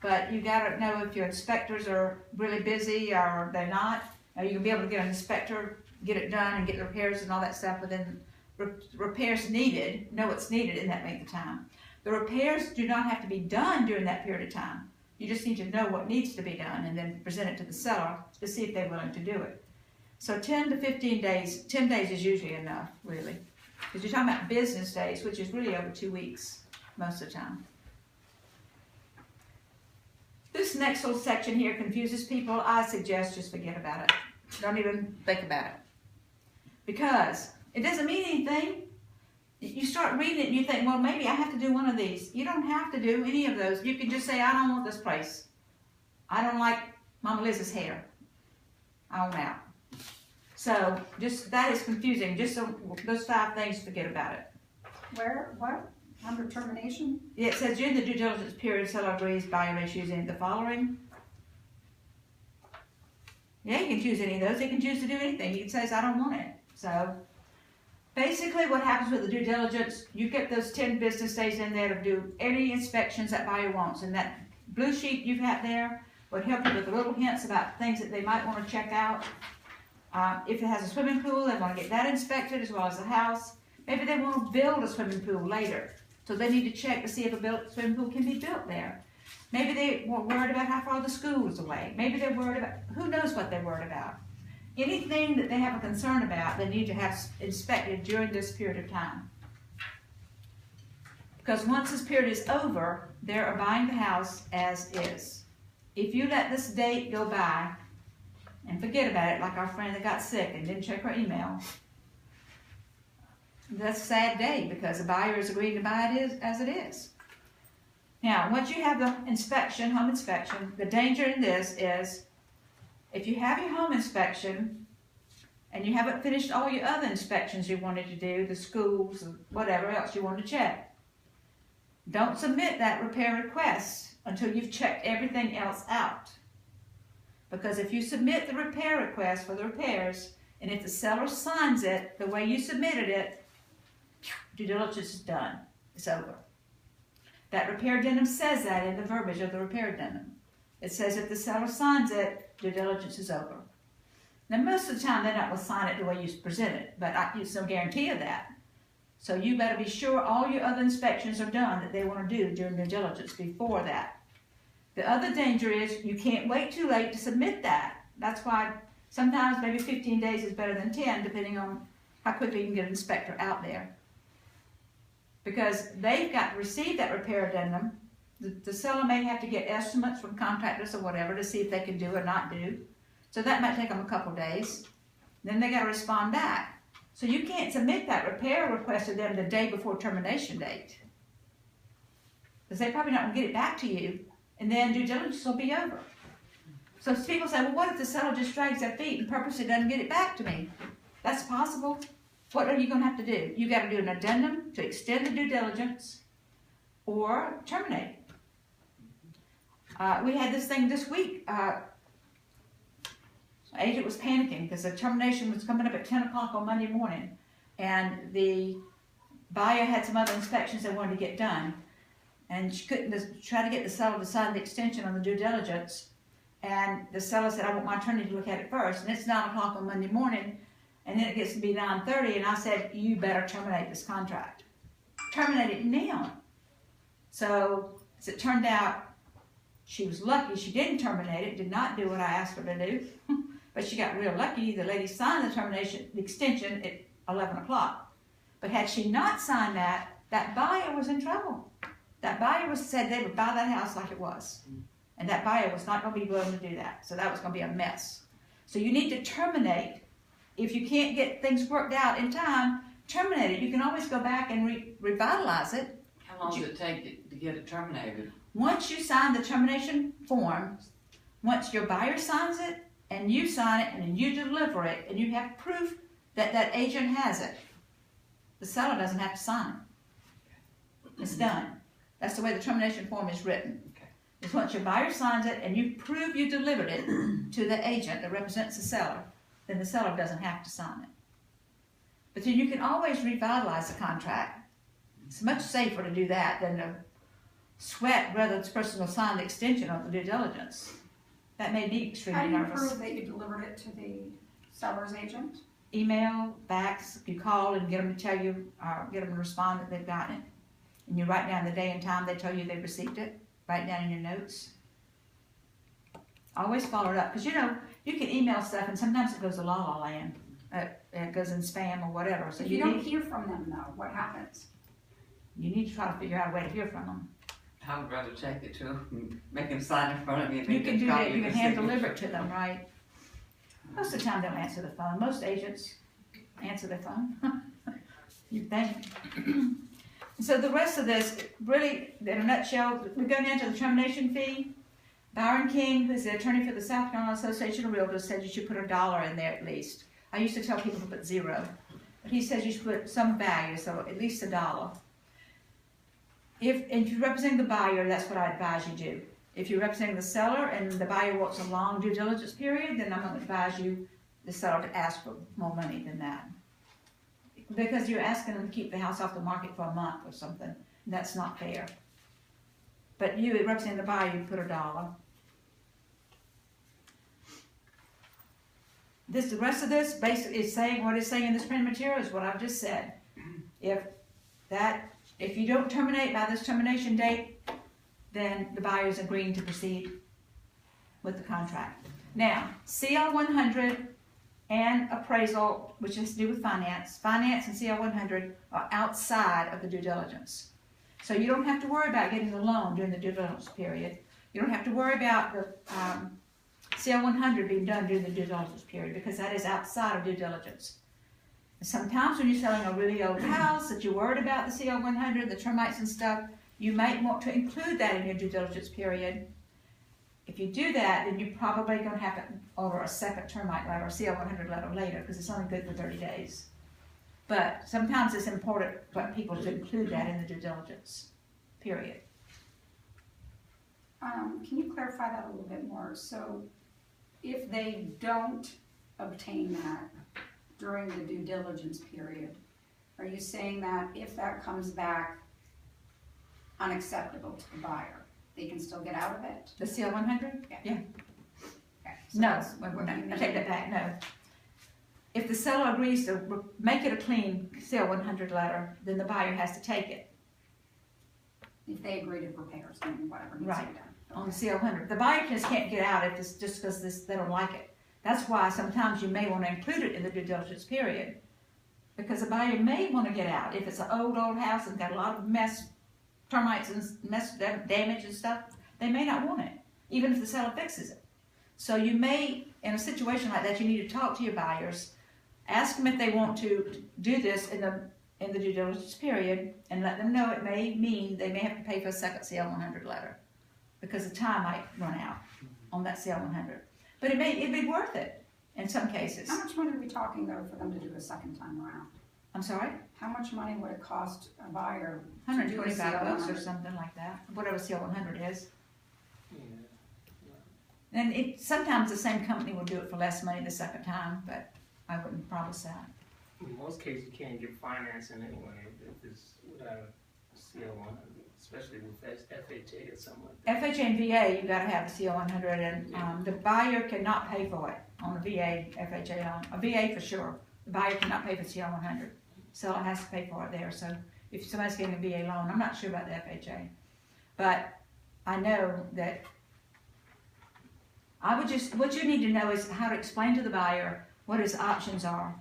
but you gotta know if your inspectors are really busy or they're not. Now you can be able to get an inspector, get it done and get the repairs and all that stuff within repairs needed, know what's needed in that length of time. The repairs do not have to be done during that period of time. You just need to know what needs to be done and then present it to the seller to see if they're willing to do it. So 10 to 15 days, 10 days is usually enough, really. Because you're talking about business days, which is really over 2 weeks most of the time. This next little section here confuses people. I suggest just forget about it. Don't even think about it. Because it doesn't mean anything. You start reading it and you think, well, maybe I have to do one of these. You don't have to do any of those. You can just say, I don't want this place. I don't like Mama Liz's hair. I want out. So, just, that is confusing. Just so, those 5 things, forget about it. Where, what, under termination? Yeah, it says during the due diligence period, seller agrees buyer may choose any of the following. Yeah, you can choose any of those. You can choose to do anything. It says, I don't want it. So, basically what happens with the due diligence, you get those 10 business days in there to do any inspections that buyer wants. And that blue sheet you've got there would help you with the little hints about things that they might want to check out. If it has a swimming pool, they want to get that inspected as well as the house. Maybe they want to build a swimming pool later. So they need to check to see if a swimming pool can be built there. Maybe they were worried about how far the school is away. Maybe they're worried about, who knows what they're worried about. Anything that they have a concern about, they need to have inspected during this period of time. Because once this period is over, they're buying the house as is. If you let this date go by and forget about it, like our friend that got sick and didn't check her email, that's a sad day because the buyer is agreeing to buy it as it is. Now, once you have the inspection, home inspection, the danger in this is if you have your home inspection and you haven't finished all your other inspections you wanted to do, the schools, whatever else you want to check, don't submit that repair request until you've checked everything else out. Because if you submit the repair request for the repairs, and if the seller signs it the way you submitted it, due diligence is done. It's over. That repair addendum says that in the verbiage of the repair addendum. It says if the seller signs it, due diligence is over. Now, most of the time, they're not going to sign it the way you present it, but there's no guarantee of that. So you better be sure all your other inspections are done that they want to do during due diligence before that. The other danger is you can't wait too late to submit that. That's why sometimes maybe 15 days is better than 10, depending on how quickly you can get an inspector out there. Because they've got to receive that repair addendum. The seller may have to get estimates from contractors or whatever to see if they can do or not do. So that might take them a couple days. Then they got to respond back. So you can't submit that repair request to them the day before termination date. Because they're probably not going to get it back to you. And then due diligence will be over. So people say, well, what if the seller just drags their feet and purposely doesn't get it back to me? That's possible. What are you going to have to do? You got to do an addendum to extend the due diligence or terminate. We had this thing this week. Agent was panicking because the termination was coming up at 10 o'clock on Monday morning. And the buyer had some other inspections they wanted to get done. And she couldn't try to get the seller to sign the extension on the due diligence. And the seller said, I want my attorney to look at it first. And it's 9 o'clock on Monday morning. And then it gets to be 9:30. And I said, you better terminate this contract. Terminate it now. So, as it turned out, she was lucky. She didn't terminate it, did not do what I asked her to do. But she got real lucky. The lady signed the extension at 11 o'clock. But had she not signed that, that buyer was in trouble. That buyer said they would buy that house like it was. And that buyer was not going to be willing to do that. So that was going to be a mess. So you need to terminate. If you can't get things worked out in time, terminate it. You can always go back and revitalize it. How long does it take to get it terminated? Once you sign the termination form, once your buyer signs it, and you sign it, and then you deliver it, and you have proof that that agent has it, the seller doesn't have to sign it. It's done. That's the way the termination form is written. Okay. It's once your buyer signs it, and you prove you delivered it to the agent that represents the seller, then the seller doesn't have to sign it. But then you can always revitalize the contract. It's much safer to do that than to sweat whether this person will sign the extension of the due diligence. That made me How extremely do you nervous. prove that you delivered it to the seller's agent? Email, fax, you call and get them to tell you, get them to respond that they've gotten it. And you write down the day and time they tell you they received it. Write down in your notes. Always follow it up. Because, you know, you can email stuff and sometimes it goes to la-la land. It goes in spam or whatever. So If you don't hear from them, though, what happens? You need to try to figure out a way to hear from them. I would rather take it to them, make them sign in front of me. and You make can a do copy that, of you the can hand signature. deliver it to them, right? Most of the time they don't answer the phone, most agents answer their phone. You think? So the rest of this, really, in a nutshell, we go down to the termination fee. Byron King, who's the attorney for the South Carolina Association of Realtors, said you should put $1 in there at least. I used to tell people to put 0, but he says you should put some value, so at least $1. If you're representing the buyer, that's what I advise you do. If you're representing the seller and the buyer wants a long due diligence period, then I'm going to advise you, the seller, to ask for more money than that. Because you're asking them to keep the house off the market for a month or something. That's not fair. But you, representing the buyer, you put $1. The rest of this basically is saying what it's saying in this printed material is what I've just said. If you don't terminate by this termination date, then the buyer is agreeing to proceed with the contract. Now, CL 100 and appraisal, which has to do with finance and CL 100 are outside of the due diligence. So you don't have to worry about getting the loan during the due diligence period. You don't have to worry about the CL 100 being done during the due diligence period because that is outside of due diligence. Sometimes when you're selling a really old house that you're worried about the CL 100, the termites and stuff, you might want to include that in your due diligence period. If you do that, then you're probably going to have to order a second termite letter or CL 100 letter later because it's only good for 30 days. But sometimes it's important for people to include that in the due diligence period. Can you clarify that a little bit more? So if they don't obtain that during the due diligence period, are you saying that if that comes back unacceptable to the buyer, they can still get out of it? The CL 100? Yeah. Yeah. Okay, so No, that's we're what not. you I take that back, no. If the seller agrees to make it a clean CL 100 letter, then the buyer has to take it If they agree to repairs and whatever needs to Right. be done. on the CL 100. The buyer just can't get out if it's just because they don't like it. That's why sometimes you may want to include it in the due diligence period. Because the buyer may want to get out. If it's an old house and got a lot of termites and damage and stuff, they may not want it, even if the seller fixes it. So you may, in a situation like that, you need to talk to your buyers, ask them if they want to do this in the due diligence period, and let them know it may mean they may have to pay for a second CL 100 letter, because the time might run out on that CL 100. But it'd be worth it in some cases. How much money are we talking though for them to do a second time around? I'm sorry? How much money would it cost a buyer to do a $125 CL or 100? something like that, whatever CL 100 is. Yeah. And sometimes the same company will do it for less money the second time, but I wouldn't promise that. In most cases, you can't get financing anyway if it's without a CL100, especially with FHA or something like that. FHA and VA, you gotta have a CL 100, and the buyer cannot pay for it on a VA, FHA loan. A VA for sure. The buyer cannot pay for CL 100. Seller has to pay for it there. So if somebody's getting a VA loan, I'm not sure about the FHA, but I know that what you need to know is how to explain to the buyer what his options are.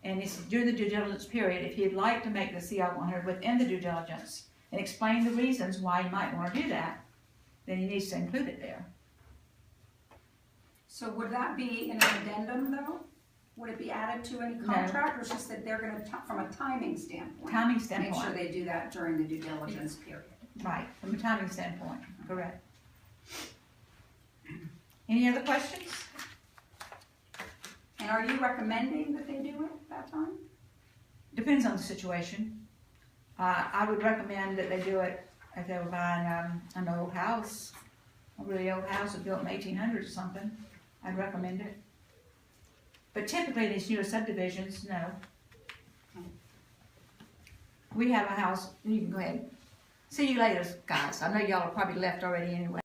And it's during the due diligence period, if he'd like to make the CL 100 within the due diligence and explain the reasons why he might want to do that, then he needs to include it there. So would that be in an addendum though? Would it be added to any contract, or it's just that they're gonna, from a timing standpoint? Timing Make standpoint, sure they do that during the due diligence period. right, from a timing standpoint, correct. Any other questions? And are you recommending that they do it that time? Depends on the situation. I would recommend that they do it if they were buying an old house, a really old house built in 1800s or something. I'd recommend it. But typically these newer subdivisions, no. We have a house, you can go ahead. See you later, guys. I know y'all are probably left already anyway.